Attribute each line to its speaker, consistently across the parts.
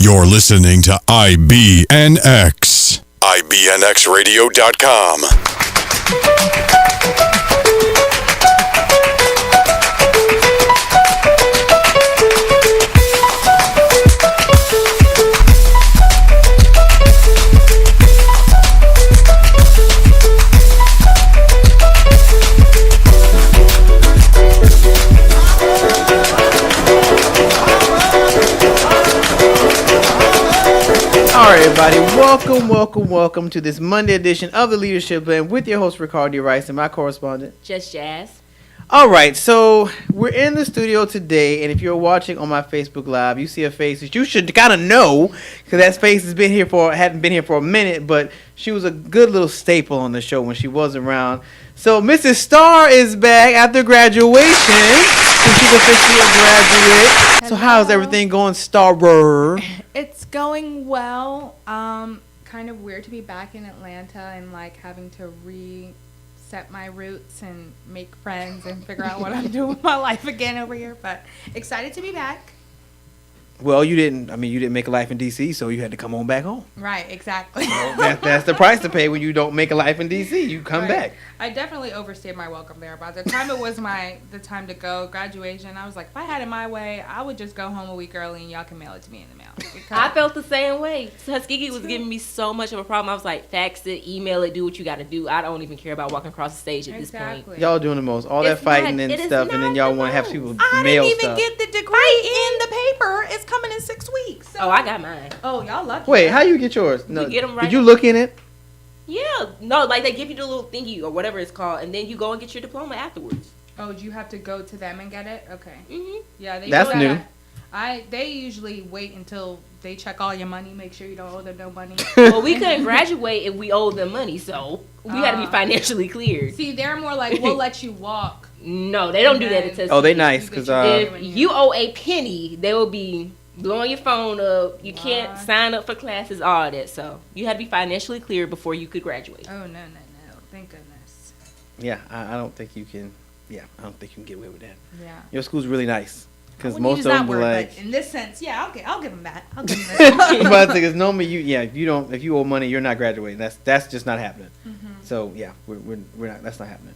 Speaker 1: You're listening to IBNX. IBNXradio.com.
Speaker 2: All right, everybody, welcome to this Monday edition of the Leadership Blend with your host, Ricardo Rice, and my correspondent,
Speaker 3: Just Jazz.
Speaker 2: All right, so we're in the studio today, and if you're watching on my Facebook Live, you see a face that you should kind of know, because that face hadn't been here for a minute, but she was a good little staple on the show when she was around. So Mrs. Starr is back after graduation, so she's officially a graduate.
Speaker 4: Hello.
Speaker 2: So how's everything going, Starrer?
Speaker 4: It's going well. Kind of weird to be back in Atlanta and like having to reset my roots and make friends and figure out what I'm doing with my life again over here. But excited to be back.
Speaker 2: Well, you didn't make a life in D.C., so you had to come on back home.
Speaker 4: Right, exactly.
Speaker 2: Well, that's the price to pay when you don't make a life in D.C. You come
Speaker 4: Right.
Speaker 2: back.
Speaker 4: I definitely overstayed my welcome there. By the time it was the time to go, graduation, I was like, if I had it my way, I would just go home a week early and y'all can mail it to me in the mail.
Speaker 3: I felt the same way. Tuskegee was giving me so much of a problem. I was like, fax it, email it, do what you got to do. I don't even care about walking across the stage at this point.
Speaker 2: Y'all doing the most. All that
Speaker 3: It's
Speaker 2: fighting
Speaker 3: not-
Speaker 2: and
Speaker 3: it is
Speaker 2: stuff, and then
Speaker 3: not
Speaker 2: y'all
Speaker 3: the
Speaker 2: want to have
Speaker 3: most.
Speaker 2: people
Speaker 4: I
Speaker 2: mail
Speaker 4: didn't even
Speaker 2: stuff.
Speaker 4: get the degree in the paper. It's coming in 6 weeks. So.
Speaker 3: Oh, I got mine.
Speaker 4: Oh, y'all lucky.
Speaker 2: Wait, how you get yours?
Speaker 3: You get 'em right
Speaker 2: Did you
Speaker 3: now.
Speaker 2: look in it?
Speaker 3: Yeah. No, like they give you the little thingy or whatever it's called, and then you go and get your diploma afterwards.
Speaker 4: Oh, do you have to go to them and get it? Okay.
Speaker 3: Mm-hmm.
Speaker 4: Yeah, they
Speaker 2: That's
Speaker 4: do
Speaker 2: new.
Speaker 4: that. They usually wait until they check all your money, make sure you don't owe them no money.
Speaker 3: Well, we couldn't graduate if we owed them money, so we had to be financially cleared.
Speaker 4: See, they're more like, we'll let you walk.
Speaker 3: No, they don't do that at Tuskegee.
Speaker 2: Oh, they nice, because
Speaker 3: If you owe a penny, they will be blowing your phone up. You can't sign up for classes, all that. So you had to be financially clear before you could graduate.
Speaker 4: Oh, no. Thank goodness.
Speaker 2: yeah, I don't think you can. Yeah, I don't think you can get away with that.
Speaker 4: Yeah.
Speaker 2: Your school's really nice, because
Speaker 4: I wouldn't
Speaker 2: most
Speaker 4: use
Speaker 2: of
Speaker 4: that
Speaker 2: them
Speaker 4: word,
Speaker 2: like.
Speaker 4: but in this sense, yeah, I'll give them that. I'll give them that.
Speaker 2: But because normally if you owe money, you're not graduating. That's just not happening.
Speaker 4: Mm-hmm.
Speaker 2: So yeah, we're not. That's not happening.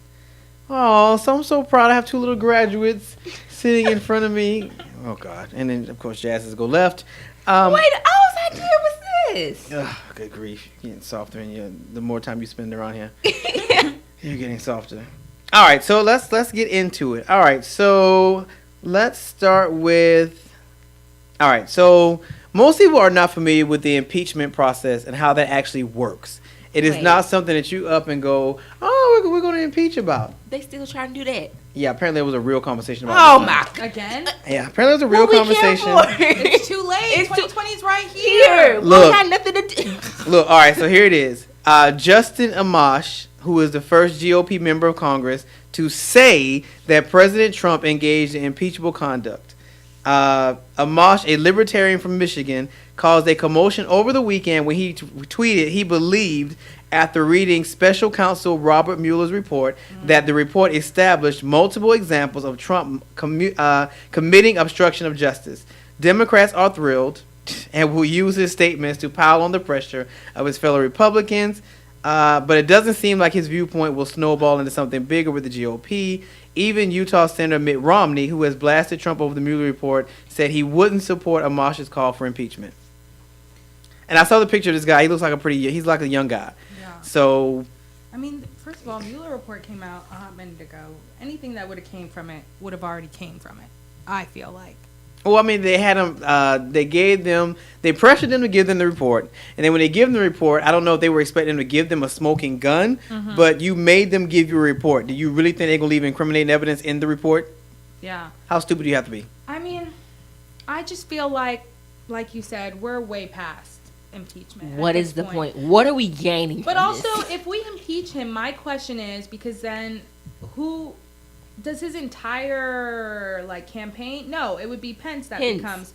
Speaker 2: Oh, so I'm so proud. I have two little graduates sitting in front of me. Oh God! And then of course Jazz's go left.
Speaker 3: Wait, whose idea was this?
Speaker 2: Ugh, good grief! You're getting softer, and the more time you spend around here, you're getting softer. All right, so let's get into it. All right, so let's start with. All right, so most people are not familiar with the impeachment process and how that actually works. It is
Speaker 3: Wait.
Speaker 2: not something that you up and go, oh, we're going to impeach about.
Speaker 3: They still trying to do that.
Speaker 2: Yeah, apparently there was a real conversation about
Speaker 3: Oh
Speaker 2: this.
Speaker 3: my!
Speaker 4: Again?
Speaker 2: Yeah, apparently there was a real
Speaker 3: What we care
Speaker 2: conversation.
Speaker 3: for?
Speaker 4: It's too late.
Speaker 3: It's
Speaker 4: 2020's right here.
Speaker 3: Here,
Speaker 2: Look.
Speaker 3: we got nothing to do.
Speaker 2: Look, all right, so here it is. Justin Amash, who is the first GOP member of Congress to say that President Trump engaged in impeachable conduct. Amash, a libertarian from Michigan, caused a commotion over the weekend when he tweeted he believed, after reading special counsel Robert Mueller's report, that the report established multiple examples of Trump committing obstruction of justice. Democrats are thrilled and will use his statements to pile on the pressure of his fellow Republicans, but it doesn't seem like his viewpoint will snowball into something bigger with the GOP. Even Utah Senator Mitt Romney, who has blasted Trump over the Mueller report, said he wouldn't support Amash's call for impeachment. And I saw the picture of this guy. He looks like he's like a young guy.
Speaker 4: Yeah.
Speaker 2: So,
Speaker 4: I mean, first of all, Mueller report came out a hot minute ago. Anything that would have came from it would have already came from it, I feel like.
Speaker 2: well, I mean, they had him. They pressured them to give them the report, and then when they give them the report, I don't know if they were expecting them to give them a smoking gun, but you made them give you a report. Do you really think they're gonna leave incriminating evidence in the report?
Speaker 4: Yeah.
Speaker 2: How stupid do you have to be?
Speaker 4: I mean, I just feel like you said, we're way past impeachment.
Speaker 3: What is the point? What are we gaining?
Speaker 4: But
Speaker 3: from
Speaker 4: also,
Speaker 3: this?
Speaker 4: if we impeach him, my question is, because then who does his entire campaign? No, it would be Pence that
Speaker 3: Pence.
Speaker 4: becomes.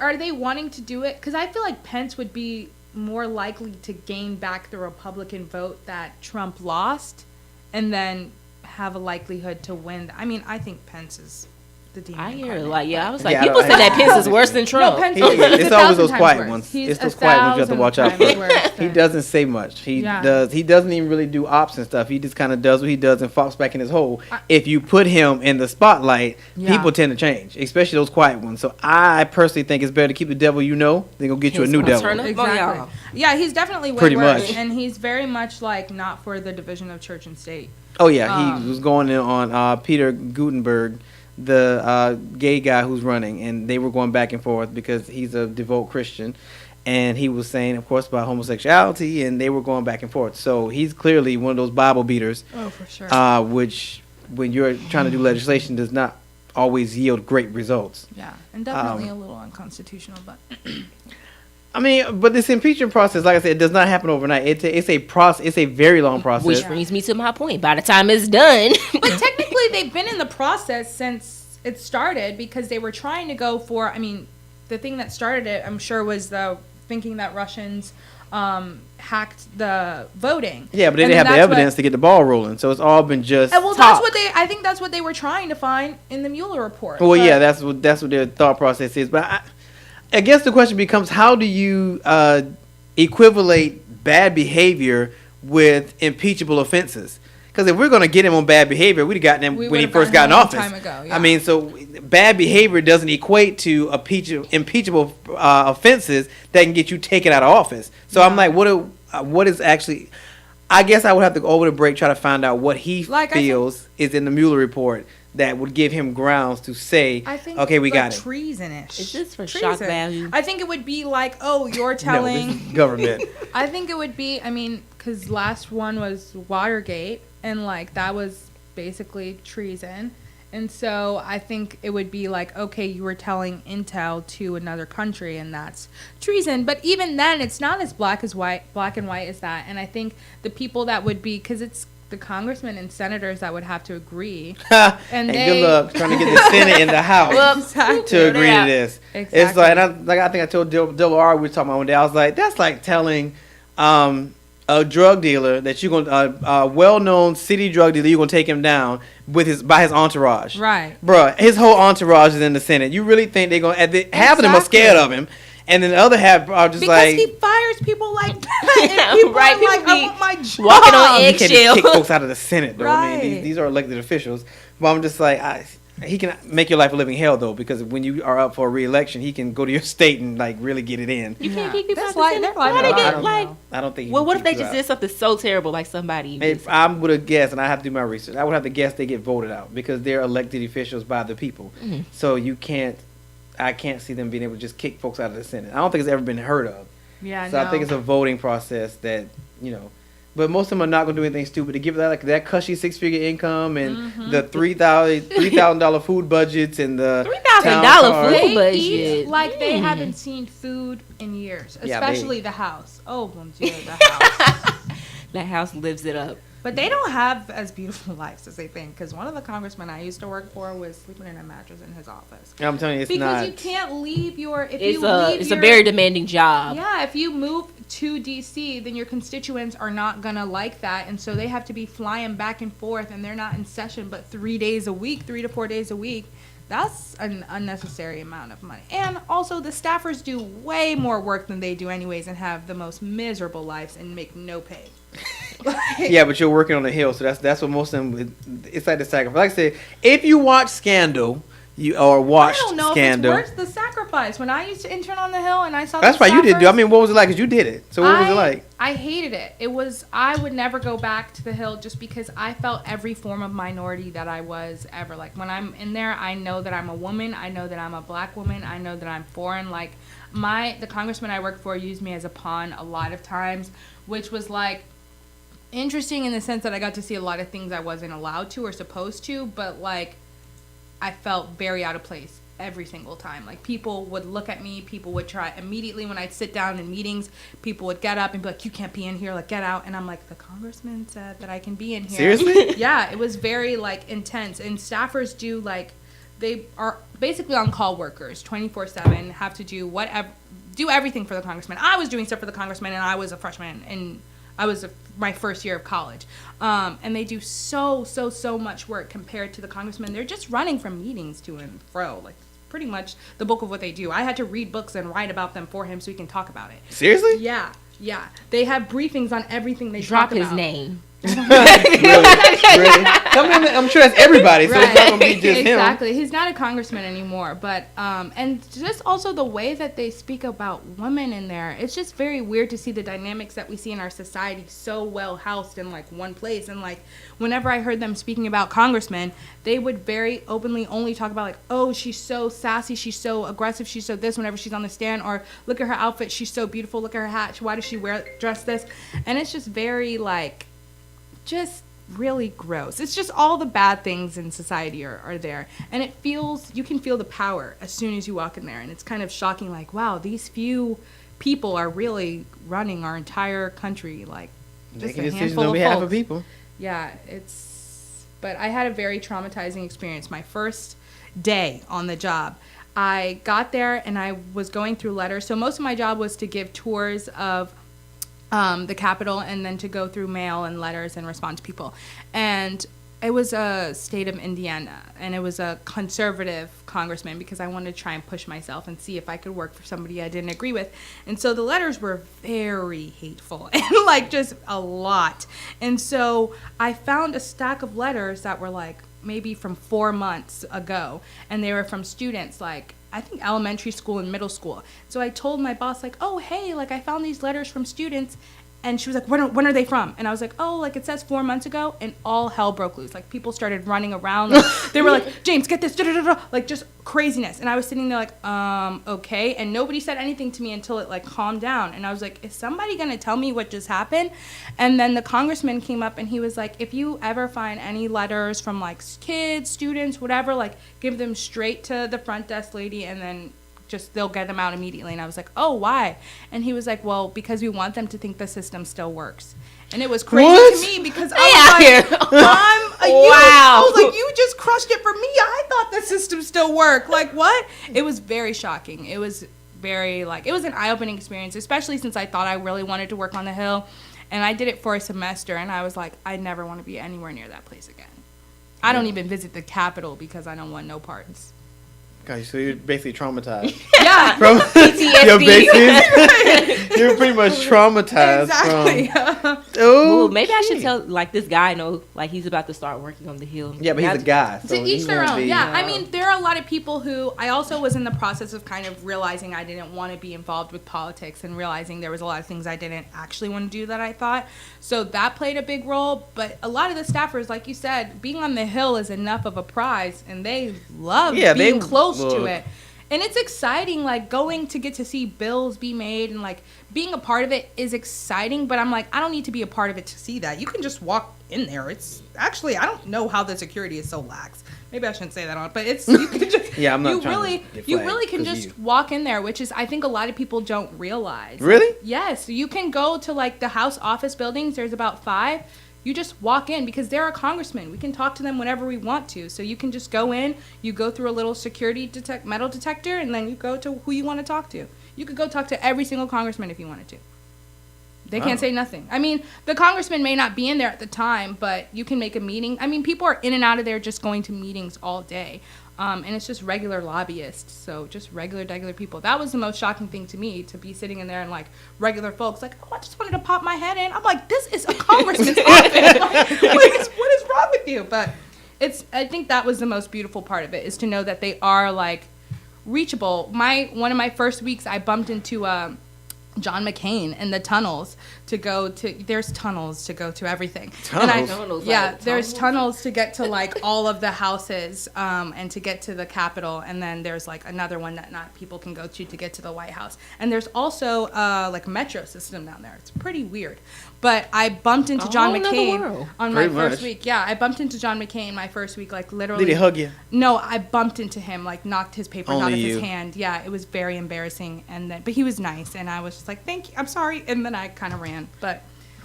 Speaker 4: Are they wanting to do it? Because I feel like Pence would be more likely to gain back the Republican vote that Trump lost, and then have a likelihood to win. I mean, I think Pence is the demon.
Speaker 3: I hear it.
Speaker 4: incarnate.
Speaker 3: Like, yeah, I was like,
Speaker 2: Yeah,
Speaker 3: people said that Pence is worse than
Speaker 4: No,
Speaker 3: Trump.
Speaker 4: Pence
Speaker 2: He-
Speaker 4: is
Speaker 2: it's always
Speaker 4: 1,000
Speaker 2: those
Speaker 4: times
Speaker 2: quiet
Speaker 4: worse.
Speaker 2: ones.
Speaker 4: He's
Speaker 2: It's those quiet ones you have to
Speaker 4: 1,000
Speaker 2: watch out
Speaker 4: times
Speaker 2: for.
Speaker 4: worse
Speaker 2: He
Speaker 4: than-
Speaker 2: doesn't say much. He doesn't even really do ops and stuff. He just kind of does what he does and falls back in his hole. If you put him in the spotlight,
Speaker 4: Yeah.
Speaker 2: people tend to change, especially those quiet ones. So I personally think it's better to keep the devil than go get you a
Speaker 3: He's
Speaker 2: new
Speaker 3: gonna
Speaker 2: devil.
Speaker 3: turn up.
Speaker 4: Exactly.
Speaker 3: y'all.
Speaker 4: Yeah, he's definitely way
Speaker 2: Pretty
Speaker 4: worse,
Speaker 2: much.
Speaker 4: and he's very much like not for the division of church and state.
Speaker 2: Oh yeah, he was going in on Peter Gutenberg, the gay guy who's running, and they were going back and forth because he's a devout Christian, and he was saying, of course, about homosexuality, and they were going back and forth. So he's clearly one of those Bible beaters,
Speaker 4: Oh, for sure.
Speaker 2: which when you're trying to do legislation does not always yield great results.
Speaker 4: Yeah, and definitely a little unconstitutional, but
Speaker 2: I mean, but this impeachment process, like I said, it does not happen overnight. It's a process. It's a very long process.
Speaker 3: Which brings me to my point. By the time it's done,
Speaker 4: but technically they've been in the process since it started because they were trying to go for. I mean, the thing that started it, I'm sure, was the thinking that Russians hacked the voting.
Speaker 2: Yeah, but they
Speaker 4: And
Speaker 2: didn't have
Speaker 4: then
Speaker 2: the
Speaker 4: that's what-
Speaker 2: evidence to get the ball rolling. So it's all been just
Speaker 4: Well,
Speaker 2: talk.
Speaker 4: that's what they. I think that's what they were trying to find in the Mueller report.
Speaker 2: Well,
Speaker 4: But-
Speaker 2: yeah, that's what their thought process is. But I guess the question becomes, how do you equivalate bad behavior with impeachable offenses? Because if we're going to get him on bad behavior, we'd have gotten him
Speaker 4: We
Speaker 2: when he
Speaker 4: would've
Speaker 2: first
Speaker 4: gotten
Speaker 2: got in
Speaker 4: him a long
Speaker 2: office.
Speaker 4: time ago, yeah.
Speaker 2: I mean, so bad behavior doesn't equate to impeachable offenses that can get you taken out of office. So I'm like, what is actually? I guess I would have to go over the break, try to find out what he
Speaker 4: Like, I think-
Speaker 2: feels is in the Mueller report that would give him grounds to say,
Speaker 4: I think
Speaker 2: okay, we got it.
Speaker 4: treasonish.
Speaker 3: Is this for shock value?
Speaker 4: I think it would be like, oh, you're
Speaker 2: No,
Speaker 4: telling.
Speaker 2: this is government.
Speaker 4: I think it would be. I mean, because last one was Watergate, and like that was basically treason. And so I think it would be like, okay, you were telling intel to another country, and that's treason. But even then, it's not as black and white as that. And I think the people that would be, because it's the congressmen and senators that would have to agree.
Speaker 2: And good luck trying to get the Senate and the House
Speaker 4: Exactly.
Speaker 2: to agree to this.
Speaker 4: Exactly.
Speaker 2: It's like, and I think I told Delaware, we were talking about one day, I was like, that's like telling a drug dealer that you're going to, a well-known city drug dealer, you're going to take him down by his entourage.
Speaker 4: Right.
Speaker 2: Bruh, his whole entourage is in the Senate. You really think they're going to, half of them are scared of him, and then the other half are just
Speaker 4: Because
Speaker 2: like,
Speaker 4: he fires people like that. And people
Speaker 3: Right,
Speaker 4: are like,
Speaker 3: people
Speaker 4: I
Speaker 3: be
Speaker 4: want my job.
Speaker 3: walking on
Speaker 2: you can't just
Speaker 3: eggshell.
Speaker 2: kick folks out of the Senate, though. I mean,
Speaker 4: Right.
Speaker 2: these are elected officials. But I'm just like, he can make your life a living hell, though, because when you are up for a re-election, he can go to your state and like really get it in.
Speaker 3: You can't kick people
Speaker 4: That's
Speaker 3: out the
Speaker 4: like-
Speaker 3: Senate.
Speaker 4: they're like,
Speaker 3: Why they
Speaker 4: I
Speaker 3: get
Speaker 4: don't
Speaker 3: like?
Speaker 4: know.
Speaker 2: I don't think. he
Speaker 3: Well,
Speaker 2: can
Speaker 3: what if they
Speaker 2: kick you
Speaker 3: just
Speaker 2: out.
Speaker 3: did something so terrible, like somebody?
Speaker 2: If I would have guessed, and I have to do my research, I would have to guess they get voted out because they're elected officials by the people.
Speaker 3: Mm-hmm.
Speaker 2: So I can't see them being able to just kick folks out of the Senate. I don't think it's ever been heard of.
Speaker 4: Yeah,
Speaker 2: So I think it's a voting process that, but most of them are not going to do anything stupid. To give that cushy 6-figure income and
Speaker 4: Mm-hmm.
Speaker 2: the $3,000 food budgets and the
Speaker 3: $3,000
Speaker 2: town
Speaker 3: food
Speaker 2: cars.
Speaker 4: They
Speaker 3: budget.
Speaker 4: eat like they haven't seen food in years,
Speaker 2: Yeah,
Speaker 4: especially the house. Oh, mon Dieu, the house.
Speaker 3: That house lives it up.
Speaker 4: But they don't have as beautiful lives as they think. Because one of the congressmen I used to work for was sleeping in a mattress in his office.
Speaker 2: I'm telling you, it's
Speaker 4: Because
Speaker 2: not.
Speaker 4: you can't leave your. If
Speaker 3: It's
Speaker 4: you
Speaker 3: a
Speaker 4: leave
Speaker 3: it's
Speaker 4: your,
Speaker 3: a very demanding job.
Speaker 4: Yeah, if you move to DC, then your constituents are not gonna like that, and so they have to be flying back and forth, and they're not in session but 3 days a week, 3 to 4 days a week. That's an unnecessary amount of money. And also, the staffers do way more work than they do anyways, and have the most miserable lives and make no pay.
Speaker 2: Yeah, but you're working on the hill, so that's what most of them. It's like the sacrifice. Like I said, if you watch Scandal,
Speaker 4: I
Speaker 2: watched
Speaker 4: don't know
Speaker 2: Scandal.
Speaker 4: if it's worth the sacrifice. When I used to intern on the Hill and I saw
Speaker 2: That's
Speaker 4: the
Speaker 2: right, you did.
Speaker 4: staffers,
Speaker 2: I mean, what was it like? Cause you did it. So what was it like?
Speaker 4: I hated it. It was, I would never go back to the Hill just because I felt every form of minority that I was ever. Like, when I'm in there, I know that I'm a woman. I know that I'm a black woman. I know that I'm foreign. Like, the congressman I worked for used me as a pawn a lot of times, which was, like, interesting in the sense that I got to see a lot of things I wasn't allowed to or supposed to, but, like, I felt very out of place every single time. Like, people would look at me, people would try immediately when I'd sit down in meetings, people would get up and be like, you can't be in here, like, get out. And I'm like, the congressman said that I can be in here.
Speaker 2: Seriously?
Speaker 4: Yeah, it was very, like, intense. And staffers do, like, they are basically on-call workers 24/7, have to do whatever, do everything for the congressman. I was doing stuff for the congressman, and I was a freshman, and I was a my first year of college. And they do so much work compared to the congressmen. They're just running from meetings to and fro. Like, pretty much the bulk of what they do. I had to read books and write about them for him so we can talk about it.
Speaker 2: Seriously?
Speaker 4: Yeah. They have briefings on everything they
Speaker 3: Drop
Speaker 4: talk about.
Speaker 3: his name.
Speaker 2: Really? I'm sure that's everybody, so it's not gonna be just him.
Speaker 4: Exactly. He's not a congressman anymore, but and just also the way that they speak about women in there, it's just very weird to see the dynamics that we see in our society so well housed in like one place. And like whenever I heard them speaking about congressmen, they would very openly only talk about like, oh, she's so sassy, she's so aggressive, she's so this whenever she's on the stand, or look at her outfit, she's so beautiful, look at her hat, why does she dress this? And it's just very like, just really gross. It's just all the bad things in society are there. And you can feel the power as soon as you walk in there. And it's kind of shocking, like, wow, these few people are really running our entire country. Like, just
Speaker 2: making
Speaker 4: a
Speaker 2: decisions
Speaker 4: handful
Speaker 2: on
Speaker 4: of
Speaker 2: behalf
Speaker 4: folks.
Speaker 2: of people.
Speaker 4: Yeah, but I had a very traumatizing experience. My first day on the job, I got there and I was going through letters. So most of my job was to give tours of the Capitol and then to go through mail and letters and respond to people. And it was a state of Indiana, and it was a conservative congressman because I wanted to try and push myself and see if I could work for somebody I didn't agree with. And so the letters were very hateful and like just a lot. And so I found a stack of letters that were like maybe from 4 months ago, and they were from students like I think elementary school and middle school. So I told my boss like, oh, hey, like I found these letters from students. And she was like, when are they from? And I was like, oh, like it says 4 months ago. And all hell broke loose. Like people started running around. Like, they were like, James, get this. Like just craziness. And I was sitting there like, okay. And nobody said anything to me until it like calmed down. And I was like, is somebody going to tell me what just happened? And then the congressman came up and he was like, if you ever find any letters from like kids, students, whatever, like give them straight to the front desk lady and then just they'll get them out immediately. And I was like, oh, why? And he was like, well, because we want them to think the system still works. And it was crazy to me because I was like, wow. I was like, you just crushed it for me. I thought the system still worked. Like, what? It was very shocking. It was very, like, it was an eye-opening experience, especially since I thought I really wanted to work on the Hill. And I did it for a semester, and I was like, I never want to be anywhere near that place again. I don't even visit the Capitol because I don't want no parts.
Speaker 2: Gosh, so you're basically traumatized.
Speaker 4: Yeah.
Speaker 2: From
Speaker 3: PTSD.
Speaker 2: your bases. You're pretty much traumatized
Speaker 4: Exactly.
Speaker 2: from.
Speaker 3: Well, maybe I should tell like this guy know like he's about to start working on the Hill.
Speaker 2: Yeah, but he's a guy. So
Speaker 4: to each
Speaker 2: he's
Speaker 4: their
Speaker 2: gonna
Speaker 4: own.
Speaker 2: be,
Speaker 4: Yeah, I mean, there are a lot of people who I also was in the process of kind of realizing I didn't want to be involved with politics and realizing there was a lot of things I didn't actually want to do that I thought. So that played a big role. But a lot of the staffers, like you said, being on the Hill is enough of a prize, and they love being close to it. And it's exciting, like, going to get to see bills be made and, like, being a part of it is exciting. But I'm like, I don't need to be a part of it to see that. You can just walk in there. It's actually, I don't know how the security is so lax. Maybe I shouldn't say that on, but it's, you can just,
Speaker 2: yeah, I'm not
Speaker 4: you really can just walk in there, which is, I think a lot of people don't realize.
Speaker 2: Really?
Speaker 4: Like, yes. You can go to, like, the House office buildings. There's about 5. You just walk in because they're a congressman. We can talk to them whenever we want to. So you can just go in, you go through a little security metal detector, and then you go to who you want to talk to. You could go talk to every single congressman if you wanted to. They can't say nothing. I mean, the congressman may not be in there at the time, but you can make a meeting. I mean, people are in and out of there just going to meetings all day. And it's just regular lobbyists, so just regular people. That was the most shocking thing to me, to be sitting in there and like regular folks, like, oh, I just wanted to pop my head in. I'm like, this is a congressman's office. Like, what is wrong with you? But I think that was the most beautiful part of it, is to know that they are like reachable. One of my first weeks, I bumped into John McCain in the tunnels to go to, there's tunnels to go to everything.
Speaker 2: Tunnels?
Speaker 4: There's tunnels to get to like all of the houses and to get to the Capitol, and then there's like another one that not people can go to get to the White House. And there's also like a metro system down there. It's pretty weird. But I bumped into John McCain on my first week. Yeah, I bumped into John McCain my first week, like literally.
Speaker 2: Did he hug you?
Speaker 4: No, I bumped into him, like knocked his papers out of
Speaker 2: you.
Speaker 4: his hand. Yeah, it was very embarrassing. But he was nice, and I was just like, thank you, I'm sorry. And then I kind of ran. But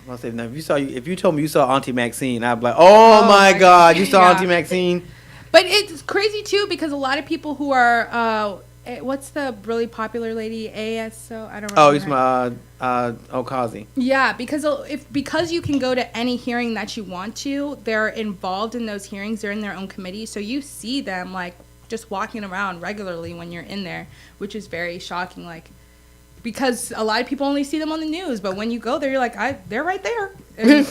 Speaker 2: I'll say, now, if you told me you saw Auntie Maxine, I'd be like, oh my God, you saw Auntie Maxine.
Speaker 4: But it's crazy too, because a lot of people who are what's the really popular lady? ASO? I don't remember.
Speaker 2: Oh, it's my Okazi.
Speaker 4: Yeah, because you can go to any hearing that you want to, they're involved in those hearings. They're in their own committee, so you see them like just walking around regularly when you're in there, which is very shocking. Like, because a lot of people only see them on the news, but when you go there, you're like, they're right there, and,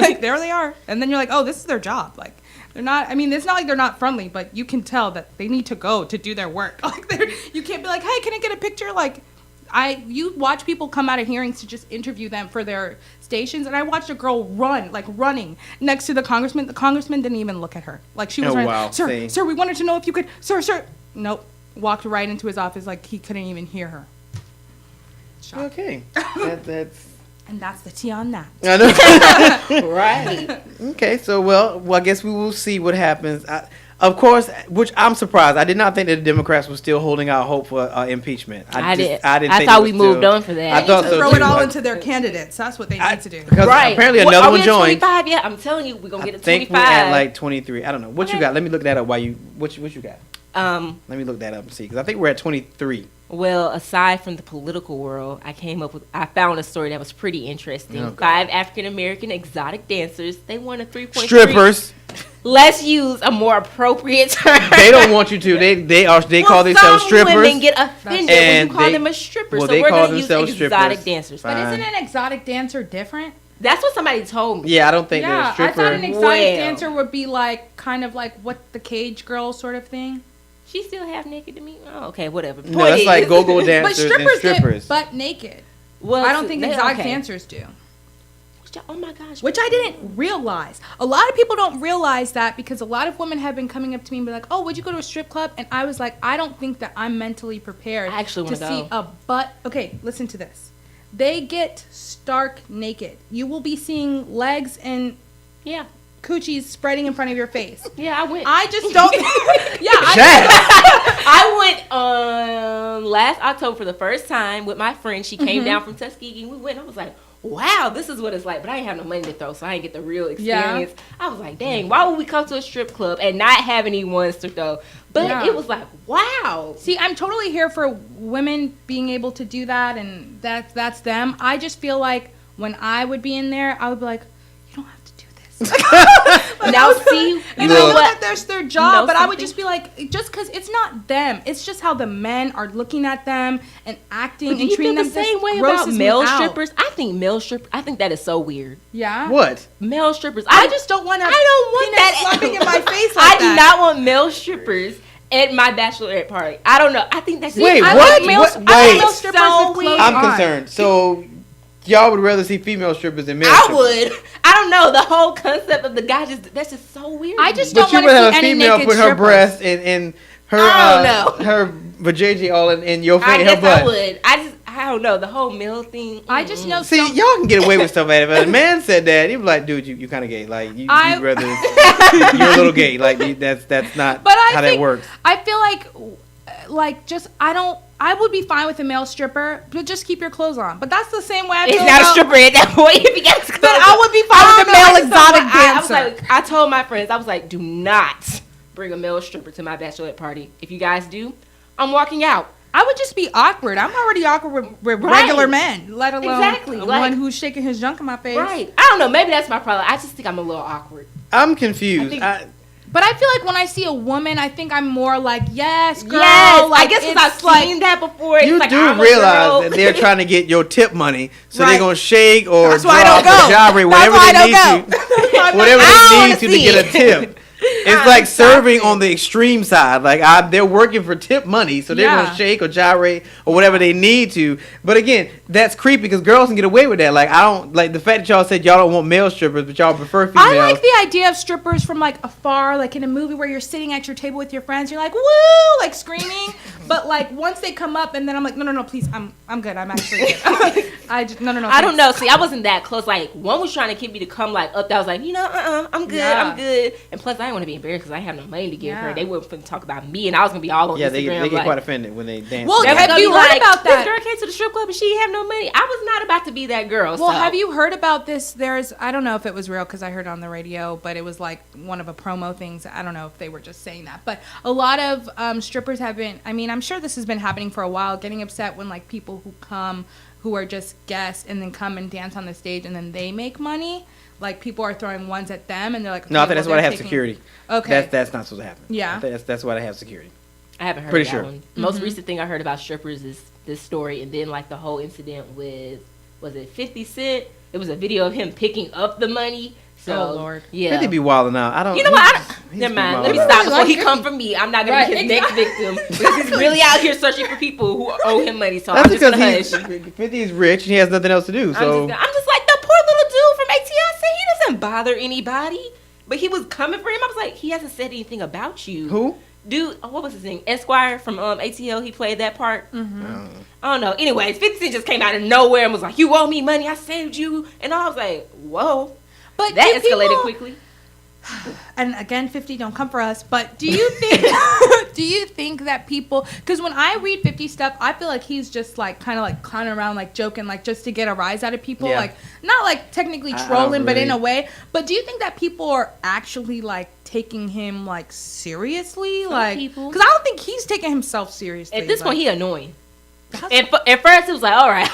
Speaker 4: like there they are, and then you're like, oh, this is their job. Like, they're not. I mean, it's not like they're not friendly, but you can tell that they need to go to do their work. Like, you can't be like, hey, can I get a picture? Like, you watch people come out of hearings to just interview them for their stations, and I watched a girl running next to the congressman. The congressman didn't even look at her. Like, she was running,
Speaker 2: wow,
Speaker 4: sir, we wanted to know if you could, sir. Nope. Walked right into his office like he couldn't even hear her. Shocking.
Speaker 2: Okay. That's...
Speaker 4: And that's the tea on that.
Speaker 2: I know.
Speaker 3: Right.
Speaker 2: Okay, so, well, I guess we will see what happens. Of course, which I'm surprised. I did not think that the Democrats were still holding out hope for impeachment.
Speaker 3: I didn't.
Speaker 2: I
Speaker 3: thought we moved on for that.
Speaker 2: I thought so
Speaker 4: throw
Speaker 2: too.
Speaker 4: it all into their candidates. That's what they need to do.
Speaker 2: Because apparently another one joined.
Speaker 3: 25 yet? I'm telling you, we're gonna get to 25.
Speaker 2: I think we're at like 23. I don't know. What you got? Let me look that up. What you got? Let me look that up and see, because I think we're at 23.
Speaker 3: Well, aside from the political world, I found a story that was pretty interesting.
Speaker 2: Okay.
Speaker 3: 5 African American exotic dancers. They won a 3.3.
Speaker 2: Strippers.
Speaker 3: Let's use a more appropriate term.
Speaker 2: They don't want you to. They call themselves strippers.
Speaker 3: Some women get offended when you call them a stripper.
Speaker 2: Well,
Speaker 3: so
Speaker 2: they
Speaker 3: we're
Speaker 2: call
Speaker 3: going to use
Speaker 2: themselves
Speaker 3: exotic
Speaker 2: strippers.
Speaker 3: dancers.
Speaker 2: Fine.
Speaker 4: But isn't an exotic dancer different?
Speaker 3: That's what somebody told me.
Speaker 2: Yeah, I don't think they're a
Speaker 4: Yeah, I
Speaker 2: stripper.
Speaker 4: thought an exotic dancer would be like kind of like what the cage girl sort of thing.
Speaker 3: She still half naked to me? Oh, okay, whatever.
Speaker 2: No, that's like go-go dancers
Speaker 4: But
Speaker 2: and strippers.
Speaker 4: get butt naked.
Speaker 3: Well,
Speaker 4: I don't think exotic dancers do.
Speaker 3: Oh my gosh.
Speaker 4: Which I didn't realize. A lot of people don't realize that, because a lot of women have been coming up to me and be like, oh, would you go to a strip club? And I was like, I don't think that I'm mentally prepared
Speaker 3: I actually
Speaker 4: to
Speaker 3: want to
Speaker 4: see
Speaker 3: go.
Speaker 4: a butt. Okay, listen to this. They get stark naked. You will be seeing legs and
Speaker 3: Yeah.
Speaker 4: coochies spreading in front of your face.
Speaker 3: Yeah, I went.
Speaker 4: I just don't.
Speaker 3: I went last October for the first time with my friend. She came down from Tuskegee. We went. I was like, wow, this is what it's like. But I didn't have no money to throw, so I didn't get the real experience. Yeah. I was like, dang, why would we come to a strip club and not have any ones to throw? But it was like, wow.
Speaker 4: See, I'm totally here for women being able to do that, and that's them. I just feel like when I would be in there, I would be like, you don't have to do this.
Speaker 3: Now, see,
Speaker 4: I know that there's their job, but I would just be like, just because it's not them, it's just how the men are looking at them and acting and treating them
Speaker 3: the same way about male strippers. I think that is so weird.
Speaker 4: Yeah.
Speaker 2: What?
Speaker 3: Male strippers.
Speaker 4: I just don't want to.
Speaker 3: I don't want that
Speaker 4: slapping in my face.
Speaker 3: I do not want male strippers at my bachelorette party. I don't know. I think that's
Speaker 2: wait.
Speaker 4: I
Speaker 2: What?
Speaker 4: like male strippers
Speaker 3: so
Speaker 4: with clothes
Speaker 3: weird.
Speaker 2: I'm
Speaker 4: on.
Speaker 2: concerned. So y'all would rather see female strippers than male
Speaker 3: I
Speaker 2: strippers?
Speaker 3: would. I don't know. The whole concept of the guy that's just so weird.
Speaker 4: I just
Speaker 2: But
Speaker 4: don't
Speaker 2: you
Speaker 4: want
Speaker 2: would
Speaker 4: to
Speaker 2: have
Speaker 4: see
Speaker 2: a
Speaker 4: any
Speaker 2: female
Speaker 4: naked
Speaker 2: put her
Speaker 4: strippers.
Speaker 2: breast and her
Speaker 3: I don't know.
Speaker 2: her vajayjay all in your face,
Speaker 3: I
Speaker 2: her
Speaker 3: guess
Speaker 2: butt.
Speaker 3: I would. I don't know. The whole male thing.
Speaker 4: I just know.
Speaker 2: See, y'all can get away with stuff like that. But a man said that, he was like, dude, you kind of gay. Like, you'd rather, you're a little gay. Like, that's not how that works.
Speaker 4: I feel like just, I would be fine with a male stripper, but just keep your clothes on. But that's the same way I feel
Speaker 3: It's not a
Speaker 4: about-
Speaker 3: stripper at that point. If you got his clothes
Speaker 4: Then I would be
Speaker 3: I
Speaker 4: fine with
Speaker 3: don't
Speaker 4: a
Speaker 3: know, I
Speaker 4: male
Speaker 3: just don't
Speaker 4: exotic
Speaker 3: want- I was
Speaker 4: dancer.
Speaker 3: like, I told my friends, I was like, do not bring a male stripper to my bachelorette party. If you guys do, I'm walking out.
Speaker 4: I would just be awkward. I'm already awkward with regular men, let alone one who's shaking his junk in my face.
Speaker 3: Right. I don't know. Maybe that's my problem. I just think I'm a little awkward.
Speaker 2: I'm confused.
Speaker 4: But I feel like when I see a woman, I think I'm more like, yes, girl.
Speaker 3: Yes,
Speaker 4: like,
Speaker 3: I guess because
Speaker 4: it's
Speaker 3: I've seen that before.
Speaker 2: You
Speaker 3: It's like,
Speaker 2: do
Speaker 3: I'm a
Speaker 2: realize
Speaker 3: girl.
Speaker 2: that they're trying to get your tip money, so
Speaker 4: Right.
Speaker 2: they're gonna shake or
Speaker 4: That's why I don't
Speaker 2: drop or
Speaker 4: go.
Speaker 2: gyrate,
Speaker 4: That's
Speaker 2: whatever
Speaker 4: why I
Speaker 2: they
Speaker 4: don't
Speaker 2: need
Speaker 4: go.
Speaker 2: to, whatever
Speaker 3: I
Speaker 2: they
Speaker 3: wanna
Speaker 2: need to
Speaker 3: see
Speaker 2: get a
Speaker 3: it.
Speaker 2: tip. It's like serving on the extreme side. Like they're working for tip money, so they're gonna shake or gyrate or whatever they need to. But again, that's creepy because girls can get away with that. Like I don't like the fact that y'all said y'all don't want male strippers, but y'all prefer females.
Speaker 4: I like the idea of strippers from like afar, like in a movie where you're sitting at your table with your friends, you're like woo, like screaming. But like once they come up, and then I'm like, no, please, I'm good. I'm actually good. No.
Speaker 3: I don't know. See, I wasn't that close. Like one was trying to get me to come like up. I was like, I'm good.
Speaker 4: Yeah.
Speaker 3: I'm good. And plus, I didn't want to be embarrassed because I have no money to give her. They wouldn't finna talk about me, and I was gonna be all on Instagram.
Speaker 2: They get quite offended when they dance.
Speaker 4: Well, have you heard about that?
Speaker 3: This girl came to the strip club and she didn't have no money. I was not about to be that girl.
Speaker 4: Well, have you heard about this? I don't know if it was real because I heard it on the radio, but it was like one of a promo things. I don't know if they were just saying that, but a lot of strippers have been. I mean, I'm sure this has been happening for a while. Getting upset when like people who are just guests and then come and dance on the stage and then they make money. Like people are throwing ones at them and they're like, okay,
Speaker 2: no, I think that's why they have security.
Speaker 4: Okay,
Speaker 2: that's not supposed to happen.
Speaker 4: Yeah,
Speaker 2: I think that's why they have security.
Speaker 3: I haven't heard that one. Most recent thing I heard about strippers is this story, and then like the whole incident with, was it 50 Cent? It was a video of him picking up the money. So,
Speaker 4: Lord.
Speaker 3: Yeah.
Speaker 2: 50 be wilding out. I don't.
Speaker 3: You know what? Never mind. Let me stop before he come for me. I'm not gonna be his next victim because he's really out here searching for people who owe him money. So
Speaker 2: that's
Speaker 3: I'm just gonna hush.
Speaker 2: 50 is rich and he has nothing else to do. So
Speaker 3: I'm just like the poor little dude from ATL. He doesn't bother anybody, but he was coming for him. I was like, he hasn't said anything about you.
Speaker 2: Who?
Speaker 3: Dude, what was his name? Esquire from ATL. He played that part.
Speaker 2: Mm-hmm.
Speaker 3: I don't know. Anyways, 50 Cent just came out of nowhere and was like, "You owe me money. I saved you." And I was like, "Whoa!"
Speaker 4: But
Speaker 3: that escalated quickly.
Speaker 4: And again, 50, don't come for us. But do you think do you think that people, because when I read 50 stuff, I feel like he's just like kind of like clowning around, like joking, like just to get a rise out of people, like not like technically trolling, but in a way. But do you think that people are actually like taking him like seriously? Some like, because I don't think he's taking himself seriously.
Speaker 3: At this point, he annoying. At first, it was like, all right.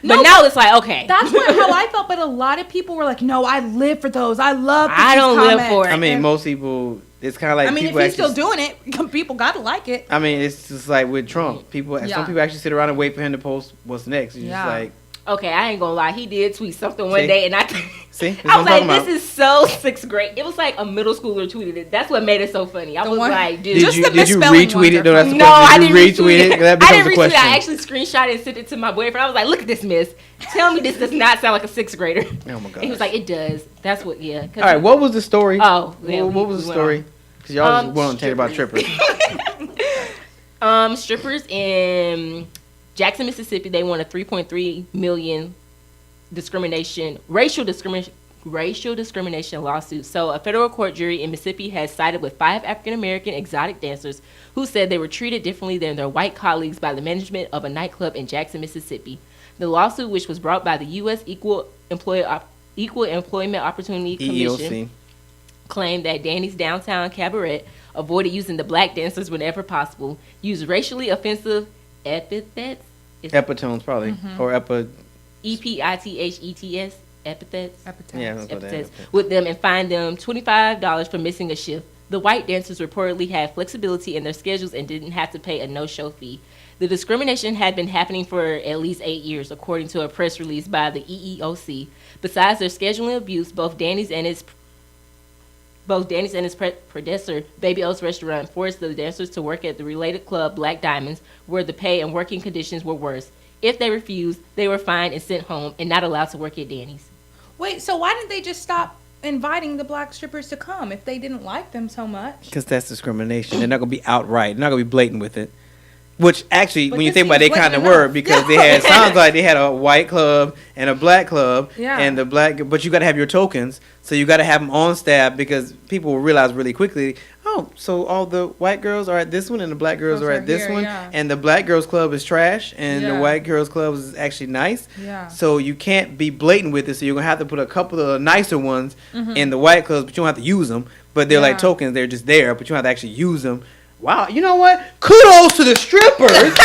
Speaker 3: But now it's like, okay.
Speaker 4: That's how I felt. But a lot of people were like, no, I live for those. I love
Speaker 3: I don't live for it.
Speaker 2: I mean, most people, it's kind of like.
Speaker 4: I mean, if he's still doing it, people got to like it.
Speaker 2: I mean, it's just like with Trump. Some people actually sit around and wait for him to post what's next. It's just like.
Speaker 3: Okay, I ain't gonna lie. He did tweet something one day, and I was like, "This is so sixth grade." It was like a middle schooler tweeted it. That's what made it so funny. I was like, "Dude,
Speaker 2: did you retweet it?
Speaker 3: No, I didn't retweet it.
Speaker 2: That
Speaker 3: I didn't retweet
Speaker 2: question.
Speaker 3: it. I actually screenshot it and sent it to my boyfriend. I was like, "Look at this, miss. Tell me this does not sound like a sixth grader."
Speaker 2: Oh my god!
Speaker 3: He was like, "It does." That's what. Yeah.
Speaker 2: All right. What was the story?
Speaker 3: Oh,
Speaker 2: what was the story? Because y'all just went on to tell you about strippers.
Speaker 3: Strippers in Jackson, Mississippi. They won a $3.3 million racial discrimination lawsuit. So a federal court jury in Mississippi has sided with 5 African-American exotic dancers who said they were treated differently than their white colleagues by the management of a nightclub in Jackson, Mississippi. The lawsuit, which was brought by the U.S. Equal Employment Opportunity Commission,
Speaker 2: EEOC,
Speaker 3: claimed that Danny's Downtown Cabaret avoided using the black dancers whenever possible, used racially offensive epithets.
Speaker 2: Epitones, probably. Or
Speaker 3: epithets, epithets.
Speaker 2: Yeah,
Speaker 3: epithets with them and fined them $25 for missing a shift. The white dancers reportedly had flexibility in their schedules and didn't have to pay a no-show fee. The discrimination had been happening for at least 8 years, according to a press release by the EEOC. Besides their scheduling abuse, both Danny's and his predecessor, Baby O's Restaurant, forced the dancers to work at the related club, Black Diamonds, where the pay and working conditions were worse. If they refused, they were fined and sent home and not allowed to work at Danny's.
Speaker 4: Wait, so why didn't they just stop inviting the black strippers to come if they didn't like them so much?
Speaker 2: Because that's discrimination. They're not going to be outright. They're not going to be blatant with it. Which actually, when you think about it, they kind of were, because they had, sounds like they had a white club and a black club, and the black, but you got to have your tokens, so you got to have them on staff, because people will realize really quickly, oh, so all the white girls are at this one and the black girls are at this one, and the black girls club is trash and the white girls club is actually nice. So you can't be blatant with it, so you're going to have to put a couple of nicer ones in the white clubs, but you don't have to use them, but they're like tokens, they're just there, but you don't have to actually use them. Wow, you know what? Kudos to the strippers. Look,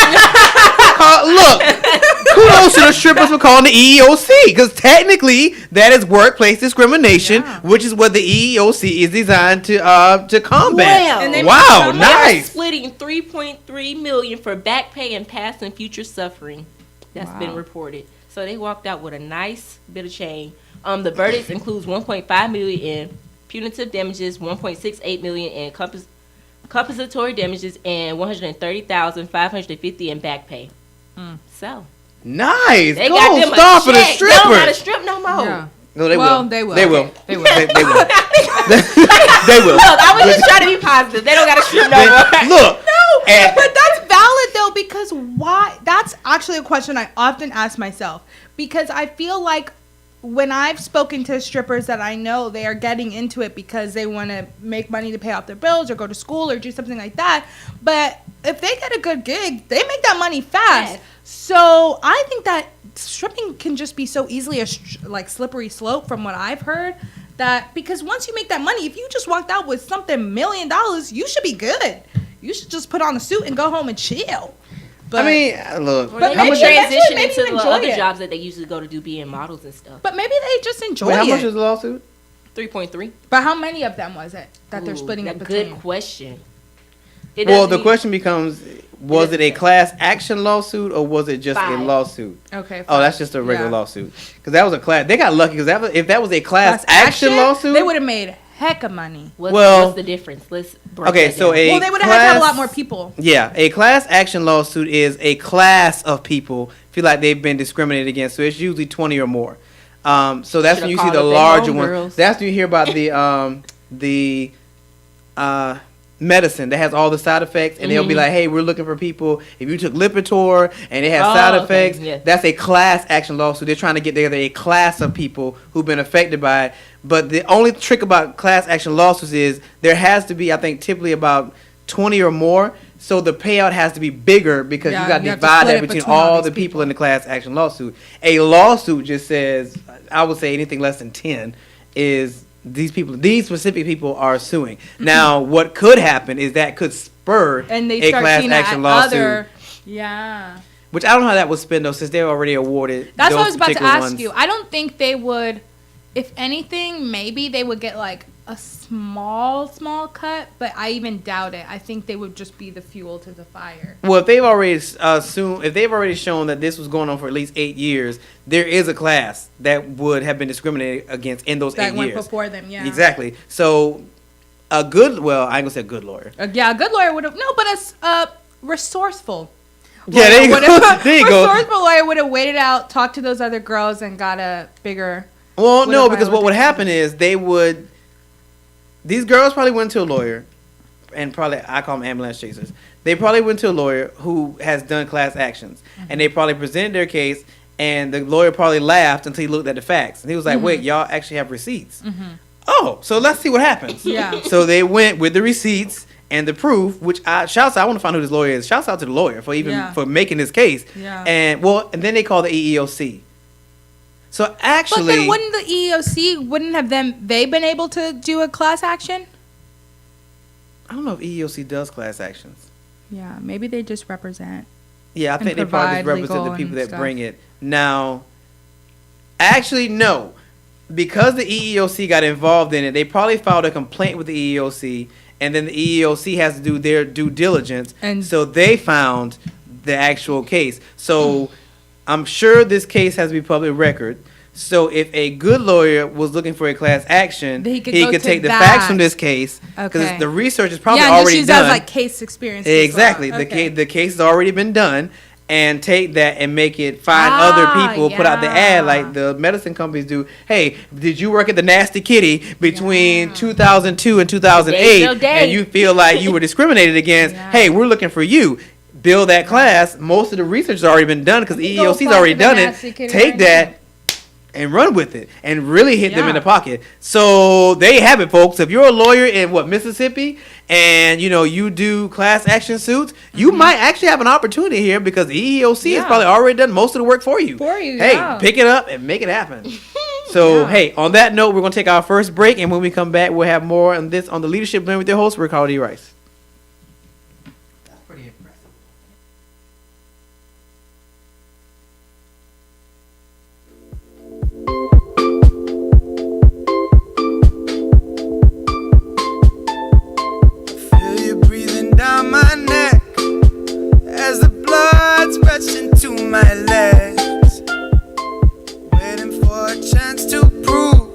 Speaker 2: kudos to the strippers for calling the EEOC, because technically that is workplace discrimination, which is what the EEOC is designed to combat. Wow, nice.
Speaker 3: Splitting $3.3 million for back pay and past and future suffering. That's been reported. So they walked out with a nice bit of change. The verdicts includes $1.5 million in punitive damages, $1.68 million in compensatory damages, and $130,550 in back pay. So
Speaker 2: nice.
Speaker 3: They
Speaker 2: Go
Speaker 3: got them
Speaker 2: star for the
Speaker 3: They
Speaker 2: strippers.
Speaker 3: don't gotta strip no more.
Speaker 4: Yeah.
Speaker 2: No, they will.
Speaker 4: They will.
Speaker 2: They will.
Speaker 4: They will.
Speaker 2: They will. They will.
Speaker 3: Look, I was just trying to be positive. They don't gotta strip no more.
Speaker 2: Look.
Speaker 4: But that's valid though, because why? That's actually a question I often ask myself, because I feel like when I've spoken to strippers that I know, they are getting into it because they want to make money to pay off their bills or go to school or do something like that. But if they get a good gig, they make that money fast.
Speaker 3: Yes.
Speaker 4: So I think that stripping can just be so easily a slippery slope from what I've heard. That because once you make that money, if you just walked out with something $1 million, you should be good. You should just put on a suit and go home and chill. But,
Speaker 2: I mean, look.
Speaker 3: Or
Speaker 4: But
Speaker 3: they
Speaker 4: maybe
Speaker 3: would
Speaker 4: eventually,
Speaker 3: transition
Speaker 4: maybe
Speaker 3: into
Speaker 4: you
Speaker 3: the
Speaker 4: enjoy
Speaker 3: other
Speaker 4: it.
Speaker 3: jobs that they usually go to do, being models and stuff.
Speaker 4: But maybe they just enjoy
Speaker 2: Wait, how
Speaker 4: it.
Speaker 2: much is the lawsuit?
Speaker 3: 3.3.
Speaker 4: But how many of them was it that they're
Speaker 3: Ooh,
Speaker 4: splitting it
Speaker 3: a
Speaker 4: between?
Speaker 3: good question. It
Speaker 2: Well,
Speaker 3: doesn't
Speaker 2: the question becomes, was it a class action lawsuit or was it just a
Speaker 3: 5.
Speaker 2: lawsuit?
Speaker 4: Okay.
Speaker 2: Oh, that's just a regular
Speaker 4: Yeah.
Speaker 2: lawsuit. Because that was a class. They got lucky because if that was a class action lawsuit,
Speaker 4: they would have made heck of money.
Speaker 3: What's the difference? Let's break
Speaker 2: okay,
Speaker 3: that
Speaker 2: so
Speaker 3: down.
Speaker 2: a
Speaker 4: Well, they would have had to have a lot
Speaker 2: class-
Speaker 4: more people.
Speaker 2: Yeah, a class action lawsuit is a class of people feel like they've been discriminated against. So it's usually 20 or more. So that's when you see the larger ones. That's when you hear about the medicine that has all the side effects, and they'll be like, "Hey, we're looking for people. If you took Lipitor and it has side effects, that's a class action lawsuit. They're trying to get together a class of people who've been affected by it. But the only trick about class action lawsuits is there has to be, I think, typically about 20 or more. So the payout has to be bigger because you got to divide that between all the people in the class action lawsuit. A lawsuit just says, I would say anything less than 10 is these specific people are suing. Now, what could happen is that could spur
Speaker 4: And they
Speaker 2: a
Speaker 4: start
Speaker 2: class
Speaker 4: seeing
Speaker 2: action
Speaker 4: that
Speaker 2: lawsuit.
Speaker 4: Yeah.
Speaker 2: Which I don't know how that would spin though, since they're already awarded.
Speaker 4: That's what I
Speaker 2: those
Speaker 4: was about to
Speaker 2: particular
Speaker 4: ask
Speaker 2: ones.
Speaker 4: you. I don't think they would, if anything, maybe they would get like a small cut, but I even doubt it. I think they would just be the fuel to the fire.
Speaker 2: Well, if they've already if they've already shown that this was going on for at least 8 years, there is a class that would have been discriminated against in those 8 years.
Speaker 4: That went before them, yeah.
Speaker 2: Exactly. So I ain't gonna say a good lawyer.
Speaker 4: Yeah, a good lawyer would have, no, but a resourceful.
Speaker 2: Yeah, there you go. There you go.
Speaker 4: Resourceful lawyer would have waited out, talked to those other girls, and got a bigger.
Speaker 2: Well, no,
Speaker 4: have
Speaker 2: because what
Speaker 4: violated
Speaker 2: would happen is these girls probably went to a lawyer, and probably I call them ambulance chasers. They probably went to a lawyer who has done class actions, and they probably presented their case, and the lawyer probably laughed until he looked at the facts, and he was like, "Wait, y'all actually have receipts? Oh, so let's see what happens."
Speaker 4: Yeah.
Speaker 2: So they went with the receipts and the proof, which I want to find who this lawyer is. Shouts out to the lawyer for making this case.
Speaker 4: Yeah.
Speaker 2: And then they call the EEOC. So actually,
Speaker 4: But then wouldn't the EEOC, they been able to do a class action?
Speaker 2: I don't know if EEOC does class actions.
Speaker 4: Yeah, maybe they just represent.
Speaker 2: Yeah, I think they probably just
Speaker 4: provide
Speaker 2: represent the
Speaker 4: legal
Speaker 2: people
Speaker 4: and
Speaker 2: that
Speaker 4: stuff.
Speaker 2: bring it. Now, actually, no. Because the EEOC got involved in it, they probably filed a complaint with the EEOC, and then the EEOC has to do their due diligence.
Speaker 4: And
Speaker 2: so they found the actual case. So I'm sure this case has to be public record. So if a good lawyer was looking for a class action, he could
Speaker 4: go to
Speaker 2: take the
Speaker 4: that.
Speaker 2: facts from this case because
Speaker 4: Okay.
Speaker 2: the research is probably
Speaker 4: yeah,
Speaker 2: already
Speaker 4: use
Speaker 2: done.
Speaker 4: that as like case experience.
Speaker 2: Exactly.
Speaker 4: As well.
Speaker 2: The case has already been done, and take that and make it find other people, put out the ad like the medicine companies do. Hey, did you work at the Nasty Kitty between 2002 and 2008, and you feel like you were discriminated against?
Speaker 4: Yeah.
Speaker 2: Hey, we're looking for you. Build that class. Most of the research has already been done because the
Speaker 4: Go
Speaker 2: EEOC's
Speaker 4: find
Speaker 2: already
Speaker 4: the
Speaker 2: done
Speaker 4: Nasty
Speaker 2: it.
Speaker 4: Kitty
Speaker 2: Take
Speaker 4: right
Speaker 2: that and run with it and really hit them in
Speaker 4: Yeah.
Speaker 2: the pocket. So there you have it, folks. If you're a lawyer in Mississippi and you do class action suits, you might actually have an opportunity here because the EEOC has probably already done most of the work for you. Hey, pick it up and make it happen. So hey, on that note, we're gonna take our first break, and when we come back, we'll have more on this on the Leadership Blend with your host, Ricardo D. Rice. That's pretty impressive.
Speaker 5: Feel you breathing down my neck as the blood's rushing to my legs, waiting for a chance to prove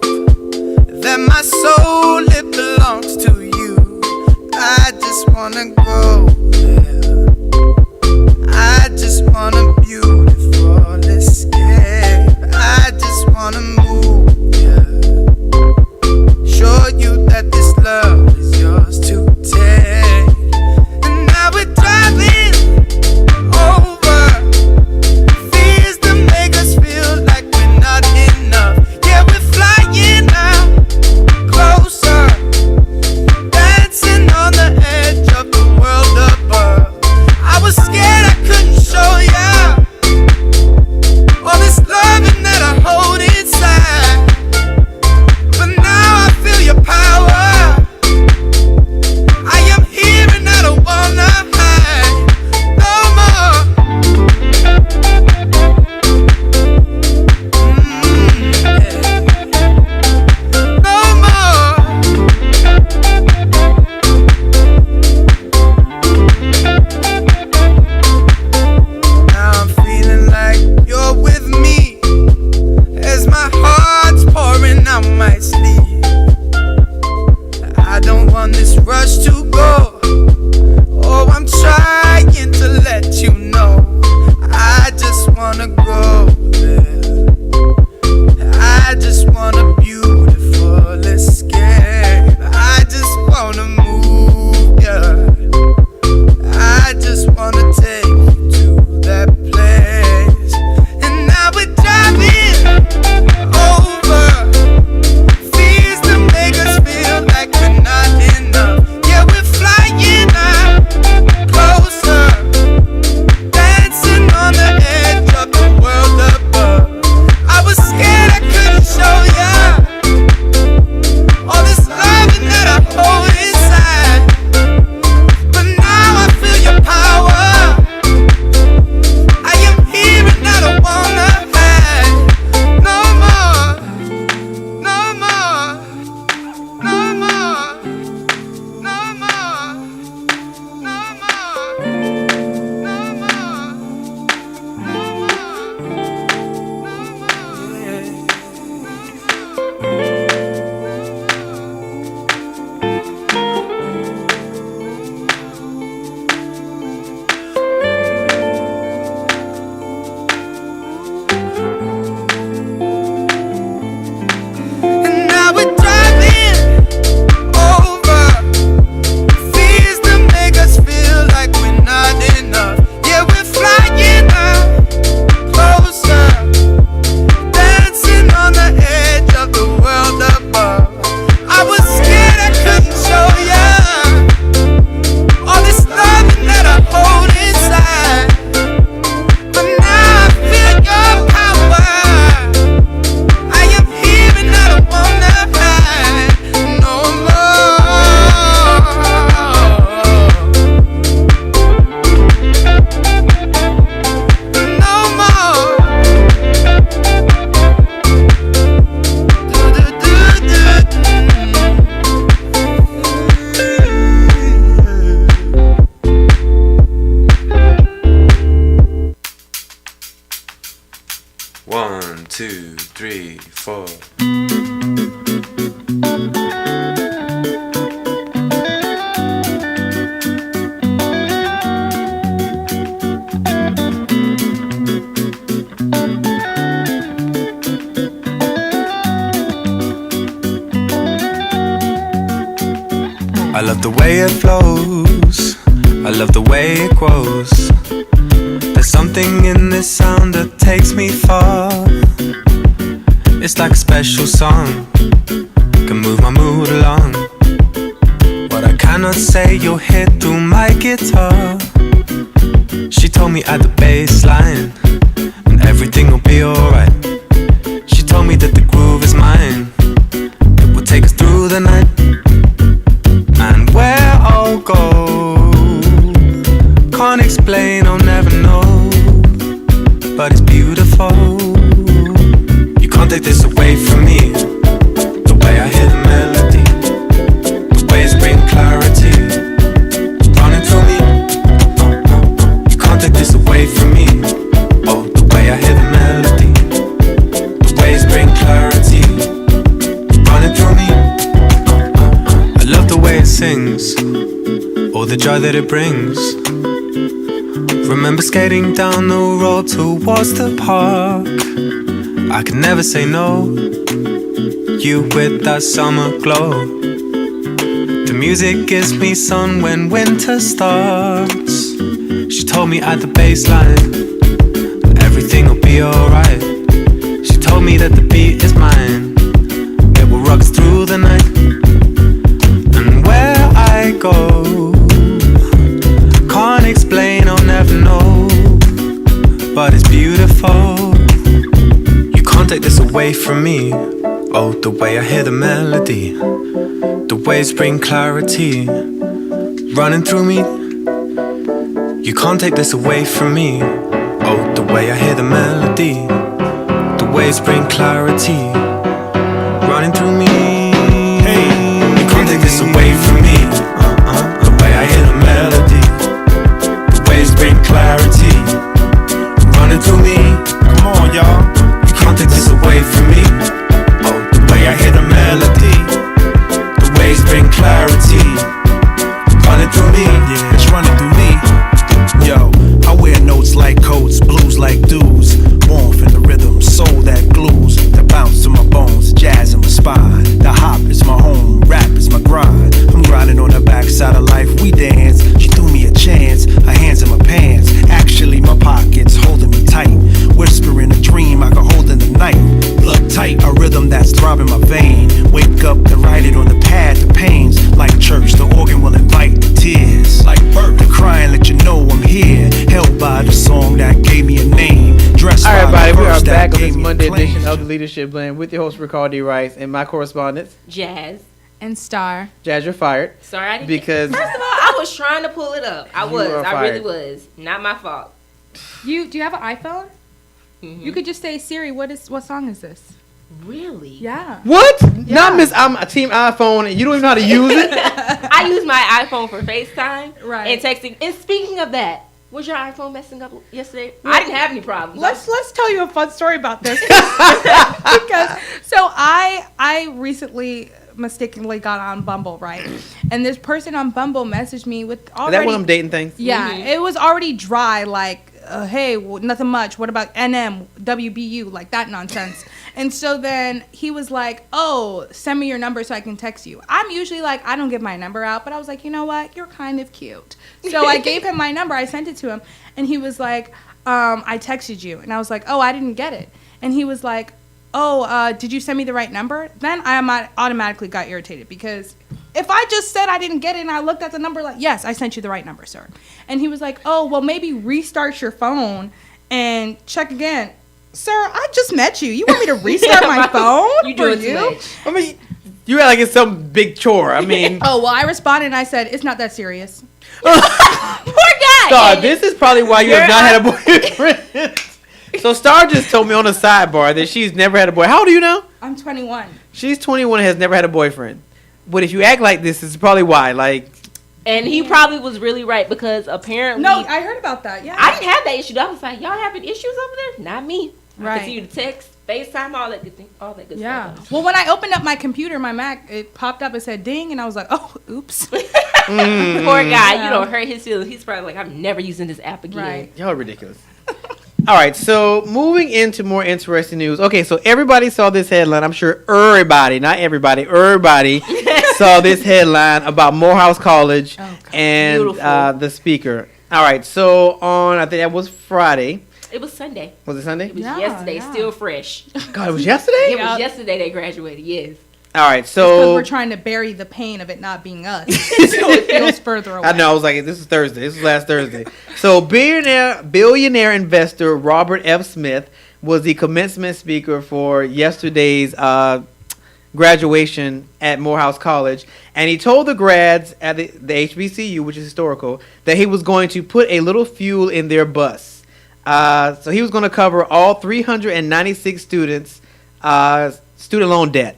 Speaker 5: that my soul, it belongs to you. I just wanna go there. I just want a beautiful escape. I just wanna move, yeah. Show you that this love is yours to take. And now we're driving over fears that make us feel like we're not enough. 4. I love the way it flows, I love the way it grows. There's something in this sound that takes me far. It's like a special song, can move my mood along. What I cannot say you'll hear through my guitar. She told me at the bass line, and everything will be alright. She told me that the groove is mine, it will take us through the night. And where I'll go, can't explain, I'll never know, but it's beautiful. You can't take this away from me. The way I hear the melody, the waves bring clarity, running through me. You can't take this away from me. Oh, the way I hear the melody, the waves bring clarity, running through me. I love the way it sings, all the joy that it brings. Remember skating down the road towards the park. I could never say no, you with that summer glow. The music gives me sun when winter starts. She told me at the baseline that everything will be alright. She told me that the beat is mine, it will rock us through the night. And where I go, can't explain, I'll never know, but it's beautiful. You can't take this away from me. Oh, the way I hear the melody, the waves bring clarity, running through me. You can't take this away from me. Oh, the way I hear the melody, the waves bring clarity, running through me. Hey, you can't take this away from me. The way I hear the melody, the waves bring clarity, running through me. Come on, y'all. You can't take this away from me. Oh, the way I hear the melody, the waves bring clarity, running through me. Yeah, it's running through me. Yo, I wear notes like coats, blues like dudes, warmth in the rhythm, soul that glues, that bounce to my bones, jazz in my spine. The hop is my home, rap is my grind. I'm grinding on the backside of life, we dance. She threw me a chance, her hands in my pants. Actually, my pockets holding me tight. Whispering a dream I can hold in the night. Blood tight, a rhythm that's throbbing my vein. Wake up and write it on the pad, the pains. Like church, the organ will invite the tears. Like birth, the crying let you know I'm here. Held by the song that gave me a name. Dressed
Speaker 2: All right,
Speaker 5: by
Speaker 2: everybody,
Speaker 5: the
Speaker 2: we are
Speaker 5: verse
Speaker 2: back
Speaker 5: that
Speaker 2: on
Speaker 5: gave
Speaker 2: this
Speaker 5: me a
Speaker 2: Monday
Speaker 5: plan.
Speaker 2: edition of the Leadership Blend with your host, Ricardo D. Rice, and my correspondents,
Speaker 3: Jazz.
Speaker 4: And Star.
Speaker 2: Jazz, you're fired.
Speaker 3: Sorry, I didn't.
Speaker 2: Because-
Speaker 3: first of all, I was trying to pull it up. I
Speaker 2: You
Speaker 3: was.
Speaker 2: are
Speaker 3: I really
Speaker 2: fired.
Speaker 3: was. Not my fault.
Speaker 4: Do you have an iPhone?
Speaker 3: Mhm.
Speaker 4: You could just say, Siri, what song is this?
Speaker 3: Really?
Speaker 4: Yeah.
Speaker 2: What?
Speaker 4: Yeah.
Speaker 2: Not Miss I'm a Team iPhone, and you don't even know how to use it?
Speaker 3: I use my iPhone for FaceTime
Speaker 4: Right.
Speaker 3: and texting. And speaking of that, was your iPhone messing up yesterday? I didn't have any problems.
Speaker 4: Let's tell you a fun story about this. Because so I recently mistakenly got on Bumble, right? And this person on Bumble messaged me with
Speaker 2: Is
Speaker 4: already
Speaker 2: that one of them dating things?
Speaker 4: Yeah,
Speaker 3: Mhm.
Speaker 4: it was already dry, like, hey, well, nothing much. What about NM, WBU, like that nonsense. And so then he was like, oh, send me your number so I can text you. I'm usually like, I don't give my number out, but I was like, you know what? You're kind of cute. So I gave him my number. I sent it to him. And he was like, I texted you. And I was like, oh, I didn't get it. And he was like, oh, did you send me the right number? Then I automatically got irritated because if I just said I didn't get it and I looked at the number like, yes, I sent you the right number, sir. And he was like, oh, well, maybe restart your phone and check again. Sir, I just met you. You want me to restart my phone?
Speaker 3: You
Speaker 4: for
Speaker 3: doing too much.
Speaker 2: I mean, you act like it's some big chore. I mean,
Speaker 4: Oh, well, I responded and I said, it's not that serious.
Speaker 3: Poor guy.
Speaker 2: Star,
Speaker 3: And
Speaker 2: this is probably why you have not had a boyfriend. So Star just told me on the sidebar that she's never had a boy. How old are you now?
Speaker 4: I'm 21.
Speaker 2: She's 21 and has never had a boyfriend. But if you act like this, it's probably why. Like,
Speaker 3: And he probably was really right because apparently
Speaker 4: No, I heard about that. Yeah.
Speaker 3: I didn't have that issue. I was like, y'all having issues over there? Not me. I
Speaker 4: Right.
Speaker 3: continue to text, FaceTime, all that good
Speaker 4: Yeah.
Speaker 3: stuff.
Speaker 4: Well, when I opened up my computer, my Mac, it popped up. It said ding, and I was like, oh, oops.
Speaker 3: Poor guy, you don't hurt his feelings. He's probably like, I'm never using this app again.
Speaker 4: Right.
Speaker 2: Y'all are ridiculous. All right, so moving into more interesting news. Okay, so everybody saw this headline. I'm sure everybody, not everybody, everybody saw this headline about Morehouse College and the speaker. All right, so on, I think that was Friday.
Speaker 3: It was Sunday.
Speaker 2: Was it Sunday?
Speaker 3: It was yesterday, still fresh.
Speaker 2: God, it was yesterday?
Speaker 3: It was yesterday they graduated, yes.
Speaker 2: All right,
Speaker 4: Because
Speaker 2: so
Speaker 4: we're trying to bury the pain of it not being us. So it feels further away.
Speaker 2: I know. I was like, this is Thursday. This is last Thursday. So billionaire investor Robert F. Smith was the commencement speaker for yesterday's graduation at Morehouse College, and he told the grads at the HBCU, which is historical, that he was going to put a little fuel in their bus. So he was going to cover all 396 students' student loan debt,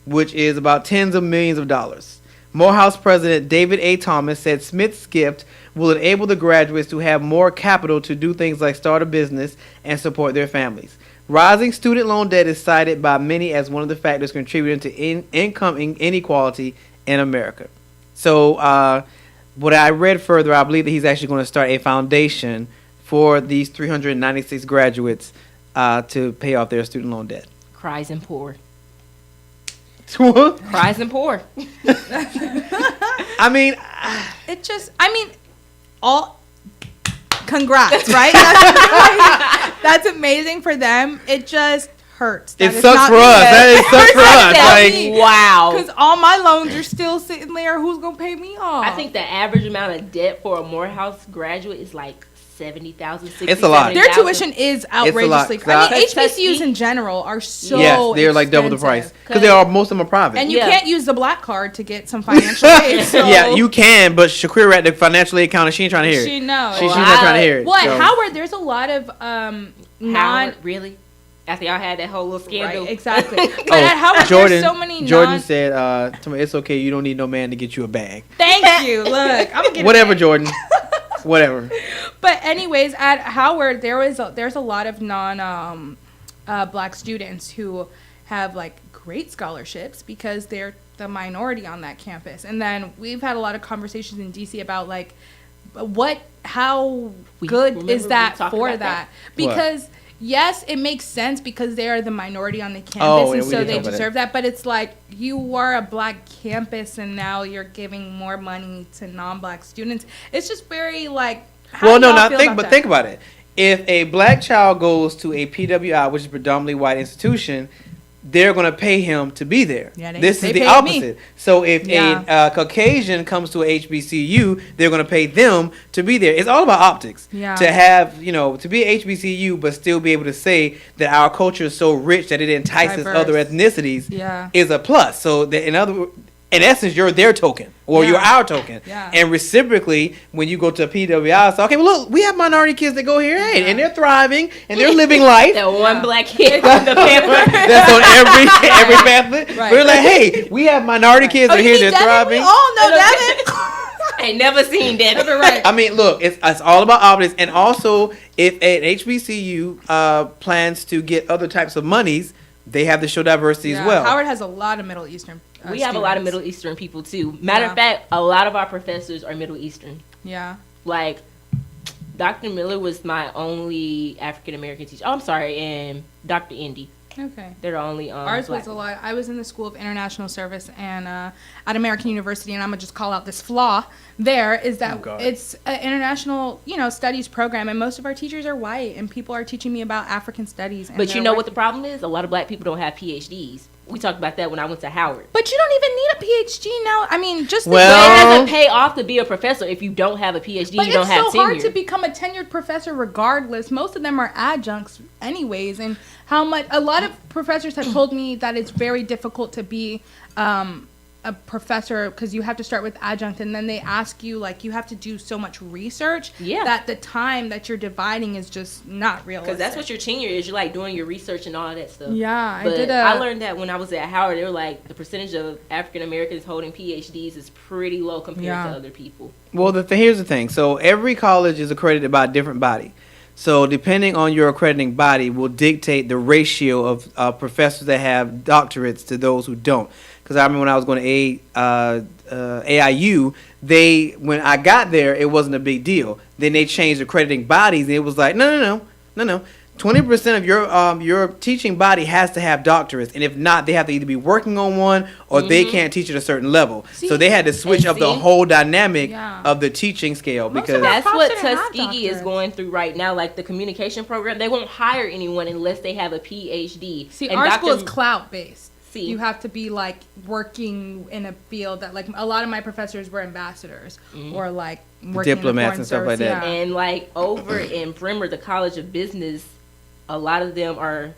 Speaker 2: which is about tens of millions of dollars. Morehouse President David A. Thomas said Smith's gift will enable the graduates to have more capital to do things like start a business and support their families. Rising student loan debt is cited by many as one of the factors contributing to income inequality in America. So what I read further, I believe that he's actually going to start a foundation for these 396 graduates to pay off their student loan debt.
Speaker 3: Cries and poor.
Speaker 2: What?
Speaker 3: Cries and poor.
Speaker 2: I mean,
Speaker 4: all congrats, right? That's amazing for them. It just hurts.
Speaker 2: It sucks for us. It sucks for us. Like,
Speaker 3: wow.
Speaker 4: Because all my loans are still sitting there. Who's going to pay me off?
Speaker 3: I think the average amount of debt for a Morehouse graduate is like 70,000, 60,000.
Speaker 2: It's a lot.
Speaker 4: Their tuition is outrageously.
Speaker 2: It's a lot.
Speaker 4: I mean, HBCUs in general are so
Speaker 2: yes, they're like double the price because most of them are private.
Speaker 4: And you can't use the black card to get some financial aid. So
Speaker 2: yeah, you can, but Shakira at the financial aid counter, she ain't trying to hear it.
Speaker 4: She knows.
Speaker 2: She's not trying to hear it.
Speaker 4: Well, at Howard, there's a lot of
Speaker 3: Howard, really? After y'all had that whole little scandal.
Speaker 4: Right, exactly. But at Howard, there's so many
Speaker 2: Jordan said, it's okay, you don't need no man to get you a bag.
Speaker 4: Thank you. Look, I'm going to get
Speaker 2: whatever, Jordan. Whatever.
Speaker 4: But anyways, at Howard, there's a lot of black students who have like great scholarships because they're the minority on that campus. And then we've had a lot of conversations in DC about like how good is that for that? Because yes, it makes sense because they are the minority on the campus, and so they deserve that. But it's like you are a black campus, and now you're giving more money to non-black students. It's just very like.
Speaker 2: Think about it. If a black child goes to a PWI, which is a predominantly white institution, they're going to pay him to be there. Yeah, this is the opposite. So if a Caucasian comes to a HBCU, they're going to pay them to be there. It's all about optics. Yeah. To have, to be a HBCU, but still be able to say that our culture is so rich that it entices other ethnicities is a plus. So in essence, you're their token, or you're our token. Yeah. And reciprocally, when you go to a PWI, so, okay, well, look, we have minority kids that go here, and they're thriving, and they're living life.
Speaker 3: That one black kid on the pamphlet.
Speaker 2: That's on every pamphlet. Right. We're like, hey, we have minority kids that are here, they're thriving.
Speaker 4: We all know Devin.
Speaker 3: Ain't never seen Devin.
Speaker 2: Right. I mean, look, it's all about optics. And also, if an HBCU plans to get other types of monies, they have to show diversity as well.
Speaker 4: Howard has a lot of Middle Eastern
Speaker 3: we have a lot of Middle Eastern people, too. Matter of fact, a lot of our professors are Middle Eastern.
Speaker 4: Yeah.
Speaker 3: Like, Dr. Miller was my only African-American teacher. Oh, I'm sorry, and Dr. Indy.
Speaker 4: Okay.
Speaker 3: They're the only
Speaker 4: ours was a lot. I was in the School of International Service and at American University, and I'm gonna just call out this flaw. There is that it's an international, studies program, and most of our teachers are white, and people are teaching me about African studies.
Speaker 3: But you know what the problem is? A lot of black people don't have PhDs. We talked about that when I went to Howard.
Speaker 4: But you don't even need a PhD now. I mean, just
Speaker 3: it doesn't pay off to be a professor if you don't have a PhD. But you don't have tenure. It's so hard
Speaker 4: to become a tenured professor, regardless. Most of them are adjuncts, anyways, and a lot of professors have told me that it's very difficult to be a professor because you have to start with adjunct, and then they ask you, like, you have to do so much research that the time that you're dividing is just not realistic.
Speaker 3: Because that's what your tenure is. You're like doing your research and all that stuff.
Speaker 4: Yeah,
Speaker 3: but I learned that when I was at Howard. They were like, the percentage of African Americans holding PhDs is pretty low compared to other people.
Speaker 2: Well, here's the thing. So every college is accredited by a different body. So depending on your accrediting body will dictate the ratio of professors that have doctorates to those who don't. Because I remember when I was going to AIU, when I got there, it wasn't a big deal. Then they changed accrediting bodies, and it was like, no. 20% of your teaching body has to have doctorates, and if not, they have to either be working on one or they can't teach at a certain level. So they had to switch up the whole dynamic of the teaching scale because
Speaker 3: that's what Tuskegee is going through right now. Like the communication program, they won't hire anyone unless they have a PhD.
Speaker 4: See, and our school is clout based. You have to be like working in a field that like a lot of my professors were ambassadors or like working
Speaker 2: diplomats
Speaker 4: in
Speaker 2: and stuff like that.
Speaker 3: And like over in Bremer, the College of Business, a lot of them are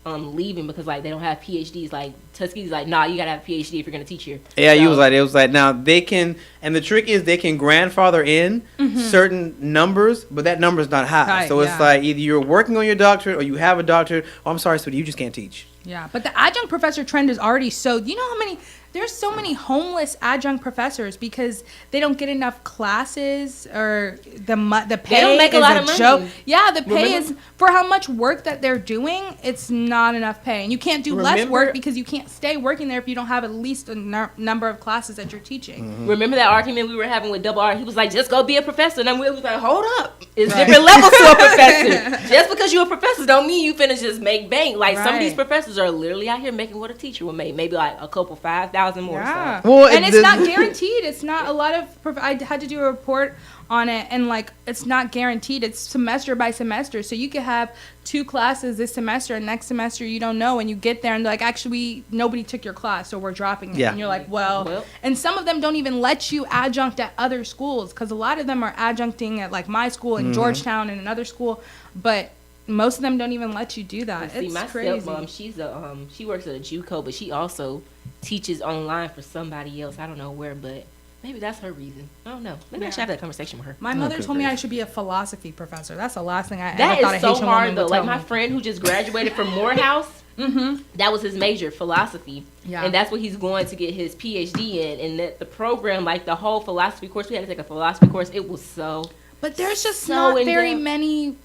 Speaker 3: leaving because like they don't have PhDs. Like Tuskegee's like, nah, you gotta have a PhD if you're gonna teach here.
Speaker 2: AIU was like now they can, and the trick is they can grandfather in certain numbers, but that number's not high.
Speaker 4: Right,
Speaker 2: so it's like either you're working on your doctorate or you have a doctorate. Oh, I'm sorry, sweetie, you just can't teach.
Speaker 4: Yeah, but the adjunct professor trend is already so. You know how many? There's so many homeless adjunct professors because they don't get enough classes or the pay.
Speaker 3: They don't make a lot of money.
Speaker 4: Joke. Yeah, the pay is for how much work that they're doing. It's not enough pay, and you can't do less work because you can't stay working there if you don't have at least a number of classes that you're teaching.
Speaker 3: Remember that argument we were having with Double R? He was like, "Just go be a professor," and then we was like, "Hold up, it's different levels to a professor. Just because you're a professor don't mean you finna just make bank. Like some of these professors are literally out here making what a teacher would make, maybe like a couple 5,000 more.
Speaker 4: Yeah.
Speaker 3: So.
Speaker 2: Well,
Speaker 4: and it's not guaranteed. It's not a lot of. I had to do a report on it, and like it's not guaranteed. It's semester by semester, so you could have 2 classes this semester, and next semester you don't know, and you get there and like actually nobody took your class, so we're dropping it. And you're like, well, and some of them don't even let you adjunct at other schools because a lot of them are adjuncting at like my school in Georgetown and another school, but most of them don't even let you do that.
Speaker 3: See,
Speaker 4: it's
Speaker 3: my
Speaker 4: crazy.
Speaker 3: stepmom, she works at a JUCO, but she also teaches online for somebody else. I don't know where, but maybe that's her reason. I don't know. Maybe I should have that conversation with her.
Speaker 4: My mother told me I should be a philosophy professor. That's the last thing I ever
Speaker 3: that
Speaker 4: thought
Speaker 3: is
Speaker 4: a
Speaker 3: so
Speaker 4: Haitian
Speaker 3: hard
Speaker 4: woman
Speaker 3: though.
Speaker 4: would
Speaker 3: Like
Speaker 4: tell
Speaker 3: my
Speaker 4: me.
Speaker 3: friend who just graduated from Morehouse, that was his major, philosophy.
Speaker 4: Yeah.
Speaker 3: And that's what he's going to get his PhD in. And that the program, like the whole philosophy course, we had to take a philosophy course. It was so.
Speaker 4: But there's just
Speaker 3: so
Speaker 4: not very
Speaker 3: in-depth.
Speaker 4: many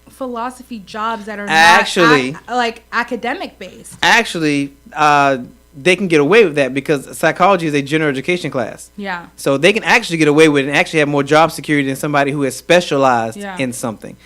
Speaker 4: philosophy jobs that are
Speaker 2: Actually,
Speaker 4: not like academic based.
Speaker 2: Actually, they can get away with that because psychology is a general education class.
Speaker 4: Yeah.
Speaker 2: So they can actually get away with it and actually have more job security than somebody who has specialized in something.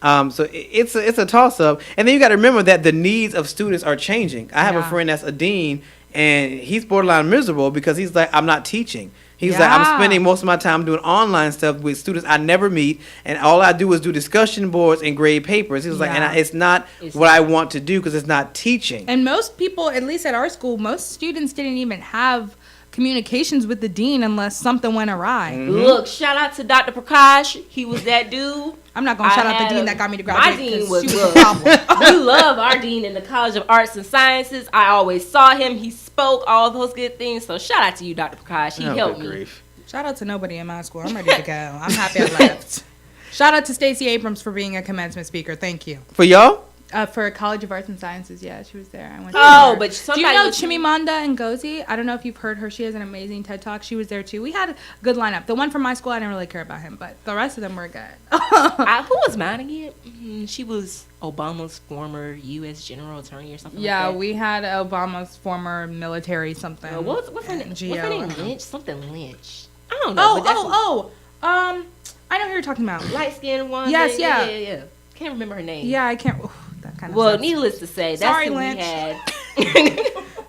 Speaker 2: So it's a toss up. And then you got to remember that the needs of students are changing. I have a friend that's a dean, and he's borderline miserable because he's like, I'm not teaching. He's like, I'm spending most of my time doing online stuff with students I never meet, and all I do is do discussion boards and grade papers. He was like, and it's not what I want to do because it's not teaching.
Speaker 4: And most people, at least at our school, most students didn't even have communications with the dean unless something went awry.
Speaker 3: Look, shout out to Dr. Prakash. He was that dude.
Speaker 4: I'm not going to shout out the dean that got me to graduate.
Speaker 3: My dean was
Speaker 4: she was a problem.
Speaker 3: We love our dean in the College of Arts and Sciences. I always saw him. He spoke all those good things. So shout out to you, Dr. Prakash. He helped me.
Speaker 4: Shout out to nobody in my school. I'm ready to go. I'm happy I left. Shout out to Stacey Abrams for being a commencement speaker. Thank you.
Speaker 2: For y'all?
Speaker 4: For College of Arts and Sciences, yeah, she was there. I went.
Speaker 3: But somebody.
Speaker 4: Do you know Chimamanda Ngozi? I don't know if you've heard her. She has an amazing TED Talk. She was there too. We had a good lineup. The one from my school, I didn't really care about him, but the rest of them were good.
Speaker 3: Who was mine again? She was Obama's former U.S. General Attorney or something.
Speaker 4: Yeah,
Speaker 3: like that.
Speaker 4: we had Obama's former military something.
Speaker 3: What's her name? What's her name? Lynch? Something Lynch. I don't
Speaker 4: know. I know who you're talking about.
Speaker 3: Light skinned one.
Speaker 4: Yes,
Speaker 3: yeah. Can't remember her name.
Speaker 4: Yeah, I can't. That kind of.
Speaker 3: Well, needless to say, that's who
Speaker 4: Lynch.
Speaker 3: we had.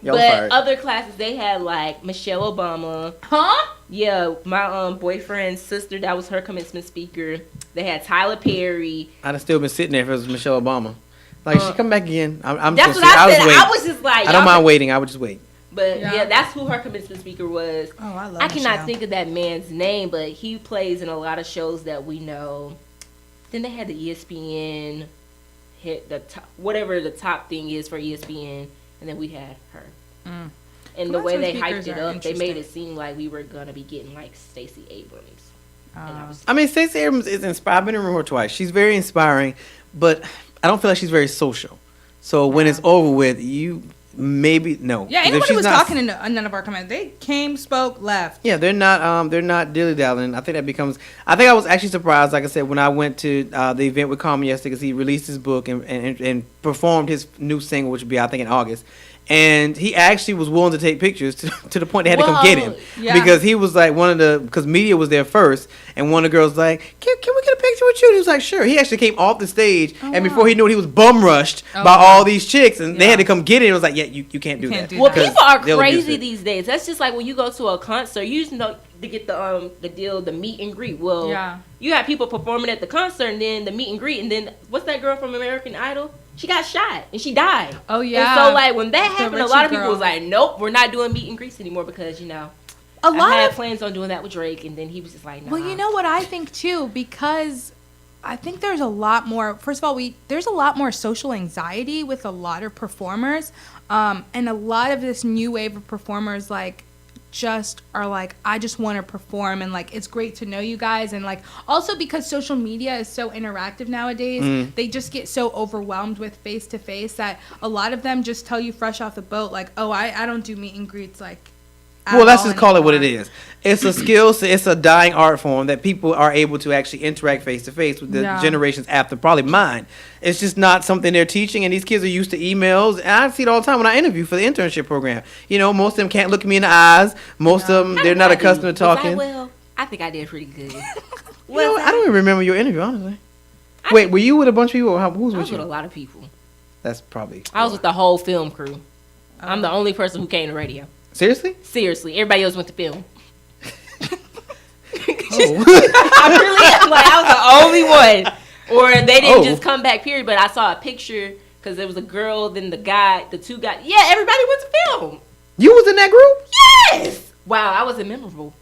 Speaker 2: But
Speaker 3: fired. Other classes, they had like Michelle Obama.
Speaker 4: Huh?
Speaker 3: Yeah, my boyfriend's sister, that was her commencement speaker. They had Tyler Perry.
Speaker 2: I'd have still been sitting there if it was Michelle Obama. Like, she come back again.
Speaker 3: That's what I said. I was just like,
Speaker 2: I don't mind waiting. I would just wait.
Speaker 3: But yeah, that's who her commencement speaker was.
Speaker 4: Oh, I love
Speaker 3: I cannot
Speaker 4: Michelle.
Speaker 3: think of that man's name, but he plays in a lot of shows that we know. Then they had the ESPN hit the top, whatever the top thing is for ESPN, and then we had her. And the way they hyped it up, they made it seem like we were gonna be getting like Stacey Abrams.
Speaker 2: I mean, Stacey Abrams is inspiring. I've been in her twice. She's very inspiring, but I don't feel like she's very social. So when it's over with, maybe no.
Speaker 4: Yeah,
Speaker 2: 'Cause if
Speaker 4: anybody
Speaker 2: she's
Speaker 4: was
Speaker 2: not-
Speaker 4: talking in none of our comments. They came, spoke, left.
Speaker 2: Yeah, they're not dilly dallying. I think that becomes. I think I was actually surprised, like I said, when I went to the event with Common yesterday, because he released his book and performed his new single, which would be I think in August. And he actually was willing to take pictures to the point they had to come get him
Speaker 4: yeah.
Speaker 2: because he was like because media was there first, and one of the girls was like, can we get a picture with you? And he was like, sure. He actually came off the stage, and before he knew it, he was bum rushed by all these chicks, and they had to come get him. It was like, yeah, you can't do that.
Speaker 3: Well, people are
Speaker 2: they'll abuse
Speaker 3: crazy
Speaker 2: it.
Speaker 3: these days. That's just like when you go to a concert, you just know to get the meet and greet. Well, you have people performing at the concert, and then the meet and greet, and then what's that girl from American Idol? She got shot and she died.
Speaker 4: Oh yeah.
Speaker 3: And so like when that happened, a lot of people
Speaker 4: girl.
Speaker 3: was like, nope, we're not doing meet and greets anymore because
Speaker 4: a lot
Speaker 3: I had
Speaker 4: of
Speaker 3: plans on doing that with Drake, and then he was just like, nah.
Speaker 4: Well, you know what I think too, because I think there's a lot more. First of all, there's a lot more social anxiety with a lot of performers, and a lot of this new wave of performers like just are like, I just want to perform, and like it's great to know you guys, and like also because social media is so interactive nowadays, they just get so overwhelmed with face to face that a lot of them just tell you fresh off the boat like, oh, I don't do meet and greets like.
Speaker 2: Well, let's just call it what it is. It's a skill. It's a dying art form that people are able to actually interact face to face with the generations after, probably mine. It's just not something they're teaching, and these kids are used to emails. And I see it all the time when I interview for the internship program. You know, most of them can't look at me in the eyes. Most of them, they're not accustomed to talking.
Speaker 3: I think I did pretty good.
Speaker 2: You know, I don't even remember your interview, honestly. Wait, were you with a bunch of people? Or who was
Speaker 3: I
Speaker 2: with
Speaker 3: was
Speaker 2: you?
Speaker 3: with a lot of people.
Speaker 2: That's probably.
Speaker 3: I was with the whole film crew. I'm the only person who came to radio.
Speaker 2: Seriously?
Speaker 3: Seriously, everybody else went to film.
Speaker 2: Oh.
Speaker 3: I really am. Like, I was the only one. Or they didn't just come back, period. But I saw a picture because there was a girl, then the guy, the two guys. Yeah, everybody went to film.
Speaker 2: You was in that group?
Speaker 3: Yes. Wow, I wasn't memorable.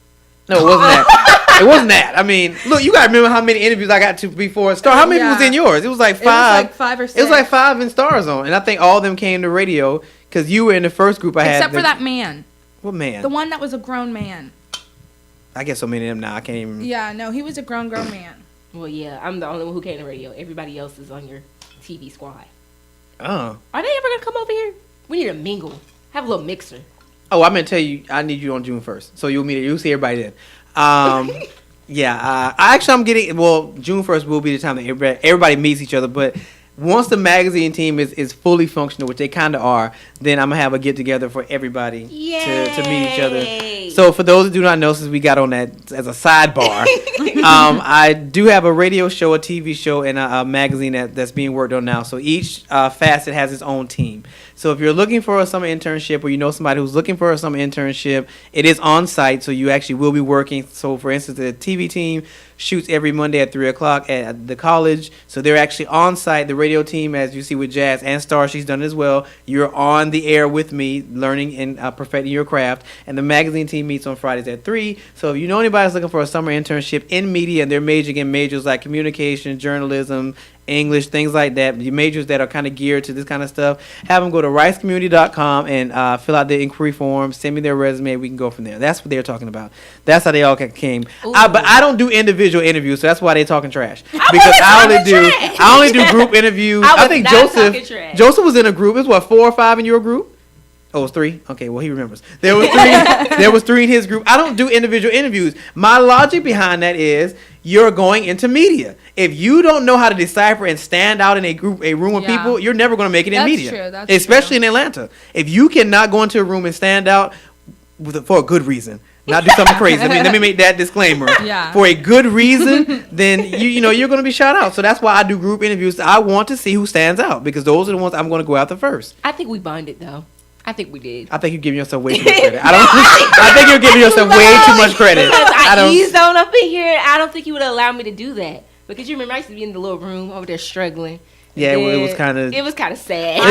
Speaker 2: No, it wasn't that. It wasn't that. I mean, look, you gotta remember how many interviews I got to before it started. How many was in yours? It was like 5.
Speaker 4: It was like 5 or 6.
Speaker 2: It was like 5 in Star Zone, and I think all of them came to radio because you were in the first group I had.
Speaker 4: Except for that man.
Speaker 2: What man?
Speaker 4: The one that was a grown man.
Speaker 2: I get so many of them now. I can't even.
Speaker 4: Yeah, no, he was a grown man.
Speaker 3: Well, yeah, I'm the only one who came to radio. Everybody else is on your TV squad.
Speaker 2: Oh.
Speaker 3: Are they ever gonna come over here? We need to mingle. Have a little mixer.
Speaker 2: Oh, I'm gonna tell you. I need you on June 1st, so you'll meet. You'll see everybody then. Yeah. I'm getting. Well, June 1st will be the time that everybody meets each other, but. Once the magazine team is fully functional, which they kind of are, then I'm going to have a get-together for everybody to meet each other. So for those that do not know, since we got on that as a sidebar, I do have a radio show, a TV show, and a magazine that's being worked on now. So each facet has its own team. So if you're looking for a summer internship or you know somebody who's looking for a summer internship, it is on site, so you actually will be working. So for instance, the TV team shoots every Monday at 3 o'clock at the college. So they're actually on site. The radio team, as you see with Jazz and Star, she's done it as well. You're on the air with me, learning and perfecting your craft. And the magazine team meets on Fridays at 3. So if you know anybody that's looking for a summer internship in media and they're majoring in majors like communication, journalism, English, things like that, the majors that are kind of geared to this kind of stuff, have them go to ricecommunity.com and fill out the inquiry form, send me their resume, we can go from there. That's what they're talking about. That's how they all came. But I don't do individual interviews, so that's why they're talking trash. Because I only do group interviews. I think Joseph was in a group. It was 4 or 5 in your group? Oh, it was 3? Okay, well, he remembers. There was 3. There was 3 in his group. I don't do individual interviews. My logic behind that is you're going into media. If you don't know how to decipher and stand out in a room of people, you're never going to make it in media. That's especially in Atlanta. If you cannot go into a room and stand out for a good reason, not do something crazy. I mean, let me make that disclaimer. For a good reason, then you're going to be shot out. So that's why I do group interviews. I want to see who stands out because those are the ones I'm going to go after first.
Speaker 3: I think we bonded though. I think we did.
Speaker 2: I think you're giving yourself way too much credit. I think you're giving yourself way too much credit.
Speaker 3: Because I eased on up in here. I don't think you would allow me to do that. Because you remember I used to be in the little room over there struggling.
Speaker 2: Yeah, well, it was kind of
Speaker 3: sad.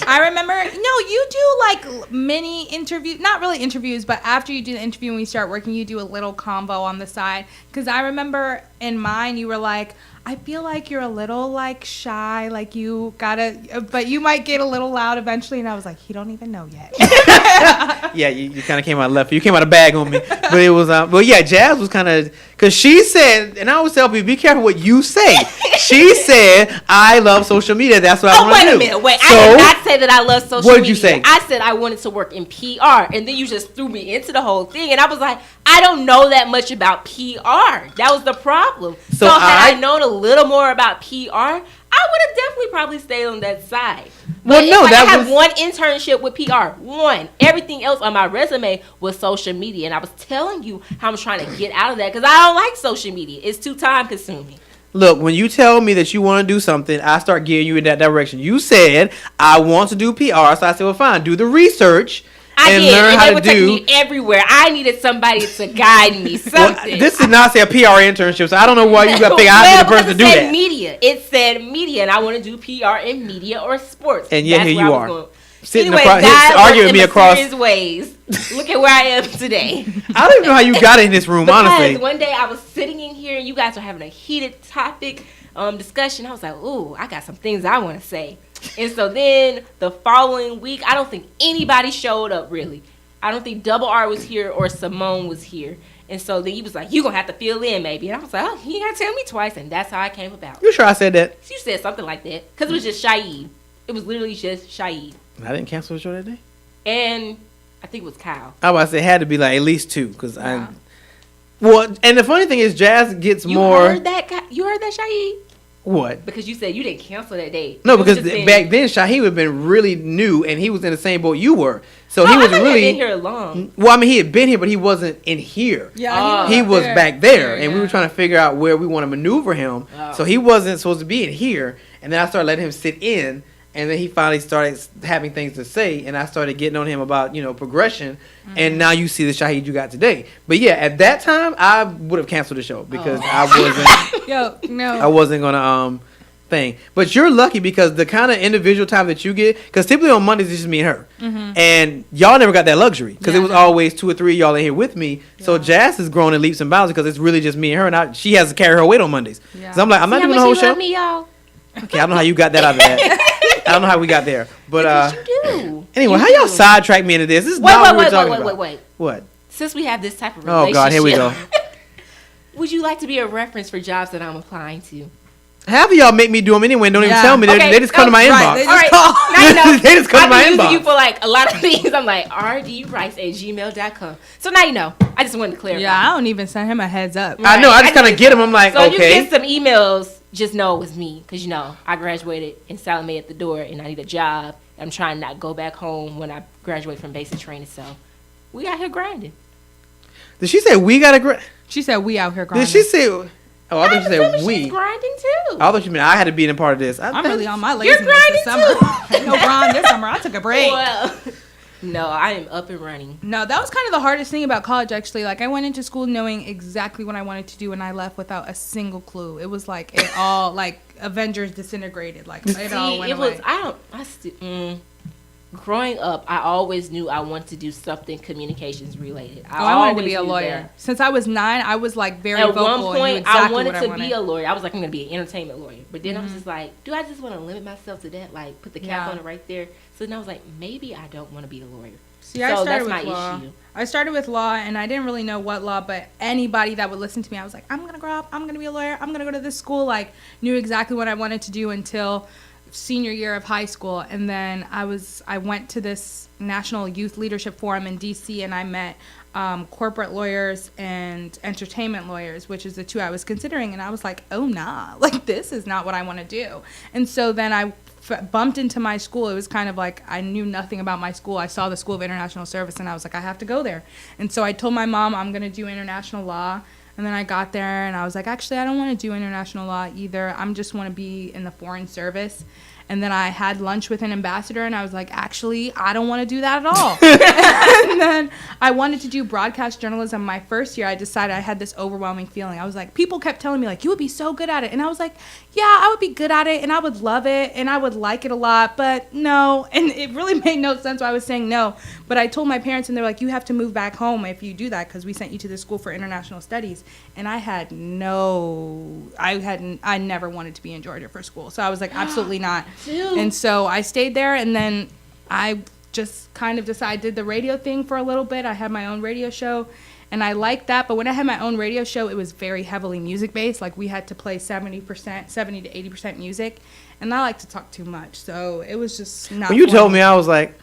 Speaker 4: I remember. No, you do like mini interviews, not really interviews, but after you do the interview and we start working, you do a little convo on the side. Because I remember in mine, you were like, I feel like you're a little like shy, like you gotta, but you might get a little loud eventually. And I was like, he don't even know yet.
Speaker 2: Yeah, you kind of came out left. You came out a bag on me, but it was. But yeah, Jazz was kind of because she said, and I always tell people, be careful what you say. She said, "I love social media. That's what I want to do."
Speaker 3: Wait a minute. Wait,
Speaker 2: so,
Speaker 3: I did not say that I love social media.
Speaker 2: What did you say?
Speaker 3: I said I wanted to work in PR, and then you just threw me into the whole thing, and I was like, I don't know that much about PR. That was the problem. So had I known a little more about PR, I would have definitely probably stayed on that side. But
Speaker 2: well, no,
Speaker 3: like
Speaker 2: that
Speaker 3: I
Speaker 2: was
Speaker 3: had one internship with PR. One. Everything else on my resume was social media, and I was telling you how I'm trying to get out of that because I don't like social media. It's too time consuming.
Speaker 2: Look, when you tell me that you want to do something, I start gearing you in that direction. You said I want to do PR, so I said, well, fine, do the research.
Speaker 3: I
Speaker 2: and
Speaker 3: did,
Speaker 2: learn
Speaker 3: and
Speaker 2: how
Speaker 3: they
Speaker 2: to
Speaker 3: would
Speaker 2: do.
Speaker 3: take me everywhere. I needed somebody to guide me.
Speaker 2: Well,
Speaker 3: Something.
Speaker 2: this did not say a PR internship, so I don't know why you got to figure I need the person to do
Speaker 3: it said
Speaker 2: that.
Speaker 3: media. It said media, and I want to do PR in media or sports.
Speaker 2: And yet
Speaker 3: That's
Speaker 2: here
Speaker 3: where
Speaker 2: you
Speaker 3: I was
Speaker 2: are,
Speaker 3: going.
Speaker 2: sitting
Speaker 3: Anyway,
Speaker 2: across,
Speaker 3: God
Speaker 2: arguing
Speaker 3: works
Speaker 2: with me
Speaker 3: in
Speaker 2: across.
Speaker 3: mysterious ways. Look at where I am today.
Speaker 2: I don't even know how you got in this room,
Speaker 3: Because
Speaker 2: honestly.
Speaker 3: one day I was sitting in here, and you guys were having a heated topic discussion. I was like, ooh, I got some things I want to say. And so then the following week, I don't think anybody showed up, really. I don't think Double R was here or Simone was here. And so then he was like, you're going to have to fill in, maybe. And I was like, oh, you got to tell me twice. And that's how I came about.
Speaker 2: You sure I said that?
Speaker 3: You said something like that. Because it was just Shaid. It was literally just Shaid.
Speaker 2: I didn't cancel the show that day.
Speaker 3: And I think it was Kyle.
Speaker 2: I was about to say it had to be like at least two, because I. Well, and the funny thing is, Jazz gets
Speaker 3: You
Speaker 2: more.
Speaker 3: heard that, Shaid?
Speaker 2: What?
Speaker 3: Because you said you didn't cancel that day.
Speaker 2: No,
Speaker 3: It was
Speaker 2: because
Speaker 3: just been-
Speaker 2: back then Shaheed had been really new, and he was in the same boat you were. So he
Speaker 3: Oh,
Speaker 2: was
Speaker 3: I thought
Speaker 2: really.
Speaker 3: he had been here long.
Speaker 2: Well, I mean, he had been here, but he wasn't in here.
Speaker 4: Yeah,
Speaker 2: He was back there, and we were
Speaker 4: yeah.
Speaker 2: trying to figure out where we want to maneuver him.
Speaker 3: Oh.
Speaker 2: So he wasn't supposed to be in here, and then I started letting him sit in, and then he finally started having things to say, and I started getting on him about progression, and now you see the Shaheed you got today. But yeah, at that time I would have canceled the show because I wasn't.
Speaker 4: Yo, no.
Speaker 2: I wasn't gonna thing. But you're lucky because the kind of individual time that you get, because typically on Mondays it's just me and her, and y'all never got that luxury because it was always 2 or 3 of y'all in here with me. So Jazz has grown in leaps and bounds because it's really just me and her, and she has to carry her weight on Mondays. So I'm like, I'm not doing the whole show.
Speaker 3: Me, y'all?
Speaker 2: Okay, I don't know how you got that out of that. I don't know how we got there, but
Speaker 3: Because you do.
Speaker 2: anyway,
Speaker 3: You
Speaker 2: how y'all
Speaker 3: do.
Speaker 2: sidetrack me into this? This is not what we're talking about.
Speaker 3: Wait.
Speaker 2: What?
Speaker 3: Since we have this type of
Speaker 2: Oh
Speaker 3: relationship,
Speaker 2: God, here we go.
Speaker 3: would you like to be a reference for jobs that I'm applying to?
Speaker 2: Half of y'all make me do them anyway and don't even
Speaker 4: Yeah.
Speaker 2: tell me.
Speaker 3: Okay,
Speaker 2: They just come to my
Speaker 4: right,
Speaker 2: inbox.
Speaker 4: they
Speaker 3: All right,
Speaker 4: call.
Speaker 3: now you know.
Speaker 2: They just come to my
Speaker 3: I've been using
Speaker 2: inbox.
Speaker 3: you for like a lot of things. I'm like rdrice@gmail.com. So now you know. I just wanted to clarify.
Speaker 4: Yeah, I don't even send him a heads up.
Speaker 2: I know. I just kind of get them. I'm like,
Speaker 3: So if you
Speaker 2: okay.
Speaker 3: get some emails, just know it was me. Because, I graduated and Salome at the door and I need a job. I'm trying not to go back home when I graduate from basic training. So we out here grinding.
Speaker 2: Did she say we got to?
Speaker 4: She said we out here grinding.
Speaker 2: Did she say? Oh, I thought she said
Speaker 3: She's
Speaker 2: we.
Speaker 3: grinding too.
Speaker 2: I thought you meant I had to be in a part of this.
Speaker 4: I'm really on my
Speaker 3: You're
Speaker 4: laziness this summer.
Speaker 3: grinding
Speaker 4: Ain't no grind this summer. I took a break.
Speaker 3: Well, no, I am up and running.
Speaker 4: No, that was kind of the hardest thing about college, actually. Like, I went into school knowing exactly what I wanted to do, and I left without a single clue. It was like it all, like, Avengers disintegrated. Like, it all went away.
Speaker 3: Growing up, I always knew I wanted to do something communications related.
Speaker 4: I wanted to be a
Speaker 3: always knew
Speaker 4: lawyer.
Speaker 3: that.
Speaker 4: Since I was 9, I was, like, very
Speaker 3: At
Speaker 4: vocal.
Speaker 3: one
Speaker 4: and knew
Speaker 3: point,
Speaker 4: exactly
Speaker 3: I wanted
Speaker 4: what
Speaker 3: to be a lawyer. I was like, I'm going to be an entertainment lawyer. But then I was just like, do I just want to limit myself to that? Like, put the cap on it right there. So then I was like, maybe I don't want to be a lawyer.
Speaker 4: See, I started
Speaker 3: that's
Speaker 4: with
Speaker 3: my
Speaker 4: law.
Speaker 3: issue.
Speaker 4: I started with law, and I didn't really know what law, but anybody that would listen to me, I was like, I'm going to grow up. I'm going to be a lawyer. I'm going to go to this school. Like, knew exactly what I wanted to do until senior year of high school. And then I went to this National Youth Leadership Forum in DC, and I met corporate lawyers and entertainment lawyers, which is the two I was considering. And I was like, oh, nah, like, this is not what I want to do. And so then I bumped into my school. It was kind of like I knew nothing about my school. I saw the School of International Service, and I was like, I have to go there. And so I told my mom I'm going to do international law. And then I got there, and I was like, actually, I don't want to do international law either. I just want to be in the foreign service. And then I had lunch with an ambassador, and I was like, actually, I don't want to do that at all. And then I wanted to do broadcast journalism. My first year, I decided I had this overwhelming feeling. I was like, people kept telling me, like, you would be so good at it. And I was like, yeah, I would be good at it, and I would love it, and I would like it a lot, but no. And it really made no sense why I was saying no. But I told my parents, and they're like, you have to move back home if you do that, because we sent you to the School for International Studies. And I never wanted to be in Georgia for school. So I was like, absolutely not. Dude. And so I stayed there, and then I just kind of decided, did the radio thing for a little bit. I had my own radio show, and I liked that. But when I had my own radio show, it was very heavily music-based. Like, we had to play 70 to 80% music, and I like to talk too much. So it was just not
Speaker 2: When you told me, I was like,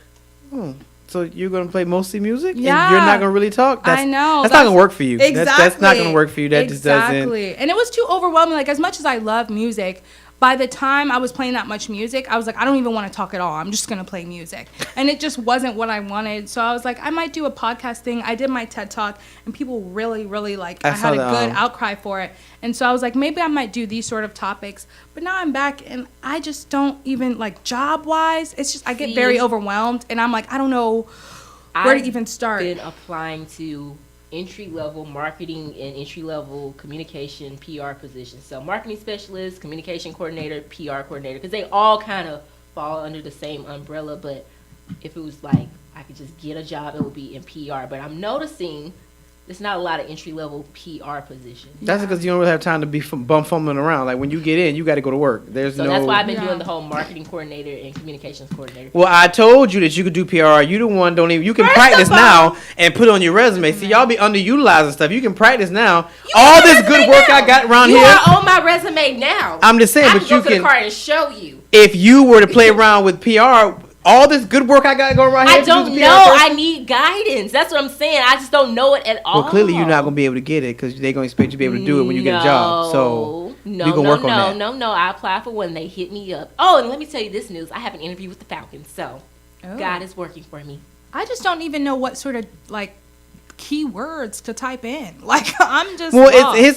Speaker 2: so you're going to play mostly music?
Speaker 4: Yeah.
Speaker 2: And you're not going to really talk?
Speaker 4: I know.
Speaker 2: That's not going to work for you.
Speaker 4: Exactly.
Speaker 2: That's not going to work for you. That just doesn't.
Speaker 4: Exactly. And it was too overwhelming. Like, as much as I love music, by the time I was playing that much music, I was like, I don't even want to talk at all. I'm just going to play music. And it just wasn't what I wanted. So I was like, I might do a podcast thing. I did my TED Talk, and people really, really, like, I had a good outcry for it. And so I was like, maybe I might do these sort of topics. But now I'm back, and I just don't even, like, job-wise, it's just, I get very overwhelmed. And I'm like, I don't know where to even start.
Speaker 3: I've been applying to entry-level marketing and entry-level communication PR positions. So marketing specialist, communication coordinator, PR coordinator, because they all kind of fall under the same umbrella. But if it was like I could just get a job, it would be in PR. But I'm noticing there's not a lot of entry-level PR positions.
Speaker 2: That's because you don't really have time to be fumbling around. Like, when you get in, you got to go to work. That's why
Speaker 3: I've been doing the whole marketing coordinator and communications coordinator.
Speaker 2: Well, I told you that you could do PR. You the one you can practice now and put it on your resume. See, y'all be underutilizing stuff. You can practice now. All this good work I got around here.
Speaker 3: You are on my resume now.
Speaker 2: I'm just saying, but you
Speaker 3: can go to the car and show you.
Speaker 2: If you were to play around with PR, all this good work I got going right here.
Speaker 3: I don't know. I need guidance. That's what I'm saying. I just don't know it at all.
Speaker 2: Well, clearly you're not going to be able to get it because they're going to expect you to be able to do it when you get a job. So we can work on that.
Speaker 3: No. I applied for one. They hit me up. Oh, and let me tell you this news. I have an interview with the Falcons. So God is working for me.
Speaker 4: I just don't even know what sort of, like, keywords to type in. Like, I'm just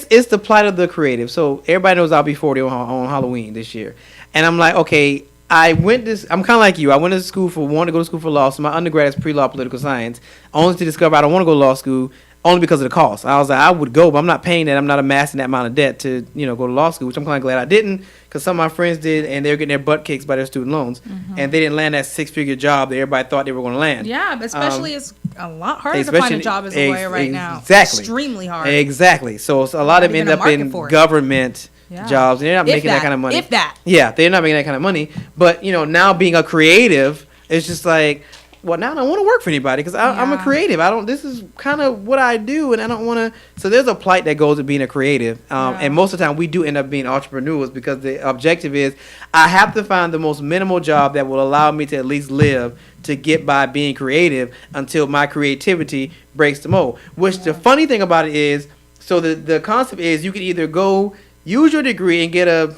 Speaker 2: it's the plight of the creative. So everybody knows I'll be 40 on Halloween this year. And I'm like, okay, I'm kind of like you. I wanted to go to school for law. So my undergrad is pre-law political science. Only to discover I don't want to go to law school only because of the cost. I was like, I would go, but I'm not paying that. I'm not amassing that amount of debt to, go to law school, which I'm kind of glad I didn't, because some of my friends did, and they were getting their butt kicked by their student loans. Mm-hmm. And they didn't land that six-figure job that everybody thought they were going to land.
Speaker 4: Yeah, but especially it's a lot harder to find a job as a lawyer right now.
Speaker 2: Exactly.
Speaker 4: Extremely hard.
Speaker 2: Exactly. So a lot of them end up in government jobs, and they're not making that kind of money.
Speaker 4: If that.
Speaker 2: Yeah, they're not making that kind of money. But, now being a creative, it's just like, well, now I don't want to work for anybody because I'm a creative. This is kind of what I do, and I don't want to. So there's a plight that goes to being a creative. And most of the time we do end up being entrepreneurs because the objective is I have to find the most minimal job that will allow me to at least live to get by being creative until my creativity breaks the mold. Which the funny thing about it is, so the concept is you can either go use your degree and get a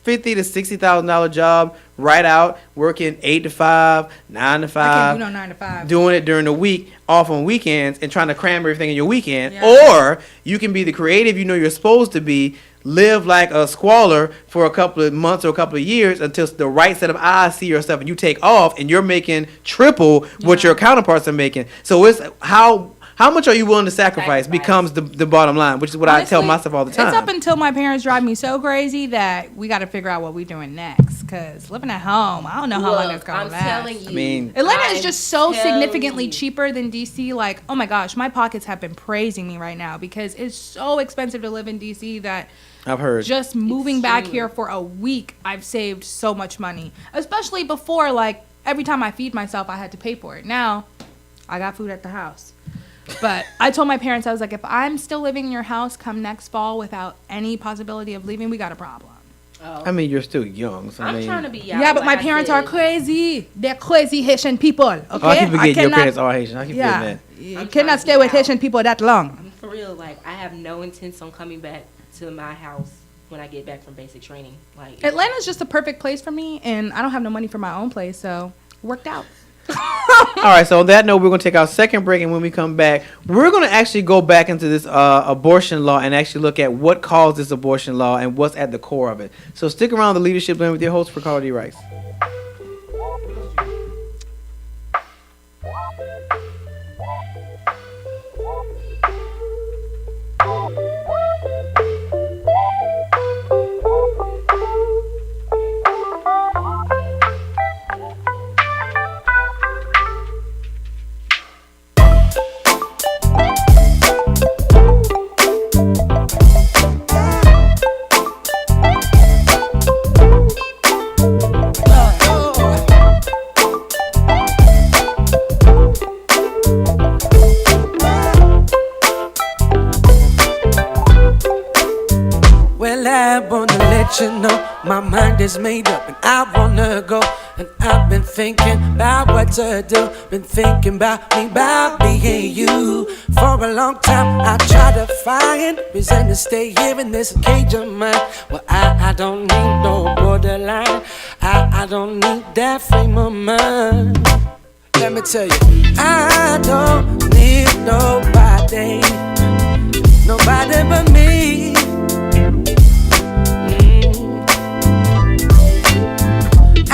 Speaker 2: $50,000 to $60,000 job right out, working 8 to 5, 9 to 5.
Speaker 4: I can't do no 9 to 5.
Speaker 2: Doing it during the week, off on weekends, and trying to cram everything in your weekend. Yeah. Or you can be the creative you're supposed to be, live like a squalor for a couple of months or a couple of years until the right set of eyes see your stuff and you take off and you're making triple what your counterparts are making. So it's how much are you willing to sacrifice becomes the bottom line, which is what I tell myself all the time.
Speaker 4: It's up until my parents drive me so crazy that we got to figure out what we're doing next. Because living at home, I don't know how long it's going to last.
Speaker 3: I'm telling you.
Speaker 4: Atlanta is just so significantly cheaper than D.C. Like, oh my gosh, my pockets have been praising me right now because it's so expensive to live in D.C. that
Speaker 2: I've heard.
Speaker 4: Just moving back here for a week, I've saved so much money. Especially before, like, every time I feed myself, I had to pay for it. Now, I got food at the house. But I told my parents, I was like, if I'm still living in your house come next fall without any possibility of leaving, we got a problem.
Speaker 2: Oh. I mean, you're still young. So
Speaker 3: I'm trying to be young.
Speaker 4: Yeah, but my parents are crazy. They're crazy Haitian people. Okay?
Speaker 2: I keep forgetting your parents are Haitian. I keep forgetting that.
Speaker 4: You cannot stay with Haitian people that long.
Speaker 3: For real, like, I have no intent on coming back to my house when I get back from basic training. Like,
Speaker 4: Atlanta's just the perfect place for me, and I don't have no money for my own place, so it worked out.
Speaker 2: All right, so on that note, we're going to take our second break, and when we come back, we're going to actually go back into this abortion law and actually look at what caused this abortion law and what's at the core of it. So stick around the Leadership Blend with your host, Ricardo D. Rice.
Speaker 5: You know, my mind is made up and I wanna go. And I've been thinking about what to do. Been thinking about being you. For a long time I try to find reason to stay here in this cage of mine. Well, I don't need no borderline. I don't need that frame of mind. Let me tell you, I don't need nobody. Nobody but me.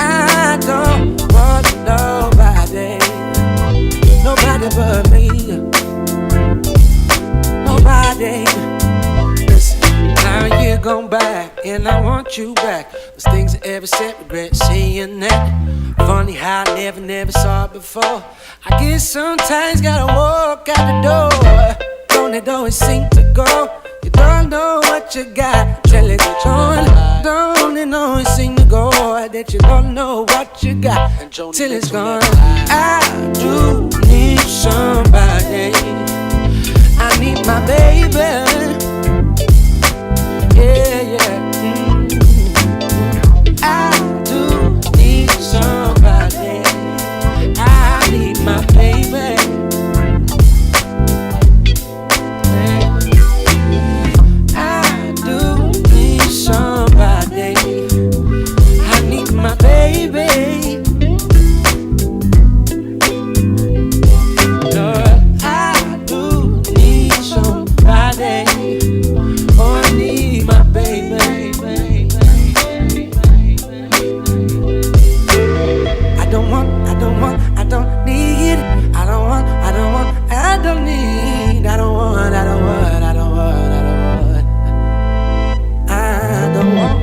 Speaker 5: I don't want nobody but me. Nobody. Listen, now a year gone by and I want you back. Those things I ever said, regret seeing that. Funny how I never saw it before. I guess sometimes gotta walk out the door. Don't always seem to go. You don't know what you got till it's gone. Don't it always seem to go that you don't know what you got till it's gone. I do need somebody. I need my baby. Yeah, yeah. I do need somebody. I need my baby. Somebody, I need my baby. Lord, I do need somebody. Oh, I need my baby. I don't want, I don't want, I don't need. I don't want, I don't want, I don't need. I don't want, I don't want, I don't want, I don't want.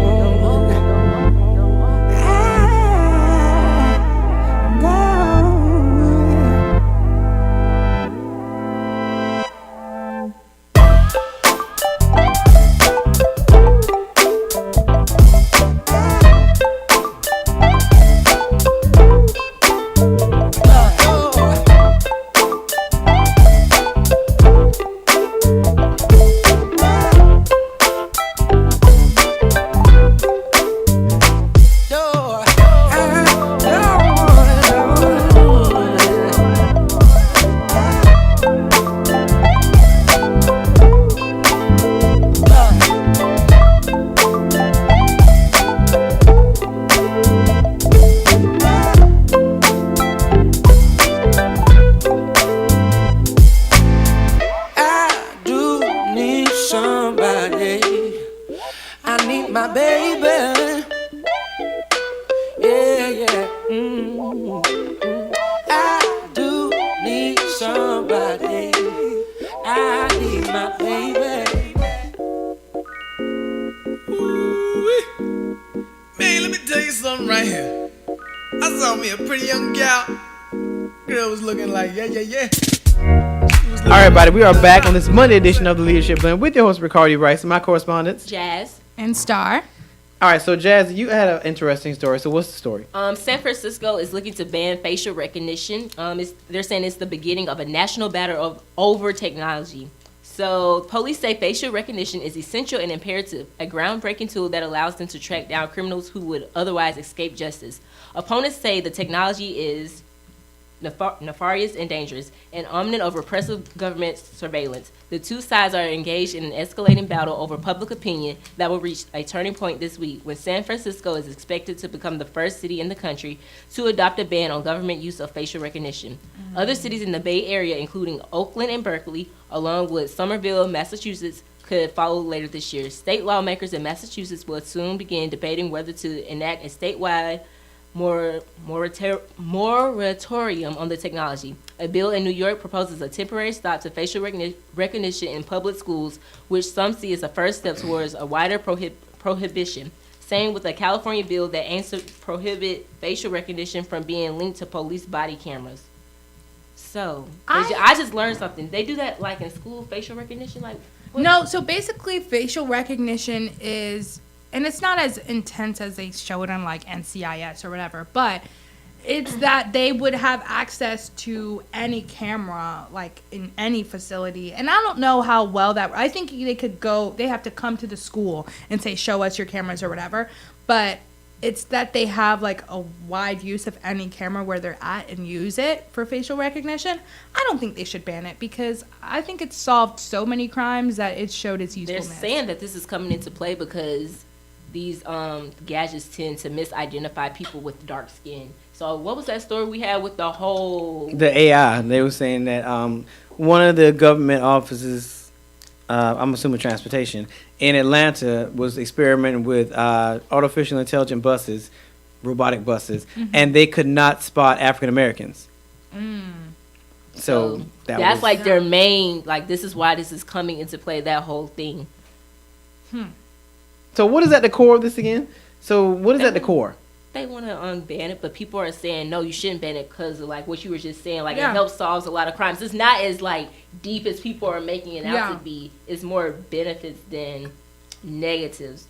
Speaker 2: We are back on this Monday edition of the Leadership Blend with your host, Ricardo Rice, and my correspondents,
Speaker 3: Jazz
Speaker 4: and Star.
Speaker 2: All right, so Jazz, you had an interesting story. So what's the story?
Speaker 3: San Francisco is looking to ban facial recognition. They're saying it's the beginning of a national battle over technology. So police say facial recognition is essential and imperative, a groundbreaking tool that allows them to track down criminals who would otherwise escape justice. Opponents say the technology is nefarious and dangerous, and ominous of repressive government surveillance. The two sides are engaged in an escalating battle over public opinion that will reach a turning point this week when San Francisco is expected to become the first city in the country to adopt a ban on government use of facial recognition. Other cities in the Bay Area, including Oakland and Berkeley, along with Somerville, Massachusetts, could follow later this year. State lawmakers in Massachusetts will soon begin debating whether to enact a statewide moratorium on the technology. A bill in New York proposes a temporary stop to facial recognition in public schools, which some see as a first step towards a wider prohibition. Same with a California bill that aims to prohibit facial recognition from being linked to police body cameras. So, I just learned something. They do that like in school, facial recognition? Like what?
Speaker 4: No, so basically facial recognition is, and it's not as intense as they show it on like NCIS or whatever, but it's that they would have access to any camera like in any facility. And I don't know how well that, I think they have to come to the school and say, show us your cameras or whatever. But it's that they have like a wide use of any camera where they're at and use it for facial recognition. I don't think they should ban it because I think it's solved so many crimes that it showed its usefulness.
Speaker 3: They're saying that this is coming into play because these gadgets tend to misidentify people with dark skin. So what was that story we had with the
Speaker 2: AI? They were saying that one of the government offices, I'm assuming transportation, in Atlanta was experimenting with artificial intelligent buses, robotic buses, and they could not spot African Americans. So that's
Speaker 3: like their main, like this is why this is coming into play, that whole thing.
Speaker 2: So what is at the core of this again? So what is at the core?
Speaker 3: They want to unban it, but people are saying no, you shouldn't ban it because of like what you were just saying. Like it helps solve a lot of crimes. It's not as like deep as people are making it out to be. It's more benefits than negatives.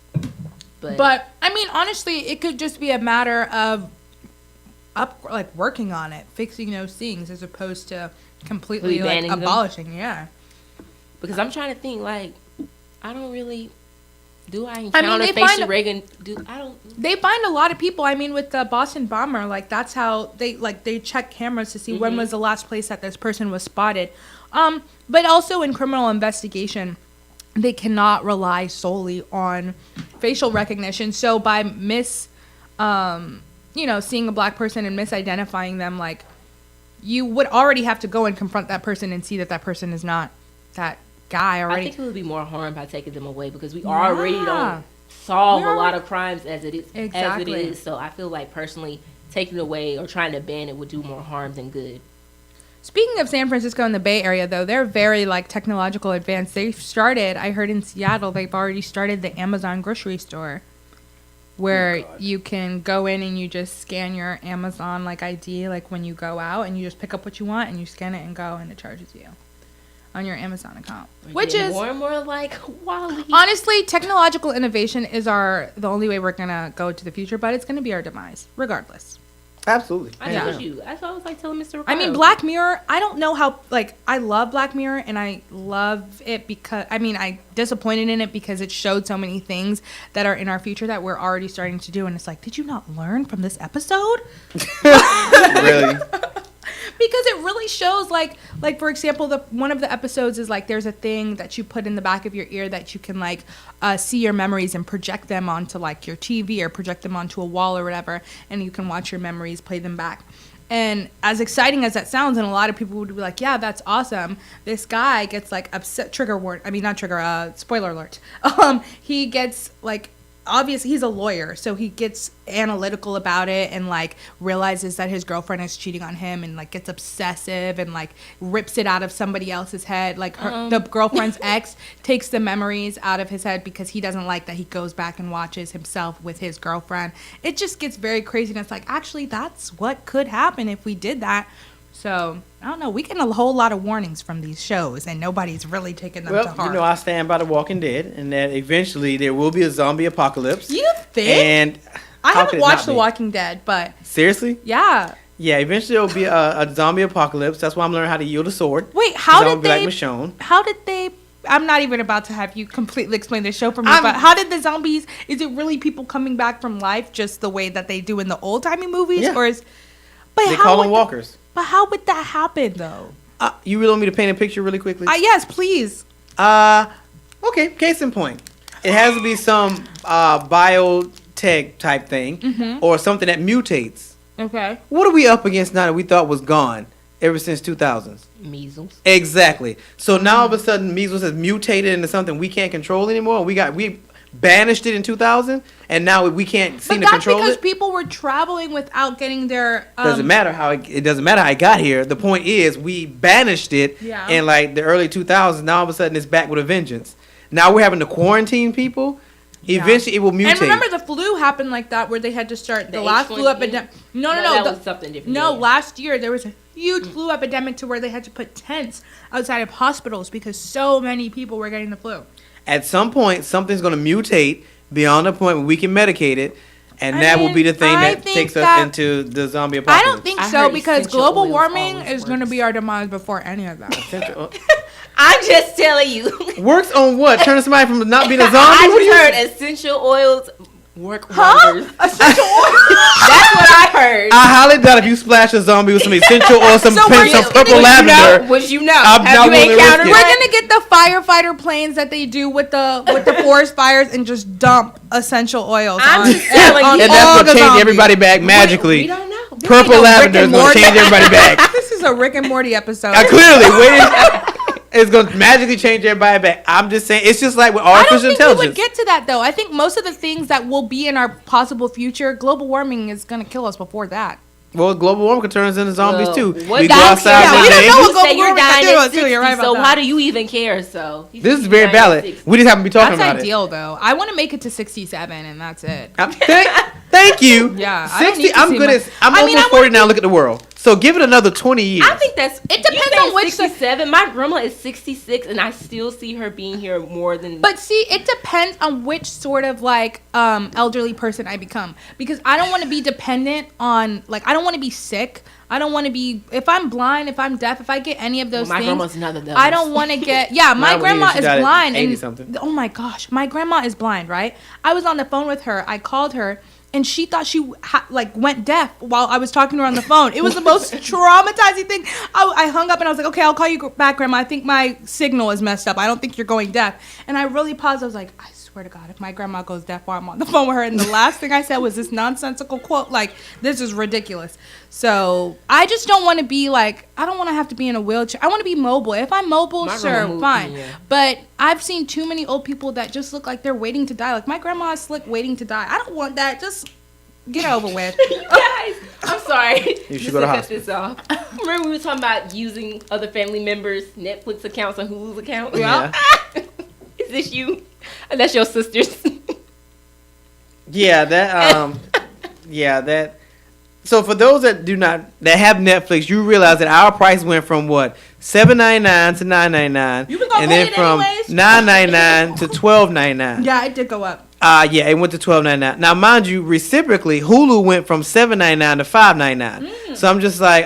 Speaker 4: But I mean, honestly, it could just be a matter of working on it, fixing those things, as opposed to completely like abolishing. Yeah.
Speaker 3: Because I'm trying to think, like, I don't really. Do I encounter facial Reagan?
Speaker 4: They find a lot of people. I mean, with the Boston bomber, like that's how they check cameras to see when was the last place that this person was spotted. But also in criminal investigation, they cannot rely solely on facial recognition. So by seeing a black person and misidentifying them, like you would already have to go and confront that person and see that that person is not that guy already.
Speaker 3: I think it would be more harm by taking them away because we already don't solve a lot of crimes as it is.
Speaker 4: Exactly.
Speaker 3: As it is. So I feel like personally taking it away or trying to ban it would do more harm than good.
Speaker 4: Speaking of San Francisco and the Bay Area, though, they're very like technological advanced. They've started, I heard in Seattle, they've already started the Amazon grocery store where you can go in and you just scan your Amazon like ID like when you go out and you just pick up what you want and you scan it and go and it charges you on your Amazon account, which is
Speaker 3: more and more like Wally.
Speaker 4: Honestly, technological innovation is the only way we're gonna go to the future, but it's gonna be our demise, regardless.
Speaker 2: Absolutely.
Speaker 3: I told you. That's what I was like telling Mr. Ricardo.
Speaker 4: I mean, Black Mirror. I don't know how. Like, I love Black Mirror, and I love it because I disappointed in it because it showed so many things that are in our future that we're already starting to do, and it's like, did you not learn from this episode?
Speaker 2: Really?
Speaker 4: Because it really shows, like for example, one of the episodes is like there's a thing that you put in the back of your ear that you can like see your memories and project them onto like your TV or project them onto a wall or whatever, and you can watch your memories, play them back. And as exciting as that sounds, and a lot of people would be like, yeah, that's awesome. This guy gets like upset. Spoiler alert. He gets like. Obviously he's a lawyer, so he gets analytical about it and like realizes that his girlfriend is cheating on him and like gets obsessive and like rips it out of somebody else's head. Like the girlfriend's ex takes the memories out of his head because he doesn't like that he goes back and watches himself with his girlfriend. It just gets very crazy, and it's like, actually that's what could happen if we did that. So, I don't know. We get a whole lot of warnings from these shows, and nobody's really taking them to heart.
Speaker 2: I stand by The Walking Dead, and that eventually there will be a zombie apocalypse.
Speaker 4: You think?
Speaker 2: And
Speaker 4: I haven't watched The Walking Dead, but...
Speaker 2: Seriously?
Speaker 4: Yeah.
Speaker 2: Yeah, eventually there will be a zombie apocalypse. That's why I'm learning how to yield a sword.
Speaker 4: Wait, how did they...
Speaker 2: Like Michonne.
Speaker 4: How did they... I'm not even about to have you completely explain this show for me, but how did the zombies... Is it really people coming back from life just the way that they do in the old-timey movies?
Speaker 2: Yeah.
Speaker 4: Or is...
Speaker 2: They call them walkers.
Speaker 4: But how would that happen, though?
Speaker 2: You really want me to paint a picture really quickly?
Speaker 4: Yes, please.
Speaker 2: Okay, case in point. It has to be some biotech type thing or something that mutates.
Speaker 4: Okay.
Speaker 2: What are we up against now that we thought was gone ever since 2000s?
Speaker 3: Measles.
Speaker 2: Exactly. So now all of a sudden measles has mutated into something we can't control anymore. We banished it in 2000, and now we can't seem to control it.
Speaker 4: But that's because people were traveling without getting their.
Speaker 2: Doesn't matter how it doesn't matter how it got here. The point is we banished it in like the early 2000s. Now all of a sudden it's back with a vengeance. Now we're having to quarantine people. Eventually it will mutate.
Speaker 4: And remember the flu happened like that, where they had to start the last flu epidemic. No.
Speaker 3: That was something different.
Speaker 4: No, last year there was a huge flu epidemic to where they had to put tents outside of hospitals because so many people were getting the flu.
Speaker 2: At some point, something's going to mutate beyond the point where we can medicate it, and that will be the thing that takes us into the zombie apocalypse.
Speaker 4: I don't think so, because global warming is going to be our demise before any of that.
Speaker 3: I'm just telling you.
Speaker 2: Works on what? Turning somebody from not being a zombie?
Speaker 3: I just heard essential oils work wonders.
Speaker 4: Essential oils?
Speaker 3: That's what I heard.
Speaker 2: I highly doubt if you splash a zombie with some essential oil, some purple lavender.
Speaker 3: Would you know?
Speaker 2: Have you encountered
Speaker 4: We're gonna get the firefighter planes that they do with the forest fires and just dump essential oils.
Speaker 3: I'm just telling you.
Speaker 2: And that's gonna change everybody back magically.
Speaker 3: We don't know.
Speaker 2: Purple lavender is gonna change everybody back.
Speaker 4: This is a Rick and Morty episode.
Speaker 2: Clearly, it's going to magically change everybody back. I'm just saying, it's just like with artificial intelligence.
Speaker 4: I don't think we would get to that, though. I think most of the things that will be in our possible future, global warming is going to kill us before that.
Speaker 2: Well, global warming could turn us into zombies, too.
Speaker 3: We
Speaker 2: go outside.
Speaker 4: We don't know what
Speaker 3: you
Speaker 4: global
Speaker 3: say you're
Speaker 4: warming
Speaker 3: dying
Speaker 4: can do
Speaker 3: at 60,
Speaker 4: you're right about
Speaker 3: so
Speaker 4: that.
Speaker 3: how do you even care? So
Speaker 2: this is very valid. We just happen to be talking about
Speaker 4: That's ideal, though. I want to make it to 67, and that's it.
Speaker 2: Thank you.
Speaker 4: Yeah,
Speaker 2: 60. I'm good at. I'm almost 40 now. Look at the world. So give it another 20 years.
Speaker 3: I think that's.
Speaker 4: It depends on which
Speaker 3: 67. My grandma is 66, and I still see her being here more than.
Speaker 4: But see, it depends on which sort of like elderly person I become, because I don't want to be dependent on I don't want to be sick. I don't want to be, if I'm blind, if I'm deaf, if I get any of those
Speaker 3: my
Speaker 4: things.
Speaker 3: My grandma's none of those.
Speaker 4: I don't want to get, my grandma is blind.
Speaker 2: And,
Speaker 4: oh my gosh, my grandma is blind, right? I was on the phone with her. I called her. And she thought she went deaf while I was talking to her on the phone. It was the most traumatizing thing. I hung up and I was like, okay, I'll call you back, Grandma. I think my signal is messed up. I don't think you're going deaf. And I really paused. I was like, I swear to God, if my grandma goes deaf while I'm on the phone with her, and the last thing I said was this nonsensical quote, this is ridiculous. So I just don't want to be I don't want to have to be in a wheelchair. I want to be mobile. If I'm mobile, sure, fine. Yeah. But I've seen too many old people that just look like they're waiting to die. Like my grandma is waiting to die. I don't want that. Just get it over with.
Speaker 3: You guys, I'm sorry.
Speaker 2: You should go to hospital.
Speaker 3: This off. Remember we were talking about using other family members' Netflix accounts and Hulu's accounts?
Speaker 2: Yeah.
Speaker 3: Is this you? That's your sisters.
Speaker 2: Yeah, that. So for those that have Netflix, you realize that our price went from what $7.99 to $9.99, and then from $9.99 to $12.99.
Speaker 4: Yeah, it did go up.
Speaker 2: Yeah, it went to $12.99. Now, mind you, reciprocally, Hulu went from $7.99 to $5.99. So I'm just like,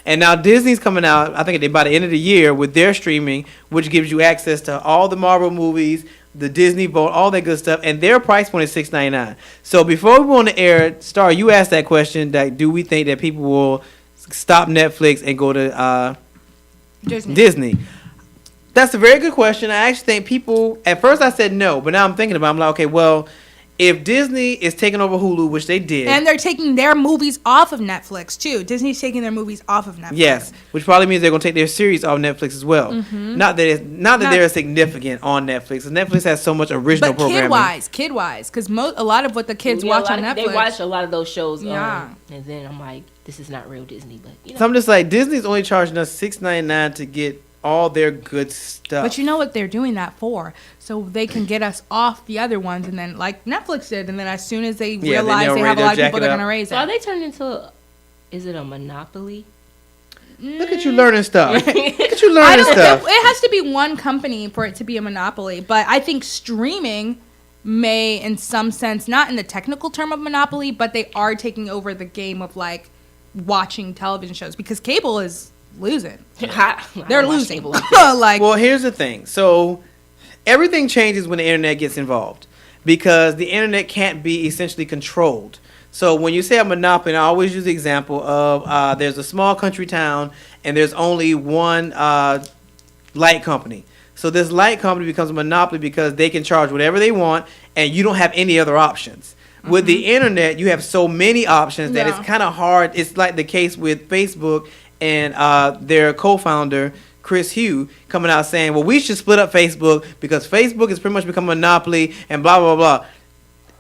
Speaker 2: and now Disney's coming out. I think by the end of the year with their streaming, which gives you access to all the Marvel movies, the Disney Vault, all that good stuff, and their price point is $6.99. So before we go on the air, Star, you asked that question: that do we think that people will stop Netflix and go to Disney? That's a very good question. I actually think people, at first I said no, but now I'm thinking about it. I'm like, okay, well, if Disney is taking over Hulu, which they did.
Speaker 4: And they're taking their movies off of Netflix, too. Disney's taking their movies off of Netflix.
Speaker 2: Yes, which probably means they're going to take their series off Netflix as well. Mm-hmm. Not that they're significant on Netflix. Netflix has so much original programming.
Speaker 4: But kid-wise, because a lot of what the kids watch on Netflix.
Speaker 3: They watch a lot of those shows. Yeah. And then I'm like, this is not real Disney. But
Speaker 2: So I'm just like, Disney's only charging us $6.99 to get all their good stuff.
Speaker 4: But you know what they're doing that for? So they can get us off the other ones, and then like Netflix did, and then as soon as they realize they have a lot of people, they're going to raise it.
Speaker 3: So are they turning into is it a monopoly?
Speaker 2: Look at you learning stuff. Look at you learning stuff.
Speaker 4: It has to be one company for it to be a monopoly, but I think streaming may, in some sense, not in the technical term of monopoly, but they are taking over the game of watching television shows, because cable is losing. They're losing.
Speaker 2: Well, here's the thing. So everything changes when the internet gets involved, because the internet can't be essentially controlled. So when you say a monopoly, and I always use the example of there's a small country town and there's only one light company. So this light company becomes a monopoly because they can charge whatever they want and you don't have any other options. With the internet, you have so many options that it's kind of hard. It's like the case with Facebook and their co-founder, Chris Hugh, coming out saying, well, we should split up Facebook because Facebook has pretty much become a monopoly and blah, blah, blah.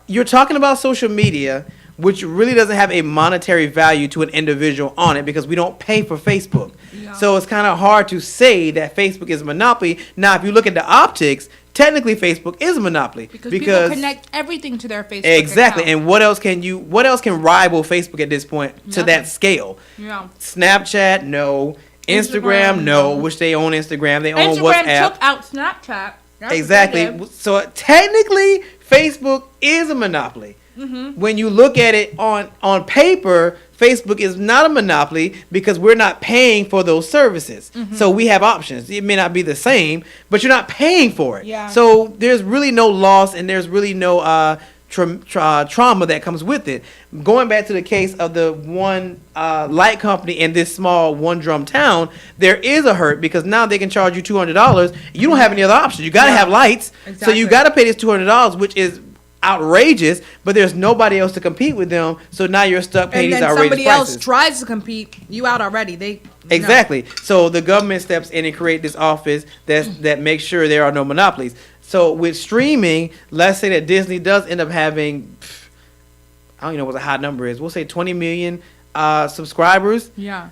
Speaker 2: You're talking about social media, which really doesn't have a monetary value to an individual on it because we don't pay for Facebook. Yeah. So it's kind of hard to say that Facebook is a monopoly. Now, if you look at the optics, technically Facebook is a monopoly
Speaker 4: because people connect everything to their Facebook
Speaker 2: exactly
Speaker 4: account.
Speaker 2: And what else can rival Facebook at this point to that scale?
Speaker 4: Yeah.
Speaker 2: Snapchat, no. Instagram, no. Which they own Instagram, they own WhatsApp.
Speaker 4: Instagram took out Snapchat. That's
Speaker 2: exactly. So technically Facebook is a monopoly. When you look at it on paper, Facebook is not a monopoly because we're not paying for those services. So we have options. It may not be the same, but you're not paying for it.
Speaker 4: Yeah.
Speaker 2: So there's really no loss and there's really no trauma that comes with it. Going back to the case of the one light company in this small one drum town, there is a hurt because now they can charge you $200. You don't have any other options. You got to have lights. Exactly. So you got to pay this $200, which is outrageous, but there's nobody else to compete with them, so now you're stuck paying these outrageous prices.
Speaker 4: And then somebody else tries to compete, you out already.
Speaker 2: Exactly. So the government steps in and create this office that makes sure there are no monopolies. So with streaming, let's say that Disney does end up having, I don't even know what the high number is, we'll say 20 million subscribers.
Speaker 4: Yeah.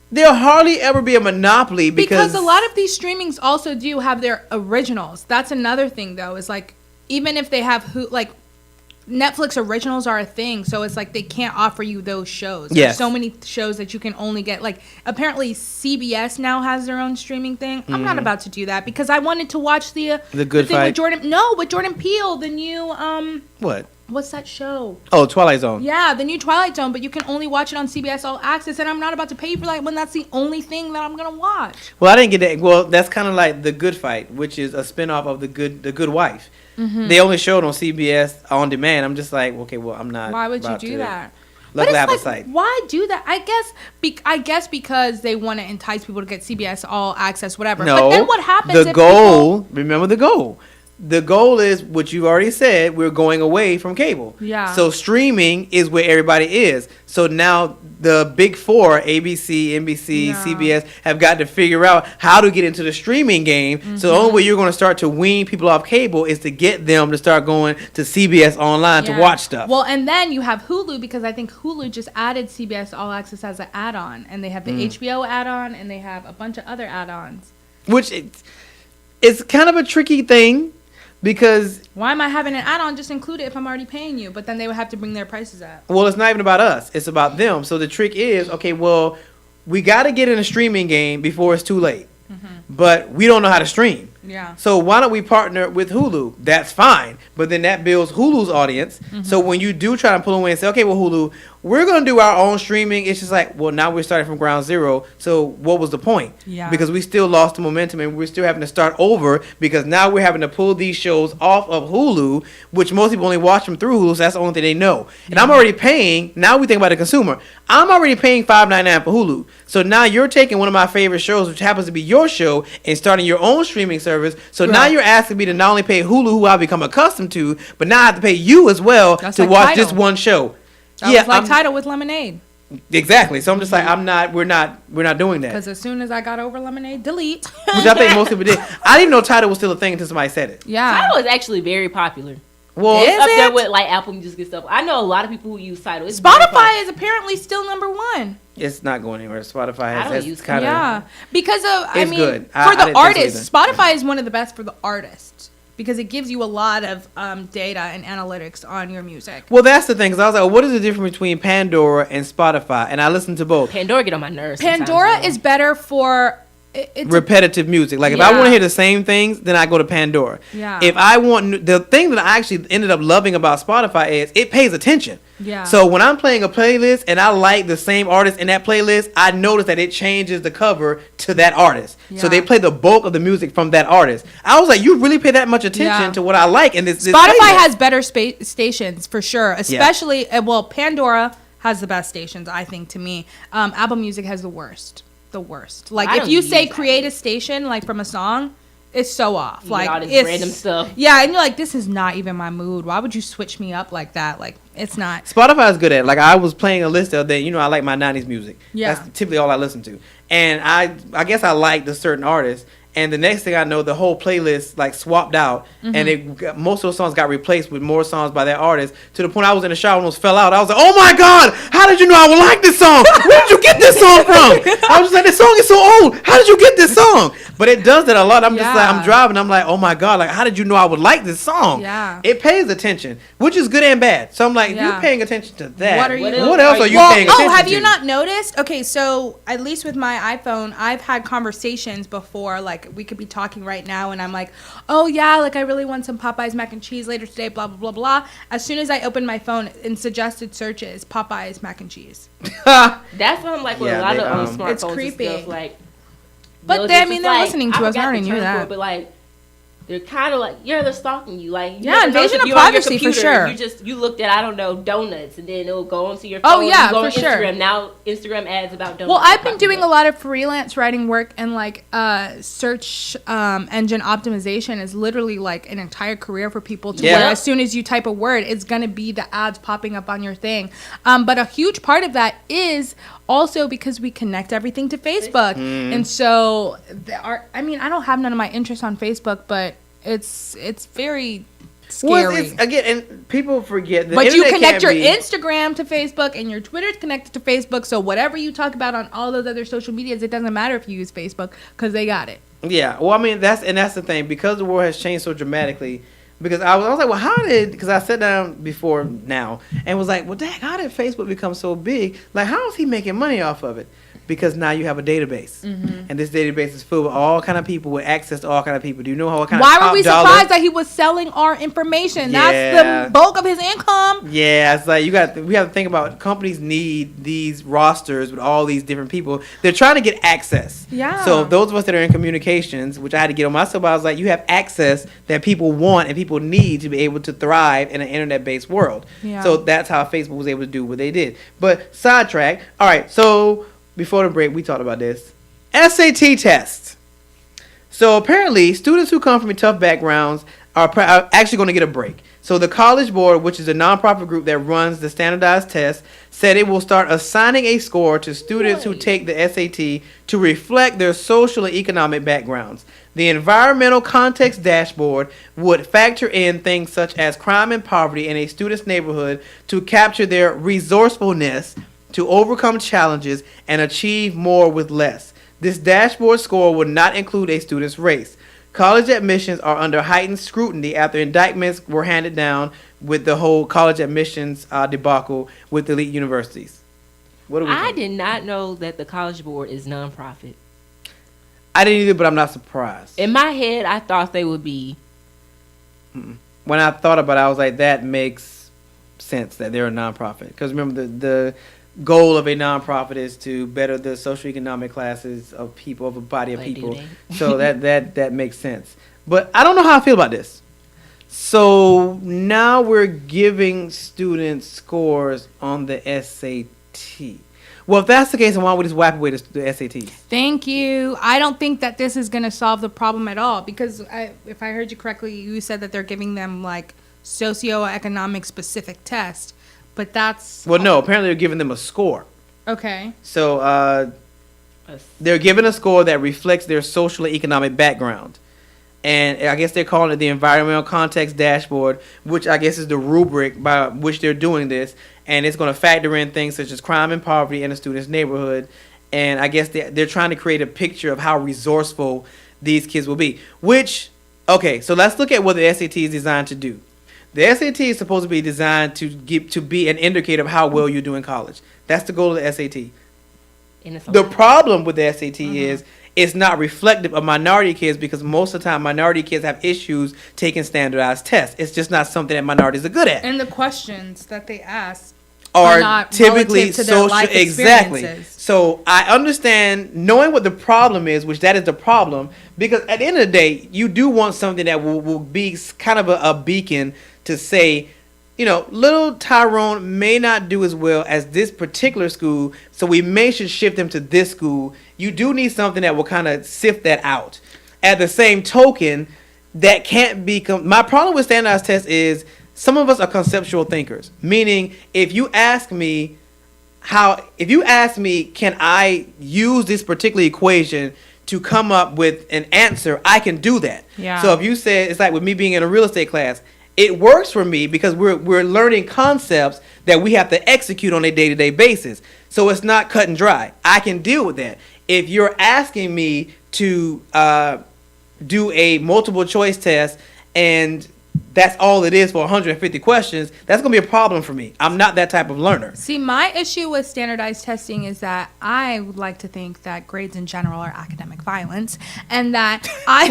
Speaker 2: There'll hardly ever be a monopoly because
Speaker 4: a lot of these streamings also do have their originals. That's another thing, though, is like, even if they have Netflix originals are a thing, so it's like they can't offer you those shows. There's so many shows that you can only get. Like apparently CBS now has their own streaming thing. I'm not about to do that because I wanted to watch the
Speaker 2: Good
Speaker 4: thing
Speaker 2: Fight
Speaker 4: with Jordan Peele, the new what's that show?
Speaker 2: Oh, Twilight Zone.
Speaker 4: Yeah, the new Twilight Zone, but you can only watch it on CBS All Access, and I'm not about to pay for that when that's the only thing that I'm gonna watch.
Speaker 2: Well, I didn't get that. Well, that's kind of like The Good Fight, which is a spinoff of The Good Wife. They only showed on CBS on demand. I'm just like, okay, well, I'm not.
Speaker 4: Why would you do that?
Speaker 2: Luckily, I have a site.
Speaker 4: Why do that? I guess because they want to entice people to get CBS All Access, whatever.
Speaker 2: No,
Speaker 4: but then what happens?
Speaker 2: Remember the goal. The goal is what you've already said. We're going away from cable.
Speaker 4: Yeah.
Speaker 2: So streaming is where everybody is. So now the big four, ABC, NBC, CBS, have got to figure out how to get into the streaming game. So the only way you're going to start to wean people off cable is to get them to start going to CBS online to watch stuff.
Speaker 4: Well, and then you have Hulu because I think Hulu just added CBS All Access as an add-on. And they have the HBO add-on and they have a bunch of other add-ons.
Speaker 2: Which it's kind of a tricky thing. Because
Speaker 4: why am I having an add-on? Just include it if I'm already paying you. But then they would have to bring their prices up.
Speaker 2: Well, it's not even about us. It's about them. So the trick is, okay, well, we got to get in a streaming game before it's too late. But we don't know how to stream.
Speaker 4: Yeah.
Speaker 2: So why don't we partner with Hulu? That's fine. But then that builds Hulu's audience. So when you do try to pull away and say, okay, well, Hulu, we're going to do our own streaming. It's just like, well, now we're starting from ground zero. So what was the point?
Speaker 4: Yeah.
Speaker 2: Because we still lost the momentum and we're still having to start over because now we're having to pull these shows off of Hulu, which most people only watch them through Hulu. So that's the only thing they know. And I'm already paying. Now we think about the consumer. I'm already paying $5.99 for Hulu. So now you're taking one of my favorite shows, which happens to be your show, and starting your own streaming service. So now you're asking me to not only pay Hulu, who I've become accustomed to, but now I have to pay you as well to watch this one show.
Speaker 4: That was like Tidal with Lemonade.
Speaker 2: Exactly. So I'm just like, we're not doing that.
Speaker 4: Because as soon as I got over Lemonade, delete.
Speaker 2: Which I think most people did. I didn't even know Tidal was still a thing until somebody said it.
Speaker 4: Yeah.
Speaker 3: Tidal is actually very popular.
Speaker 2: Well,
Speaker 3: it's up there with like Apple Music and stuff. I know a lot of people who use Tidal.
Speaker 4: Spotify is apparently still #1.
Speaker 2: It's not going anywhere. Spotify has.
Speaker 3: I don't use
Speaker 2: kind of.
Speaker 4: Because of
Speaker 2: It's good.
Speaker 4: For the artists, Spotify is one of the best for the artists because it gives you a lot of data and analytics on your music.
Speaker 2: Well, that's the thing. Because I was like, what is the difference between Pandora and Spotify? And I listened to both.
Speaker 3: Pandora get on my nerves.
Speaker 4: Pandora is better for it's
Speaker 2: repetitive music. Like if I want to hear the same things, then I go to Pandora.
Speaker 4: Yeah.
Speaker 2: If I want the thing that I actually ended up loving about Spotify is it pays attention.
Speaker 4: Yeah.
Speaker 2: So when I'm playing a playlist and I like the same artist in that playlist, I notice that it changes the cover to that artist.
Speaker 4: Yeah.
Speaker 2: So they play the bulk of the music from that artist. I was like, you really pay that much attention to what I like in this
Speaker 4: Spotify
Speaker 2: playlist.
Speaker 4: has better stations for sure. Especially Pandora has the best stations, I think, to me. Apple Music has the worst. Like if you say create a station like from a song, it's so off. Like
Speaker 3: all this random stuff.
Speaker 4: Yeah, and you're like, this is not even my mood. Why would you switch me up like that? Like it's not.
Speaker 2: Spotify is good at it. Like I was playing a list the other day. You know, I like my 90s music.
Speaker 4: Yeah.
Speaker 2: That's typically all I listen to. And I guess I liked a certain artist. And the next thing I know, the whole playlist like swapped out, and most of those songs got replaced with more songs by that artist. To the point I was in the shower and almost fell out. I was like, "Oh my God! How did you know I would like this song? Where did you get this song from?" I was just like, "This song is so old. How did you get this song?" But it does that a lot. I'm just like, I'm driving. I'm like, "Oh my God! Like, how did you know I would like this song?"
Speaker 4: Yeah.
Speaker 2: It pays attention, which is good and bad. So I'm like, if you're paying attention to that,
Speaker 4: What
Speaker 2: else are you paying attention to?
Speaker 4: Have you not noticed? Okay, so at least with my iPhone, I've had conversations before. Like we could be talking right now and I'm like, oh yeah, like I really want some Popeyes mac and cheese later today, blah blah blah blah. As soon as I open my phone, in suggested searches, Popeyes mac and cheese.
Speaker 3: That's what I'm like with a lot of smartphones.
Speaker 4: It's creepy.
Speaker 3: And stuff, like,
Speaker 4: but they're listening to us. I already knew that.
Speaker 3: But like, they're kind of like, they're stalking you. Like,
Speaker 4: invasion of privacy for sure.
Speaker 3: You looked at, I don't know, donuts, and then it'll go onto your phone.
Speaker 4: Oh yeah,
Speaker 3: you go
Speaker 4: for
Speaker 3: on
Speaker 4: sure.
Speaker 3: Instagram. Now Instagram ads about donuts.
Speaker 4: Well, I've been doing a lot of freelance writing work, and like search engine optimization is literally like an entire career for people. To where as soon as you type a word, it's gonna be the ads popping up on your thing. But a huge part of that is also because we connect everything to Facebook, and so I don't have none of my interests on Facebook, but it's very scary.
Speaker 2: Well, again, and people forget that.
Speaker 4: But you connect your Instagram to Facebook and your Twitter is connected to Facebook. So whatever you talk about on all those other social medias, it doesn't matter if you use Facebook because they got it.
Speaker 2: Yeah. Well, I mean, that's the thing, because the world has changed so dramatically. Because I was like, well, because I sat down before now and was like, well, dang, how did Facebook become so big? Like, how is he making money off of it? Because now you have a database, and this database is full of all kind of people with access to all kind of people. Do you know what kind of
Speaker 4: Why were we surprised that he was selling our information?
Speaker 2: Yeah.
Speaker 4: That's the bulk of his income.
Speaker 2: Yeah, it's like we have to think about, companies need these rosters with all these different people. They're trying to get access.
Speaker 4: Yeah.
Speaker 2: So those of us that are in communications, which I had to get on myself, I was like, you have access that people want and people need to be able to thrive in an internet-based world.
Speaker 4: Yeah.
Speaker 2: So that's how Facebook was able to do what they did. But sidetrack. All right, so before the break, we talked about this. SAT test. So apparently, students who come from tough backgrounds are actually going to get a break. So the College Board, which is a nonprofit group that runs the standardized test, said it will start assigning a score to students who take the SAT to reflect their social and economic backgrounds. The environmental context dashboard would factor in things such as crime and poverty in a student's neighborhood to capture their resourcefulness to overcome challenges and achieve more with less. This dashboard score would not include a student's race. College admissions are under heightened scrutiny after indictments were handed down with the whole college admissions debacle with elite universities. What do we think?
Speaker 3: I did not know that the College Board is nonprofit.
Speaker 2: I didn't either, but I'm not surprised.
Speaker 3: In my head, I thought they would be.
Speaker 2: When I thought about it, I was like, that makes sense that they're a nonprofit. Because remember, the goal of a nonprofit is to better the socioeconomic classes of people, of a body of people. So that makes sense. But I don't know how I feel about this. So now we're giving students scores on the SAT. Well, if that's the case, then why don't we just wipe away the SATs?
Speaker 4: Thank you. I don't think that this is going to solve the problem at all, because if I heard you correctly, you said that they're giving them like socioeconomic specific tests. But that's...
Speaker 2: Well, no. Apparently, they're giving them a score.
Speaker 4: Okay.
Speaker 2: So, they're given a score that reflects their social and economic background. And I guess they're calling it the Environmental Context Dashboard, which I guess is the rubric by which they're doing this. And it's going to factor in things such as crime and poverty in a student's neighborhood. And I guess they're trying to create a picture of how resourceful these kids will be. Which, okay, so let's look at what the SAT is designed to do. The SAT is supposed to be designed to be an indicator of how well you do in college. That's the goal of the SAT. The problem with the SAT is it's not reflective of minority kids because most of the time minority kids have issues taking standardized tests. It's just not something that minorities are good at.
Speaker 4: And the questions that they ask
Speaker 2: are
Speaker 4: not
Speaker 2: typically
Speaker 4: relative to their life
Speaker 2: social. Exactly.
Speaker 4: experiences.
Speaker 2: So I understand knowing what the problem is, which that is the problem, because at the end of the day, you do want something that will be kind of a beacon to say, little Tyrone may not do as well as this particular school, so we should shift him to this school. You do need something that will kind of sift that out. At the same token, that can't be. My problem with standardized tests is some of us are conceptual thinkers. Meaning, if you ask me, can I use this particular equation to come up with an answer, I can do that.
Speaker 4: Yeah.
Speaker 2: So if you said, it's like with me being in a real estate class, it works for me because we're learning concepts that we have to execute on a day-to-day basis. So it's not cut and dry. I can deal with that. If you're asking me to do a multiple choice test and that's all it is for 150 questions, that's going to be a problem for me. I'm not that type of learner.
Speaker 4: See, my issue with standardized testing is that I would like to think that grades in general are academic violence, and that I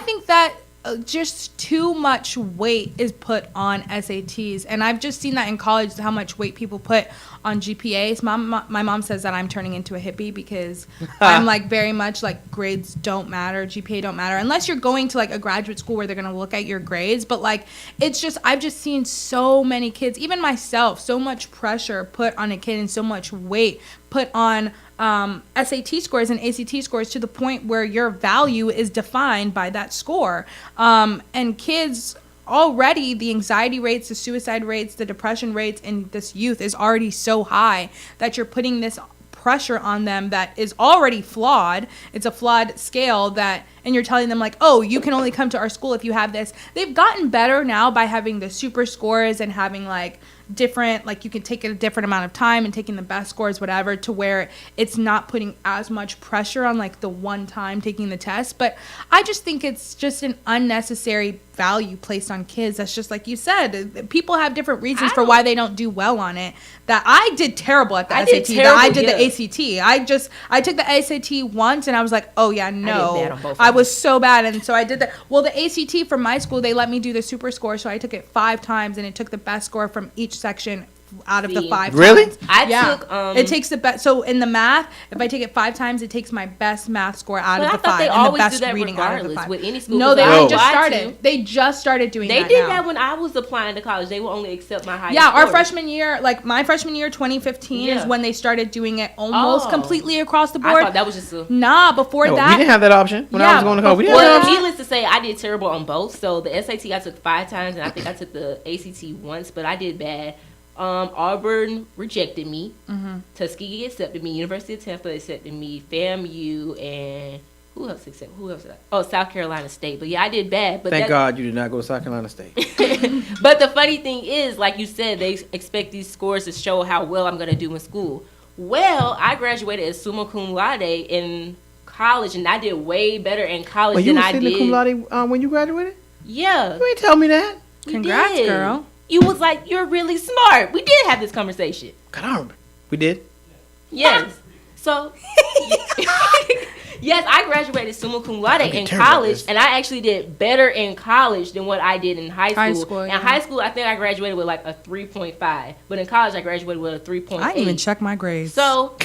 Speaker 4: think that just too much weight is put on SATs, and I've just seen that in college, how much weight people put on GPAs. My mom says that I'm turning into a hippie because I'm like very much like grades don't matter, GPA don't matter, unless you're going to like a graduate school where they're going to look at your grades. But like, it's just, I've just seen so many kids, even myself, so much pressure put on a kid and so much weight put on SAT scores and ACT scores to the point where your value is defined by that score. And kids already, the anxiety rates, the suicide rates, the depression rates in this youth is already so high that you're putting this pressure on them that is already flawed. It's a flawed scale and you're telling them like, oh, you can only come to our school if you have this. They've gotten better now by having the super scores and having like different, like you can take it a different amount of time and taking the best scores, whatever, to where it's not putting as much pressure on like the one time taking the test. But I just think it's just an unnecessary value placed on kids. That's just like you said, people have different reasons for why they don't do well on it. That I did terrible at the SAT. I did the ACT. I took the ACT once and I was like, oh yeah, no, I was so bad. And so I did that. Well, the ACT from my school, they let me do the super score, so I took it 5 times and it took the best score from each section out of the 5
Speaker 2: really?
Speaker 4: times. It takes the best. So in the math, if I take it 5 times, it takes my best math score out of the 5
Speaker 3: they
Speaker 4: and the best
Speaker 3: do that
Speaker 4: reading out of the 5.
Speaker 3: With any school.
Speaker 4: No, just started. They just started doing that.
Speaker 3: They did that when I was applying to college. They will only accept my highest
Speaker 4: our
Speaker 3: score.
Speaker 4: freshman year, like my freshman year, 2015 is when they started doing it almost completely across the board.
Speaker 3: I thought that was just
Speaker 4: before that.
Speaker 2: We didn't have that option when I was going to college.
Speaker 3: Well, needless to say, I did terrible on both. So the SAT I took 5 times, and I think I took the ACT once, but I did bad. Auburn rejected me. Tuskegee accepted me. University of Tampa accepted me. FAMU and who else accepted? Oh, South Carolina State. But yeah, I did bad. But
Speaker 2: thank God you did not go to South Carolina State.
Speaker 3: But the funny thing is, like you said, they expect these scores to show how well I'm going to do in school. Well, I graduated as summa cum laude in college, and I did way better in college than I did.
Speaker 2: You were cum laude when you graduated?
Speaker 3: Yeah.
Speaker 2: You ain't tell me that.
Speaker 4: Congrats, girl.
Speaker 3: You was like, you're really smart. We did have this conversation.
Speaker 2: God, I remember. We did?
Speaker 3: Yes. So, yes, I graduated summa cum laude in college, and I actually did better in college than what I did in high school. In high school, I think I graduated with like a 3.5, but in college, I graduated with a 3.8.
Speaker 4: I didn't even check my grades.
Speaker 3: So,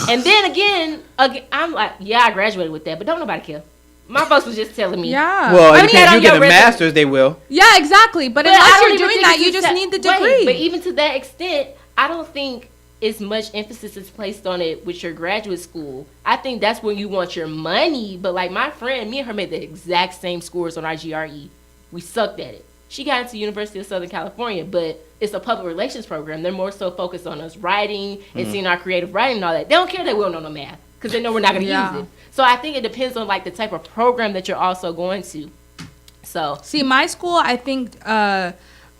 Speaker 3: and then again, I'm like, yeah, I graduated with that, but don't nobody care. My folks was just telling me.
Speaker 4: Yeah.
Speaker 2: Well, if you get a master's, they will.
Speaker 4: Yeah, exactly. But unless you're doing that, you just need the degree.
Speaker 3: But even to that extent, I don't think as much emphasis is placed on it with your graduate school. I think that's where you want your money. But like my friend, me and her made the exact same scores on our GRE. We sucked at it. She got into University of Southern California, but it's a public relations program. They're more so focused on us writing and seeing our creative writing and all that. They don't care that we don't know no math because they know we're not going to use it. So I think it depends on like the type of program that you're also going to. So
Speaker 4: see, my school, I think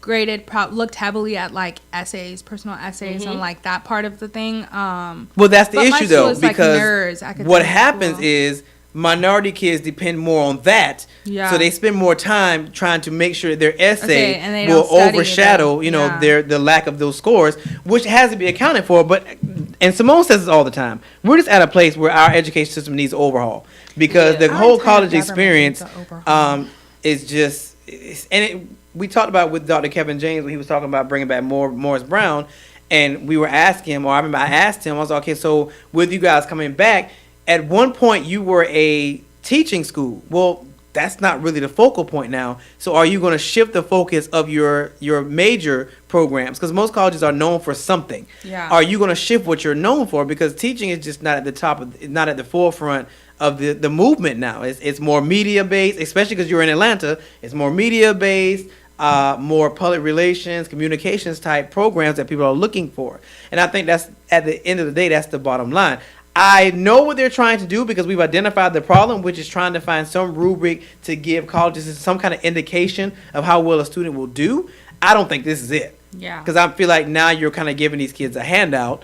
Speaker 4: looked heavily at like essays, personal essays, and like that part of the thing.
Speaker 2: Well, that's the issue though, because
Speaker 4: like
Speaker 2: what happens is minority kids depend more on that, so they spend more time trying to make sure their essay will overshadow, the lack of those scores, which has to be accounted for. But and Simone says this all the time, we're just at a place where our education system needs overhaul because the
Speaker 4: Our
Speaker 2: whole
Speaker 4: entire
Speaker 2: college
Speaker 4: government
Speaker 2: experience
Speaker 4: needs an overhaul.
Speaker 2: is just, we talked about with Dr. Kevin James when he was talking about bringing back Morris Brown, and we were asking him, or I remember I asked him, I was like, okay, so with you guys coming back, at one point you were a teaching school. Well, that's not really the focal point now. So are you going to shift the focus of your major programs? Because most colleges are known for something.
Speaker 4: Yeah.
Speaker 2: Are you going to shift what you're known for? Because teaching is just not at the top of, not at the forefront of the movement now. It's more media based, especially because you're in Atlanta. It's more media based, more public relations, communications type programs that people are looking for. And I think that's, at the end of the day, that's the bottom line. I know what they're trying to do because we've identified the problem, which is trying to find some rubric to give colleges some kind of indication of how well a student will do. I don't think this is it.
Speaker 4: Yeah.
Speaker 2: Because I feel like now you're kind of giving these kids a handout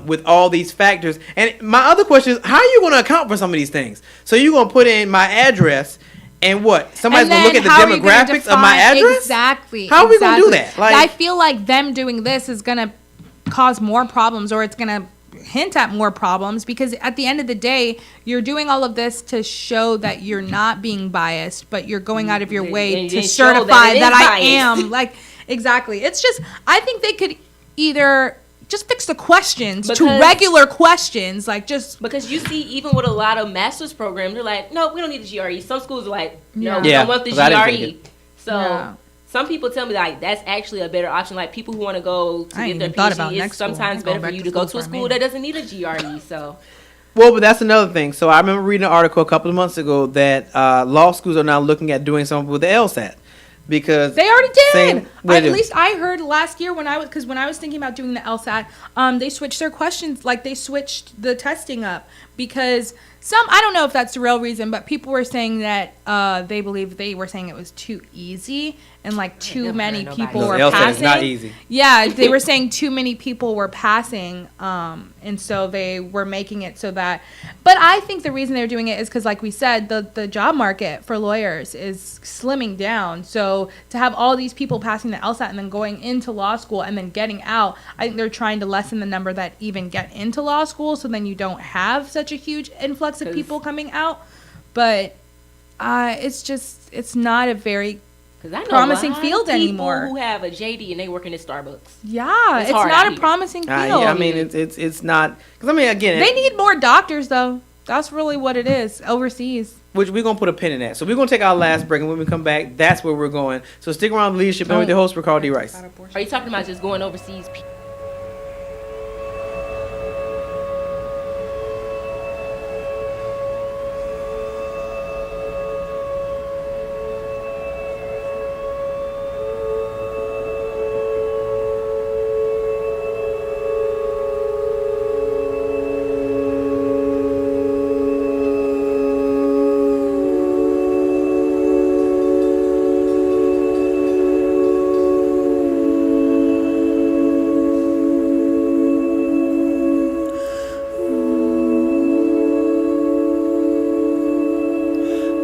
Speaker 2: with all these factors. And my other question is, how are you going to account for some of these things? So you're going to put in my address and what? Somebody's going to look at the demographics of my address?
Speaker 4: Exactly.
Speaker 2: How are we going to do that? Like,
Speaker 4: I feel like them doing this is going to cause more problems, or it's going to hint at more problems, because at the end of the day, you're doing all of this to show that you're not being biased, but you're going out of your way to certify that I am. Like, exactly. It's just, I think they could either just fix the questions to regular questions, like just
Speaker 3: because you see, even with a lot of master's programs, they're like, no, we don't need the GRE. Some schools are like, no, we don't want the GRE. So some people tell me like that's actually a better option. Like people who want to go to get their PhD, it's sometimes better for you to go to a school that doesn't need a GRE. So,
Speaker 2: well, but that's another thing. So I remember reading an article a couple of months ago that law schools are now looking at doing something with the LSAT. Because
Speaker 4: they already did. At
Speaker 2: do.
Speaker 4: least I heard last year when I was thinking about doing the LSAT, they switched their questions, like they switched the testing up because I don't know if that's the real reason, but people were saying that they believe they were saying it was too easy and like too many people were passing.
Speaker 2: It's not easy.
Speaker 4: Yeah, they were saying too many people were passing, and so they were making it so that. But I think the reason they're doing it is because, like we said, the job market for lawyers is slimming down. So to have all these people passing the LSAT and then going into law school and then getting out, I think they're trying to lessen the number that even get into law school. So then you don't have such a huge influx of people coming out. But it's not a very promising field anymore.
Speaker 3: Who have a JD and they working at Starbucks?
Speaker 4: Yeah, it's not a promising field.
Speaker 2: I mean, it's not, because I mean, again,
Speaker 4: they need more doctors though. That's really what it is overseas.
Speaker 2: Which we're gonna put a pin in that. So we're gonna take our last break, and when we come back, that's where we're going. So stick around with Leadership and with the host, Ricardo D. Rice.
Speaker 3: Are you talking about just going overseas?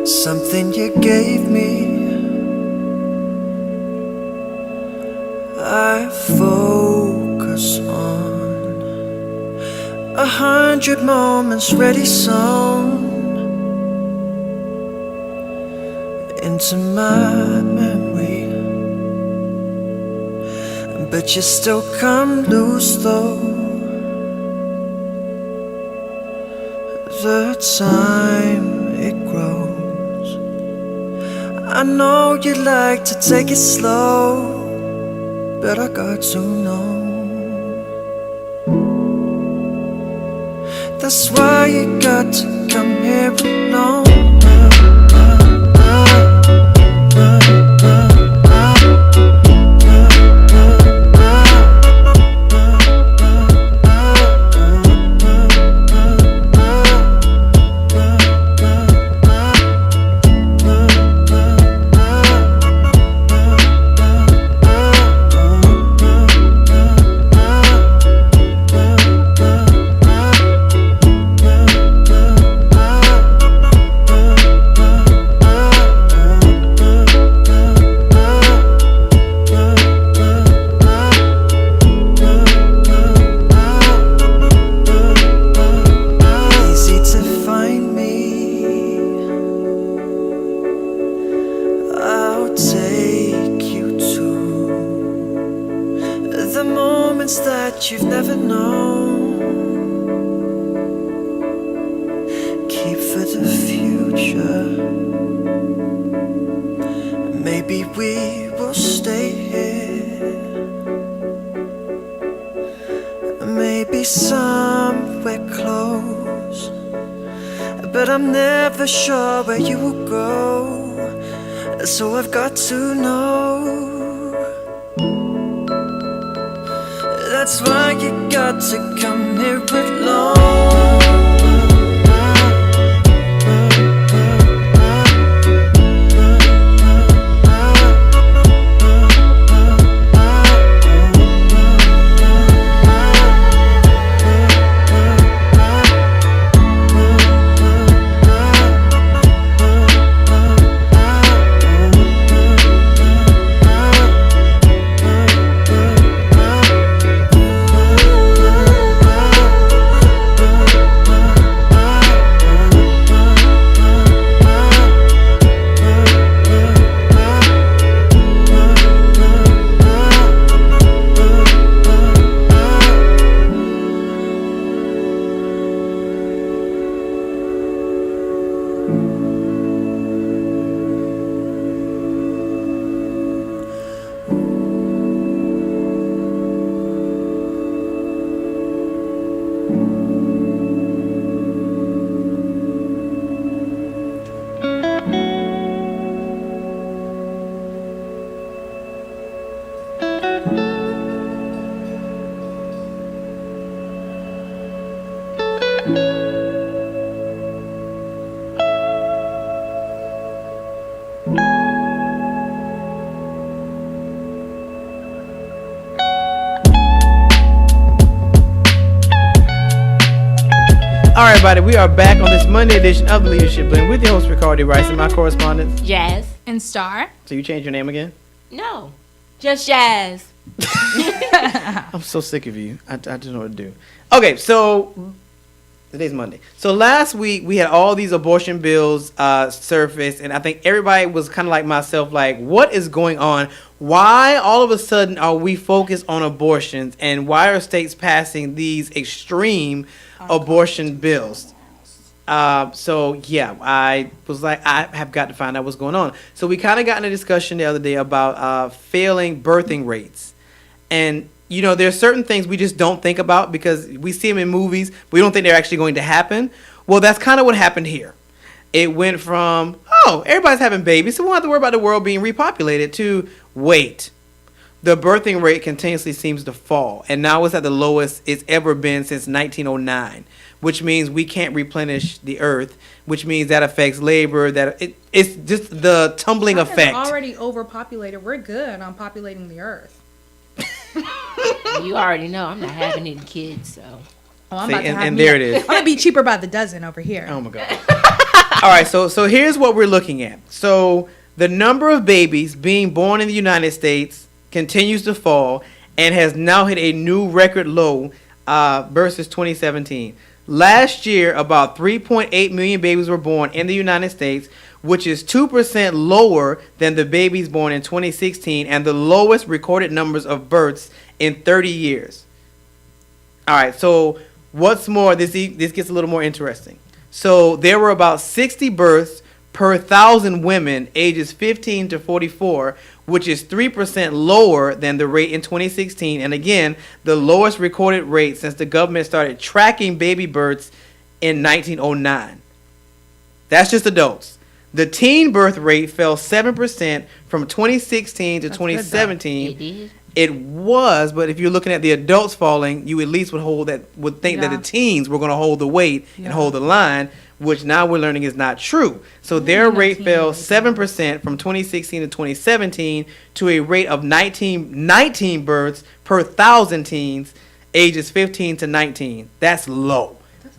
Speaker 5: Something you gave me, I focus on 100 moments ready sewn into my memory, but you still come loose though. The time it grows, I know you like to take it slow, but I got to know. That's why you got to come here alone. what you've never known. Keep for the future. Maybe we will stay here. Maybe somewhere close. But I'm never sure where you will go. So I've got to know. That's why you got to come here alone.
Speaker 2: All right, everybody, we are back on this Monday edition of the Leadership Blend with your host, Ricardo Rice, and my correspondent,
Speaker 3: Jazz.
Speaker 4: And Star.
Speaker 2: So you changed your name again?
Speaker 3: No, just Jazz.
Speaker 2: I'm so sick of you. I don't know what to do. Okay, so today's Monday. So last week we had all these abortion bills surface, and I think everybody was kind of like myself, like, what is going on? Why all of a sudden are we focused on abortions, and why are states passing these extreme abortion bills? So yeah, I was like, I have got to find out what's going on. So we kind of got in a discussion the other day about failing birthing rates. And, you know, there's certain things we just don't think about because we see them in movies, but we don't think they're actually going to happen. Well, that's kind of what happened here. It went from, oh, everybody's having babies, so we don't have to worry about the world being repopulated, to, wait, the birthing rate continuously seems to fall. And now it's at the lowest it's ever been since 1909, which means we can't replenish the earth, which means that affects labor, that it's just the tumbling
Speaker 4: China's
Speaker 2: effect.
Speaker 4: Already overpopulated. We're good on populating the earth.
Speaker 3: You already know I'm not having any kids, so.
Speaker 4: Oh, I'm
Speaker 2: See,
Speaker 4: about to have
Speaker 2: and
Speaker 4: me
Speaker 2: there
Speaker 4: a-
Speaker 2: it is.
Speaker 4: I'm gonna be cheaper by the dozen over here.
Speaker 2: Oh my God. All right, so here's what we're looking at. So the number of babies being born in the United States continues to fall and has now hit a new record low versus 2017. Last year, about 3.8 million babies were born in the United States, which is 2% lower than the babies born in 2016 and the lowest recorded numbers of births in 30 years. All right, so what's more, this gets a little more interesting. So there were about 60 births per 1,000 women ages 15 to 44, which is 3% lower than the rate in 2016. And again, the lowest recorded rate since the government started tracking baby births in 1909. That's just adults. The teen birth rate fell 7% from 2016 to
Speaker 4: That's
Speaker 2: 2017.
Speaker 3: It did.
Speaker 2: It was, but if you're looking at the adults falling, you at least would think that
Speaker 4: Yeah.
Speaker 2: the teens were going to hold the weight and
Speaker 4: Yeah.
Speaker 2: hold the line, which now we're learning is not true. So their
Speaker 4: no
Speaker 2: rate
Speaker 4: teen
Speaker 2: fell
Speaker 4: rate.
Speaker 2: 7% from 2016 to 2017 to a rate of 19 births per 1,000 teens ages 15 to 19. That's low.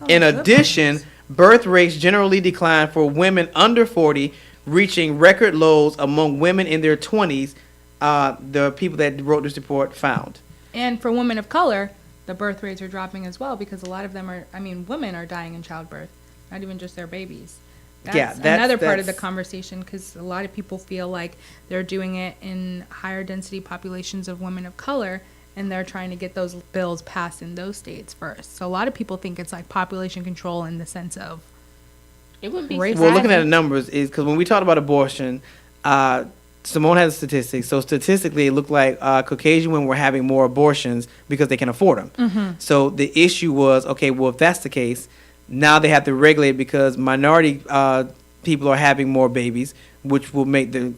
Speaker 2: In addition, birth rates generally decline for women under 40, reaching record lows among women in their 20s. The people that wrote this report found.
Speaker 4: And for women of color, the birth rates are dropping as well because a lot of them women are dying in childbirth, not even just their babies. That's another part of the conversation because a lot of people feel like they're doing it in higher density populations of women of color and they're trying to get those bills passed in those states first. So a lot of people think it's like population control in the sense of
Speaker 3: It wouldn't be
Speaker 4: Race-
Speaker 2: Well, looking at the numbers is because when we talk about abortion, Simone has statistics. So statistically, it looked like Caucasian women were having more abortions because they can afford them.
Speaker 4: Mm-hmm.
Speaker 2: So the issue was, okay, well, if that's the case, now they have to regulate because minority people are having more babies, which will make the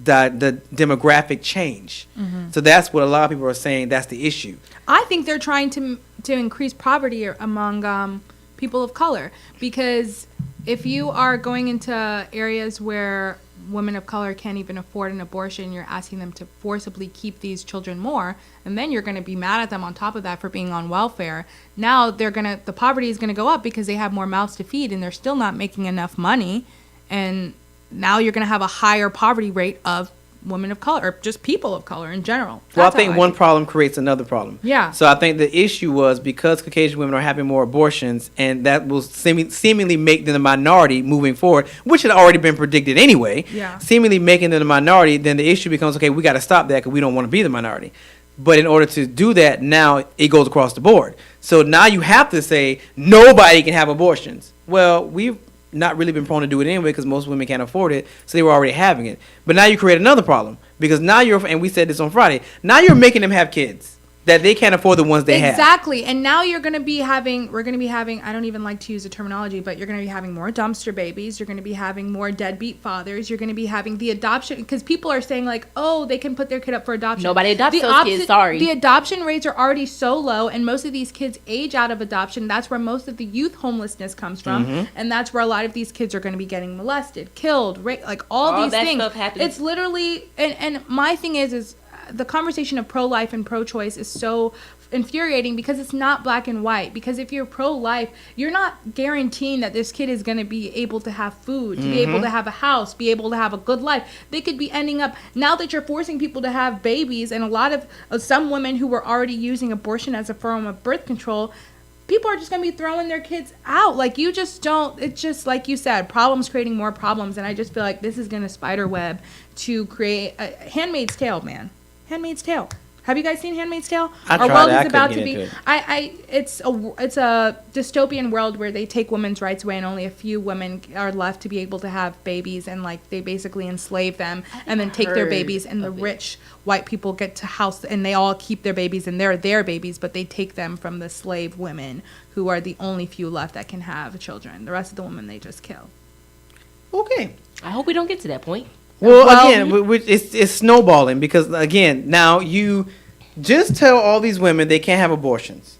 Speaker 2: demographic change.
Speaker 4: Mm-hmm.
Speaker 2: So that's what a lot of people are saying. That's the issue.
Speaker 4: I think they're trying to increase poverty among people of color, because if you are going into areas where women of color can't even afford an abortion, you're asking them to forcibly keep these children more, and then you're going to be mad at them on top of that for being on welfare. Now the poverty is going to go up because they have more mouths to feed and they're still not making enough money, and now you're going to have a higher poverty rate of women of color, or just people of color in general.
Speaker 2: Well, I
Speaker 4: That's
Speaker 2: think
Speaker 4: how
Speaker 2: one problem creates another problem.
Speaker 4: Yeah.
Speaker 2: So I think the issue was because Caucasian women are having more abortions, and that will seemingly make them the minority moving forward, which had already been predicted anyway.
Speaker 4: Yeah.
Speaker 2: Seemingly making them the minority, then the issue becomes, okay, we got to stop that because we don't want to be the minority. But in order to do that, now it goes across the board. So now you have to say nobody can have abortions. Well, we've not really been prone to do it anyway because most women can't afford it, so they were already having it. But now you create another problem because now and we said this on Friday, now you're making them have kids that they can't afford the ones they have.
Speaker 4: Exactly. And now we're going to be having, I don't even like to use the terminology, but you're going to be having more dumpster babies. You're going to be having more deadbeat fathers. You're going to be having the adoption, because people are saying like, oh, they can put their kid up for adoption.
Speaker 3: Nobody adopts those kids, sorry.
Speaker 4: The adoption rates are already so low, and most of these kids age out of adoption. That's where most of the youth homelessness comes from.
Speaker 2: Mm-hmm.
Speaker 4: And that's where a lot of these kids are going to be getting molested, killed, like all these
Speaker 3: that
Speaker 4: things.
Speaker 3: stuff happens.
Speaker 4: It's literally, and my thing is the conversation of pro-life and pro-choice is so infuriating because it's not black and white. Because if you're pro-life, you're not guaranteeing that this kid is going to be able to have food, to be able to have a house, be able to have a good life. They could be ending up, now that you're forcing people to have babies, and a lot of some women who were already using abortion as a form of birth control, people are just going to be throwing their kids out. Like, you just don't, it's just like you said, problems creating more problems. And I just feel like this is going to spider web to create a Handmaid's Tale, man. Handmaid's Tale. Have you guys seen Handmaid's Tale?
Speaker 2: I
Speaker 4: Our
Speaker 2: tried
Speaker 4: world
Speaker 2: it. I
Speaker 4: is about
Speaker 2: couldn't
Speaker 4: to
Speaker 2: get
Speaker 4: be.
Speaker 2: into it.
Speaker 4: It's a dystopian world where they take women's rights away, and only a few women are left to be able to have babies, and like they basically enslave them and then take their
Speaker 3: heard
Speaker 4: babies, and the
Speaker 3: of it.
Speaker 4: rich white people get to house, and they all keep their babies, and they're their babies, but they take them from the slave women who are the only few left that can have children. The rest of the women they just kill.
Speaker 2: Okay.
Speaker 3: I hope we don't get to that point.
Speaker 2: Well,
Speaker 4: Well,
Speaker 2: again, it's snowballing because, again, now you just tell all these women they can't have abortions.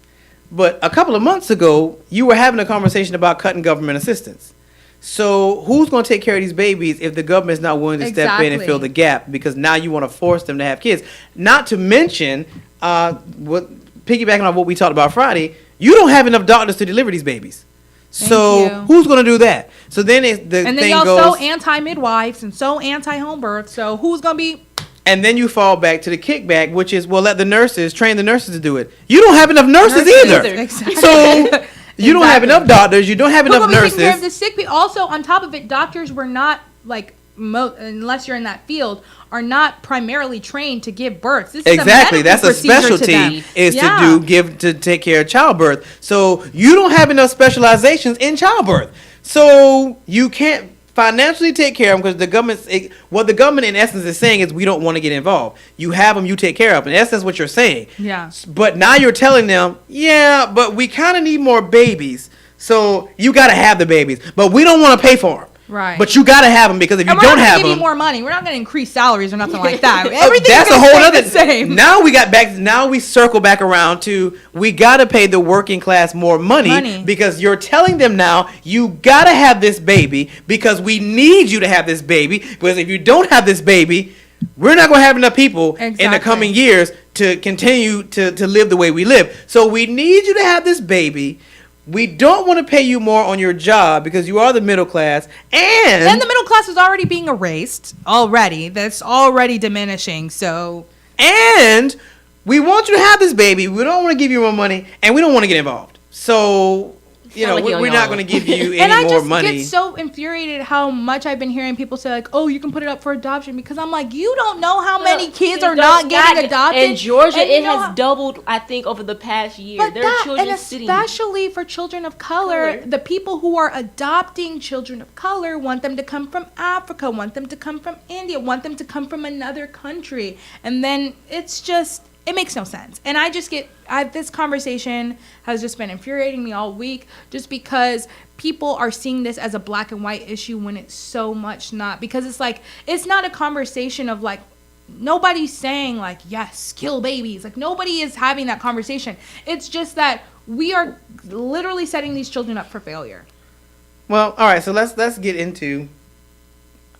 Speaker 2: But a couple of months ago, you were having a conversation about cutting government assistance. So who's going to take care of these babies if the government's not willing to step in and
Speaker 4: Exactly.
Speaker 2: fill the gap? Because now you want to force them to have kids. Not to mention, piggybacking on what we talked about Friday, you don't have enough doctors to deliver these babies. So
Speaker 4: you.
Speaker 2: who's going to do that? So then
Speaker 4: And then
Speaker 2: thing
Speaker 4: y'all
Speaker 2: goes,
Speaker 4: so anti-midwives and so anti-home birth, so who's going to be...
Speaker 2: and then you fall back to the kickback, which is, well, let the nurses train the nurses to do it. You don't have enough nurses either.
Speaker 4: Exactly.
Speaker 2: So you don't have
Speaker 4: Exactly.
Speaker 2: enough doctors. You don't have
Speaker 4: Who
Speaker 2: enough
Speaker 4: gonna be taking care of the
Speaker 2: nurses.
Speaker 4: sick people? Also, on top of it, doctors were not like unless you're in that field, are not primarily trained to give birth. This
Speaker 2: Exactly,
Speaker 4: is a
Speaker 2: that's a
Speaker 4: medical procedure to
Speaker 2: specialty
Speaker 4: them.
Speaker 2: is
Speaker 4: Yeah.
Speaker 2: to take care of childbirth. So you don't have enough specializations in childbirth. So you can't financially take care of them because what the government in essence is saying is we don't want to get involved. You have them, you take care of them. In essence, what you're saying.
Speaker 4: Yeah.
Speaker 2: But now you're telling them, yeah, but we kind of need more babies. So you got to have the babies, but we don't want to pay for them.
Speaker 4: Right.
Speaker 2: But you got to have them because if you
Speaker 4: And we're
Speaker 2: don't
Speaker 4: not
Speaker 2: have
Speaker 4: gonna give
Speaker 2: them,
Speaker 4: you more money. We're not going to increase salaries or nothing like that.
Speaker 2: oh,
Speaker 4: Everything's
Speaker 2: that's a
Speaker 4: gonna
Speaker 2: whole
Speaker 4: stay
Speaker 2: other
Speaker 4: the same.
Speaker 2: Now we circle back around to we got to pay the working class more money because you're telling them now you got to have this baby because we need you to have this baby because if you don't have this baby, we're not going to have enough people in the
Speaker 4: Exactly.
Speaker 2: coming years to continue to live the way we live. So we need you to have this baby. We don't want to pay you more on your job because you are the middle class.
Speaker 4: And the middle class is already being erased already. That's already diminishing. So
Speaker 2: And we want you to have this baby. We don't want to give you more money, and we don't want to get involved. So you know,
Speaker 3: like
Speaker 2: we're not going to give you any
Speaker 4: and I
Speaker 2: more
Speaker 4: just
Speaker 2: money.
Speaker 4: get so infuriated how much I've been hearing people say like, "Oh, you can put it up for adoption," because I'm like, you don't know how many kids are not getting adopted.
Speaker 3: In Georgia,
Speaker 4: and
Speaker 3: it has doubled, I think, over the past year.
Speaker 4: But
Speaker 3: there are children
Speaker 4: and
Speaker 3: sitting.
Speaker 4: especially for children of color, the people who are adopting children of color want them to come from Africa, want them to come from India, want them to come from another country, and then it's just. It makes no sense. And this conversation has just been infuriating me all week just because people are seeing this as a black and white issue when it's so much not. Because it's like, it's not a conversation of like, nobody's saying like, yes, kill babies. Like nobody is having that conversation. It's just that we are literally setting these children up for failure.
Speaker 2: Well, all right, so let's get into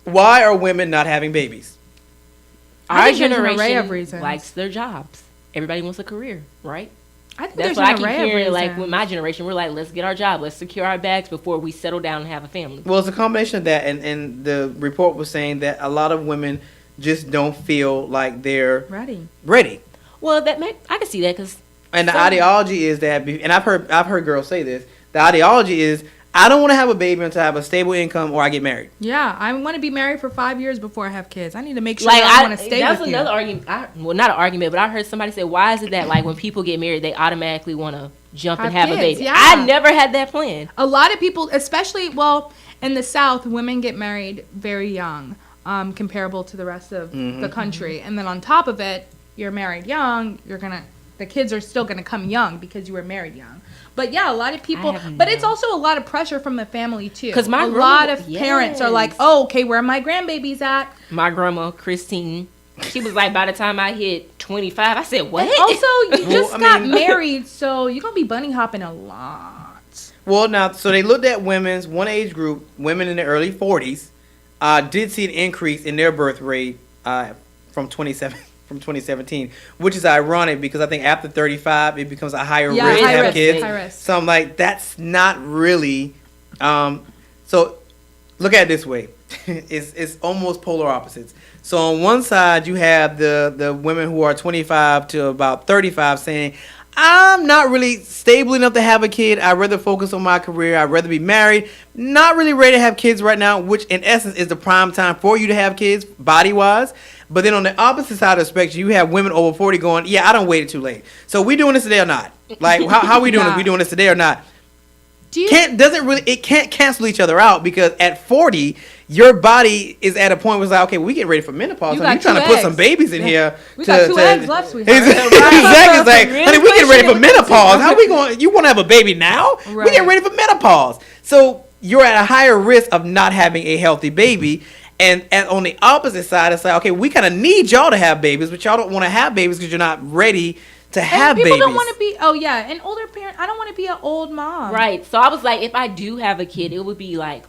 Speaker 2: why are women not having babies?
Speaker 3: Our
Speaker 4: there's an array of
Speaker 3: generation
Speaker 4: reasons.
Speaker 3: likes their jobs. Everybody wants a career, right?
Speaker 4: I think
Speaker 3: That's
Speaker 4: there's
Speaker 3: what I
Speaker 4: an
Speaker 3: keep
Speaker 4: array of
Speaker 3: hearing.
Speaker 4: reasons.
Speaker 3: Like with my generation, we're like, let's get our job, let's secure our bags before we settle down and have a family.
Speaker 2: Well, it's a combination of that, and the report was saying that a lot of women just don't feel like they're ready.
Speaker 3: Well, I can see that because.
Speaker 2: And the ideology is that, and I've heard girls say this. The ideology is, I don't want to have a baby until I have a stable income or I get married.
Speaker 4: Yeah, I want to be married for 5 years before I have kids. I need to make sure
Speaker 3: Like
Speaker 4: I want to stay
Speaker 3: that's
Speaker 4: with
Speaker 3: another
Speaker 4: you.
Speaker 3: argument. Well, not an argument, but I heard somebody say, "Why is it that like when people get married, they automatically want to jump and have a
Speaker 4: kids,
Speaker 3: baby?"
Speaker 4: yeah.
Speaker 3: I never had that plan.
Speaker 4: A lot of people, especially, well, in the South, women get married very young, comparable to the rest of the country. And then on top of it, you're married young, the kids are still going to come young because you were married young. But yeah, a lot of people, but it's also a lot of pressure from the family too. Because a lot of parents are like, "Oh, okay, where are my grandbabies at?"
Speaker 3: My grandma, Christine, she was like, by the time I hit 25, I said, "What?"
Speaker 4: And also, you just got married, so you're going to be bunny hopping a lot.
Speaker 2: Well, now, so they looked at one age group, women in the early 40s, did see an increase in their birth rate from 2017, which is ironic because I think after 35 it becomes a higher risk to have kids.
Speaker 4: High risk.
Speaker 2: So I'm like, that's not really. So look at it this way, it's almost polar opposites. So on one side you have the women who are 25 to about 35 saying, I'm not really stable enough to have a kid. I'd rather focus on my career. I'd rather be married. Not really ready to have kids right now, which in essence is the prime time for you to have kids, body-wise. But then on the opposite side of the spectrum, you have women over 40 going, yeah, I don't waited too late. So we doing this today or not? Like, how are we doing this? We doing this today or not? It can't cancel each other out because at 40, your body is at a point where it's like, okay, we getting ready for menopause. So you're trying to put some babies in here.
Speaker 4: We got 2 eggs left, sweetheart.
Speaker 2: Exactly. It's like, honey, we getting ready for menopause. How we going? You want to have a baby now?
Speaker 4: Right.
Speaker 2: We getting ready for menopause. So you're at a higher risk of not having a healthy baby. And on the opposite side, it's like, okay, we kind of need y'all to have babies, but y'all don't want to have babies because you're not ready to have babies.
Speaker 4: People don't want to be, an older parent. I don't want to be an old mom.
Speaker 3: Right. So I was like, if I do have a kid, it would be like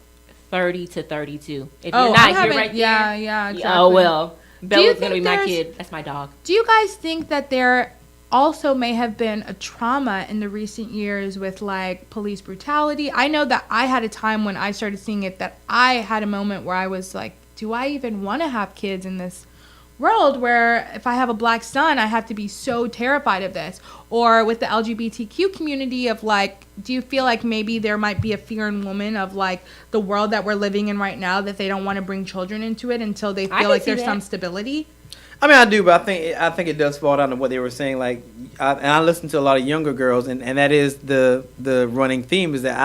Speaker 3: 30 to 32. If you're not here right there.
Speaker 4: Yeah, exactly.
Speaker 3: Oh, well, Bella's going to be my kid. That's my dog.
Speaker 4: Do you guys think that there also may have been a trauma in the recent years with like police brutality? I know that I had a time when I started seeing it that I had a moment where I was like, do I even want to have kids in this world where if I have a black son, I have to be so terrified of this? Or with the LGBTQ community of like, do you feel like maybe there might be a fear in women of like the world that we're living in right now, that they don't want to bring children into it until they feel like there's some stability? I
Speaker 2: mean, I do, but I think it does fall down to what they were saying. Like, and I listen to a lot of younger girls, and that is the running theme is that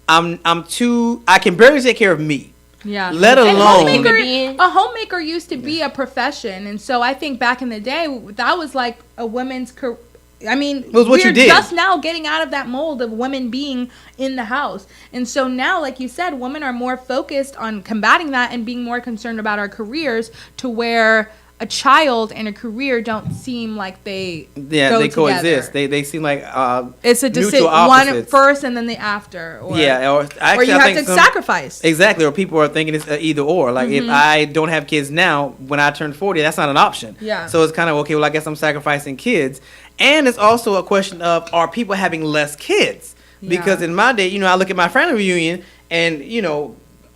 Speaker 2: I can barely take care of me.
Speaker 4: Yeah.
Speaker 2: Let alone
Speaker 4: a homemaker used to be a profession, and so I think back in the day that was like a women's career. I mean,
Speaker 2: it was what you did.
Speaker 4: Just now getting out of that mold of women being in the house, and so now, like you said, women are more focused on combating that and being more concerned about our careers, to where a child and a career don't seem like they go
Speaker 2: coexist.
Speaker 4: Together.
Speaker 2: They seem like
Speaker 4: it's a decision, one first and then the after. Or you have to sacrifice.
Speaker 2: Exactly, or people are thinking it's either or. Like if I don't have kids now, when I turn 40, that's not an option.
Speaker 4: Yeah.
Speaker 2: So it's kind of okay. Well, I guess I'm sacrificing kids, and it's also a question of, are people having less kids? Because in my day, I look at my family reunion, and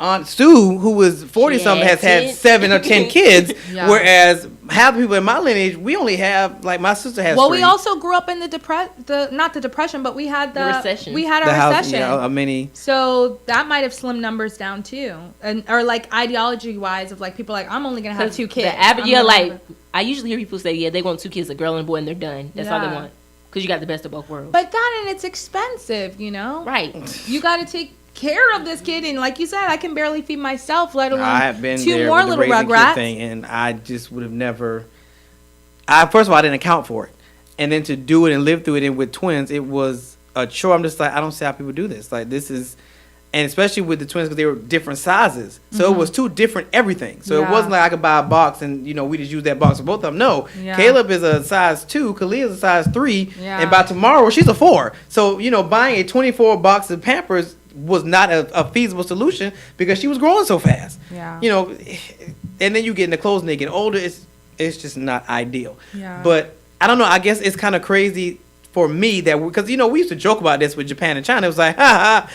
Speaker 2: Aunt Sue, who was 40-something, has had 7 or 10 kids, whereas half the people in my lineage, we only have, like, my sister has
Speaker 4: Well,
Speaker 2: three.
Speaker 4: we also grew up in not the depression, but we had the
Speaker 3: recession.
Speaker 4: We had
Speaker 2: the
Speaker 4: a
Speaker 2: house,
Speaker 4: recession.
Speaker 2: yeah, a mini.
Speaker 4: So that might have slimmed numbers down too, and or like ideology wise of like people like I'm only gonna have 2 kids.
Speaker 3: I usually hear people say, they want 2 kids, a girl and a boy, and they're done. That's all they
Speaker 4: Yeah.
Speaker 3: want. Because you got the best of both worlds.
Speaker 4: But that and it's expensive, you know.
Speaker 3: Right.
Speaker 4: You got to take care of this kid, and like you said, I can barely feed myself, let alone
Speaker 2: I have been
Speaker 4: 2
Speaker 2: there
Speaker 4: more
Speaker 2: with the
Speaker 4: little
Speaker 2: raising kid
Speaker 4: rugrats.
Speaker 2: thing, and I just would have never. First of all, I didn't account for it, and then to do it and live through it and with twins, it was a chore. I'm just like, I don't see how people do this. Like, this is, and especially with the twins because they were different sizes, so it was 2 different everything. So it wasn't like I could buy a box and we just use that box for both of them. No,
Speaker 4: Yeah.
Speaker 2: Caleb is a size 2, Kalia is a size 3,
Speaker 4: Yeah.
Speaker 2: and by tomorrow she's a 4. So buying a 24 box of Pampers was not a feasible solution because she was growing so fast.
Speaker 4: Yeah.
Speaker 2: And then you get in the clothes and they get older. It's just not ideal.
Speaker 4: Yeah.
Speaker 2: But I don't know. I guess it's kind of crazy for me that because we used to joke about this with Japan and China. It was like, y'all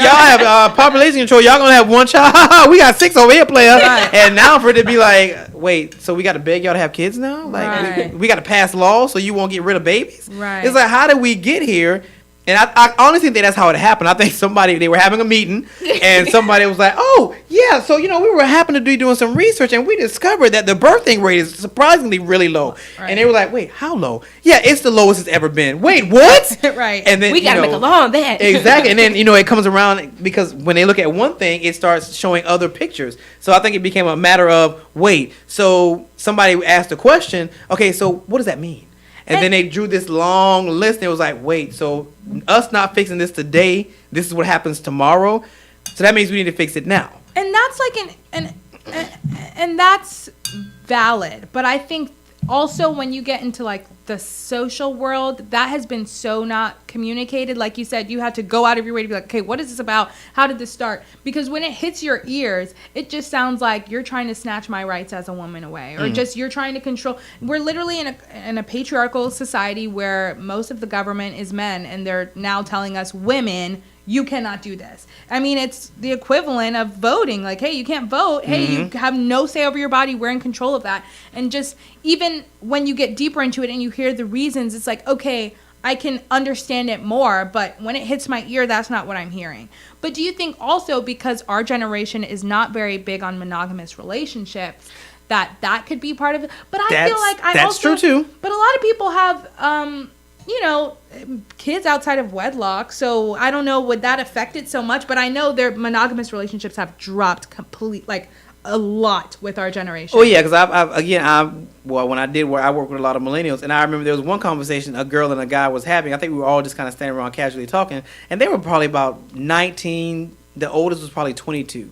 Speaker 2: have population control. Y'all gonna have 1 child. We got 6 over here, player.
Speaker 4: Right.
Speaker 2: And now for it to be like, wait, so we got to beg y'all to have kids now? Like
Speaker 4: Right.
Speaker 2: we got to pass laws so you won't get rid of babies?
Speaker 4: Right.
Speaker 2: It's like, how did we get here? And I honestly think that's how it happened. I think they were having a meeting and somebody was like, oh, yeah, so, we were happened to be doing some research and we discovered that the birthing rate is surprisingly really low.
Speaker 4: Right.
Speaker 2: And they were like, wait, how low? Yeah, it's the lowest it's ever been. Wait, what?
Speaker 4: Right.
Speaker 2: And then,
Speaker 3: we got to make a law on that.
Speaker 2: Exactly. And then, it comes around because when they look at one thing, it starts showing other pictures. So I think it became a matter of, wait, so somebody asked a question, okay, so what does that mean? And then they drew this long list and it was like, wait, so us not fixing this today, this is what happens tomorrow. So that means we need to fix it now.
Speaker 4: And that's like and that's valid. But I think also when you get into like the social world, that has been so not communicated. Like you said, you had to go out of your way to be like, okay, what is this about? How did this start? Because when it hits your ears, it just sounds like you're trying to snatch my rights as a woman away, or just you're trying to control. We're literally in a patriarchal society where most of the government is men, and they're now telling us women, you cannot do this. I mean, it's the equivalent of voting. Like, hey, you can't vote. Hey, you have no say over your body. We're in control of that. And just even when you get deeper into it and you hear the reasons, it's like, okay, I can understand it more. But when it hits my ear, that's not what I'm hearing. But do you think also because our generation is not very big on monogamous relationships, that could be part of it? But I feel like
Speaker 2: that's true too.
Speaker 4: But a lot of people have kids outside of wedlock, so I don't know, would that affect it so much? But I know their monogamous relationships have dropped a lot with our generation.
Speaker 2: Oh yeah, because when I did work, I worked with a lot of millennials, and I remember there was one conversation a girl and a guy was having. I think we were all just kind of standing around casually talking, and they were probably about 19. The oldest was probably 22,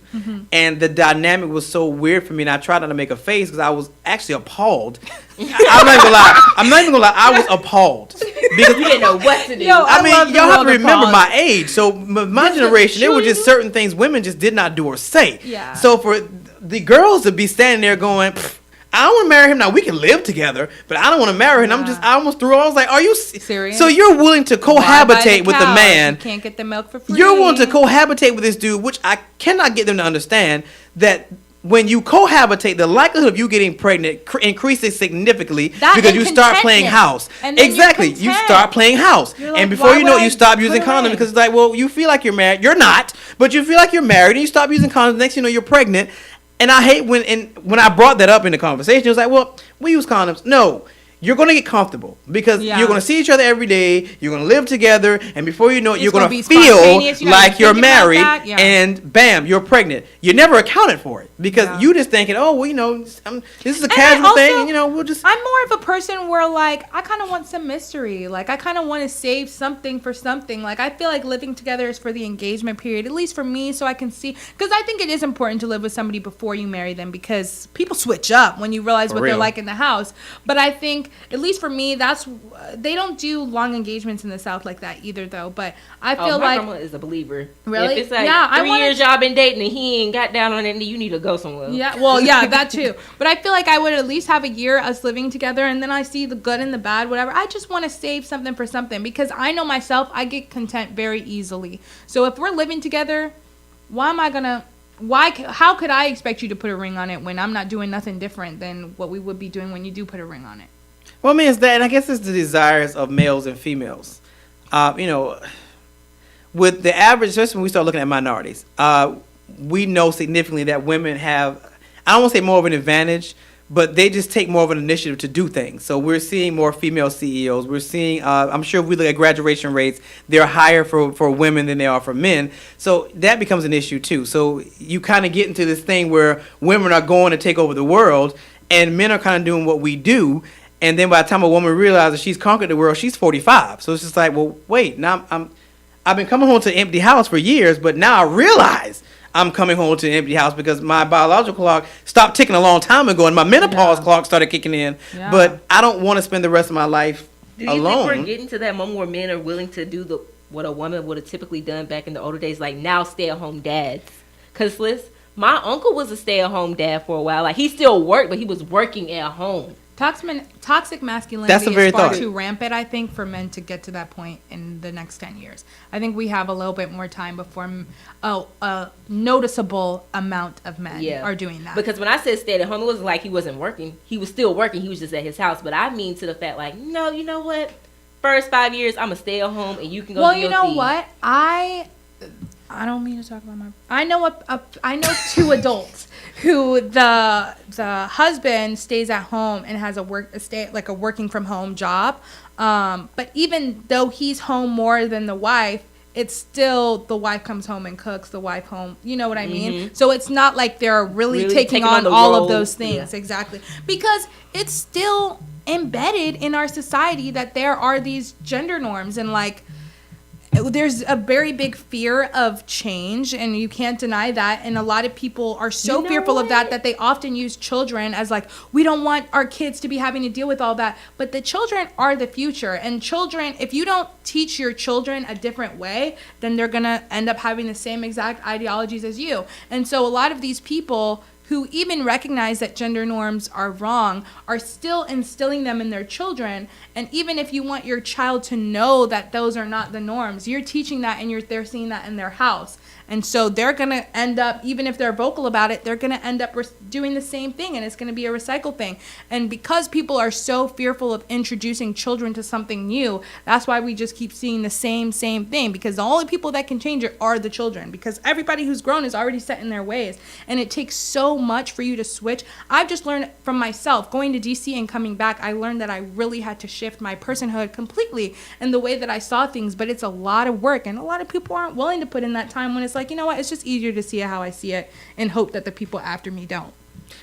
Speaker 2: and the dynamic was so weird for me. And I tried not to make a face because I was actually appalled. I'm not even gonna lie. I was appalled because
Speaker 3: You didn't know what to do.
Speaker 4: Yo,
Speaker 2: I mean,
Speaker 4: love the
Speaker 2: y'all have to
Speaker 4: world of
Speaker 2: remember
Speaker 4: pause.
Speaker 2: my age. So my generation, there were just certain things women just did not do or say.
Speaker 4: Yeah.
Speaker 2: So for the girls to be standing there going, I don't want to marry him. Now we can live together, but I don't want to marry him.
Speaker 4: Yeah.
Speaker 2: I almost threw. I was like, "Are you
Speaker 4: Serious?
Speaker 2: So you're willing to cohabitate with the
Speaker 4: cow
Speaker 2: man?
Speaker 4: if you can't get the milk for free.
Speaker 2: You're willing to cohabitate with this dude, which I cannot get them to understand that." When you cohabitate, the likelihood of you getting pregnant increases significantly because you start playing house.
Speaker 4: And then
Speaker 2: Exactly.
Speaker 4: you're
Speaker 2: You
Speaker 4: content.
Speaker 2: start playing house.
Speaker 4: You're like,
Speaker 2: And before
Speaker 4: why
Speaker 2: you know
Speaker 4: would
Speaker 2: it, you
Speaker 4: I
Speaker 2: stop
Speaker 4: put
Speaker 2: using
Speaker 4: it
Speaker 2: condoms
Speaker 4: in?
Speaker 2: because it's like, well, you feel like you're married. You're not, but you feel like you're married and you stop using condoms. Next thing you know, you're pregnant. And I hate when I brought that up in the conversation, it was like, well, we use condoms. No. You're going to get comfortable because
Speaker 4: Yeah.
Speaker 2: you're going to see each other every day. You're going to live together. And before you know it,
Speaker 4: It's
Speaker 2: you're going
Speaker 4: gonna
Speaker 2: to
Speaker 4: be
Speaker 2: feel
Speaker 4: spontaneous. You gotta
Speaker 2: like
Speaker 4: be
Speaker 2: you're
Speaker 4: thinking about
Speaker 2: married.
Speaker 4: that. Yeah.
Speaker 2: And bam, you're pregnant. You never accounted for it because
Speaker 4: Yeah.
Speaker 2: you just thinking, oh, well, this is a
Speaker 4: And I
Speaker 2: casual
Speaker 4: also-
Speaker 2: thing. And, we'll just.
Speaker 4: I'm more of a person where, like, I kind of want some mystery. Like, I kind of want to save something for something. Like, I feel like living together is for the engagement period, at least for me, so I can see. Because I think it is important to live with somebody before you marry them because people switch up when you realize what they're
Speaker 2: real.
Speaker 4: like in the house. But I think, at least for me, they don't do long engagements in the South like that either, though. But I feel
Speaker 3: my
Speaker 4: like.
Speaker 3: grandma is a believer.
Speaker 4: Really?
Speaker 3: If it's like
Speaker 4: Yeah, I
Speaker 3: 3
Speaker 4: wanna-
Speaker 3: years y'all been dating and he ain't got down on it, you need to go somewhere.
Speaker 4: Yeah, well, yeah, that too. But I feel like I would at least have a year us living together, and then I see the good and the bad, whatever. I just want to save something for something because I know myself, I get content very easily. So if we're living together, why am I gonna? how could I expect you to put a ring on it when I'm not doing nothing different than what we would be doing when you do put a ring on it?
Speaker 2: Well, I mean, it's that, and I guess it's the desires of males and females. With the average, especially when we start looking at minorities, we know significantly that women have, I don't want to say more of an advantage, but they just take more of an initiative to do things. So we're seeing more female CEOs. We're seeing, I'm sure if we look at graduation rates, they're higher for women than they are for men. So that becomes an issue too. So you kind of get into this thing where women are going to take over the world and men are kind of doing what we do. And then by the time a woman realizes she's conquered the world, she's 45. So it's just like, well, wait, now I've been coming home to an empty house for years, but now I realize I'm coming home to an empty house because my biological clock stopped ticking a long time ago and my menopause clock started kicking in. Yeah. But I don't want to spend the rest of my life alone.
Speaker 3: Do you think we're getting to that moment where men are willing to do what a woman would have typically done back in the older days, like now stay-at-home dads? Because, Liz, my uncle was a stay-at-home dad for a while. Like, he still worked, but he was working at home.
Speaker 4: Toxic masculinity is far too rampant, I think, for men to get to that point in the next 10 years. I think we have a little bit more time before a noticeable amount of men are doing that.
Speaker 3: Because when I said stay at home, it wasn't like he wasn't working. He was still working. He was just at his house. But I mean to the fact, like, no, you know what? First 5 years, I'm going to stay at home and you can go do your thing.
Speaker 4: Well, you know what? I don't mean to talk about my... I know two adults who the husband stays at home and has a working from home job. But even though he's home more than the wife, it's still the wife comes home and cooks, the wife home. You know what I mean? Mm-hmm. So it's not like they're really taking on all of those things. Yeah. Exactly. Because it's still embedded in our society that there are these gender norms and like... There's a very big fear of change, and you can't deny that. And a lot of people are so fearful of that they often use children as like, we don't want our kids to be having to deal with all that. But the children are the future. And children, if you don't teach your children a different way, then they're going to end up having the same exact ideologies as you. And so a lot of these people who even recognize that gender norms are wrong are still instilling them in their children. And even if you want your child to know that those are not the norms, you're teaching that and they're seeing that in their house. And so they're going to end up, even if they're vocal about it, they're going to end up doing the same thing, and it's going to be a recycle thing. And because people are so fearful of introducing children to something new, that's why we just keep seeing the same thing, because the only people that can change it are the children, because everybody who's grown is already set in their ways. And it takes so much for you to switch. I've just learned from myself, going to DC and coming back, I learned that I really had to shift my personhood completely and the way that I saw things, but it's a lot of work, and a lot of people aren't willing to put in that time when it's like, you know what, it's just easier to see it how I see it and hope that the people after me don't.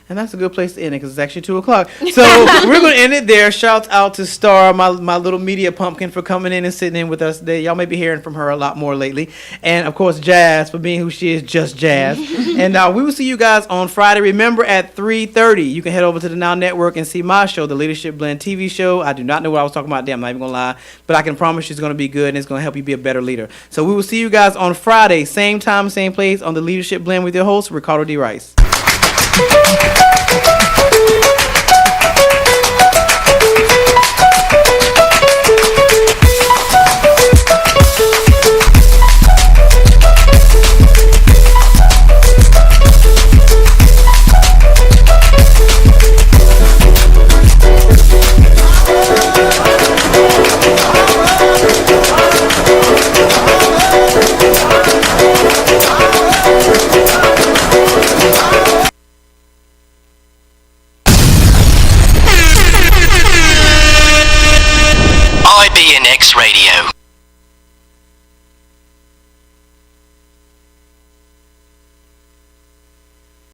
Speaker 2: And that's a good place to end it because it's actually 2 o'clock. So we're going to end it there. Shouts out to Star, my little media pumpkin, for coming in and sitting in with us today. Y'all may be hearing from her a lot more lately. And, of course, Jazz for being who she is, just Jazz. And we will see you guys on Friday. Remember, at 3:30, you can head over to the Now Network and see my show, the Leadership Blend TV show. I do not know what I was talking about there. I'm not even going to lie. But I can promise you it's going to be good and it's going to help you be a better leader. So we will see you guys on Friday, same time, same place, on the Leadership Blend with your host, Ricardo D. Rice.
Speaker 6: IBNX Radio.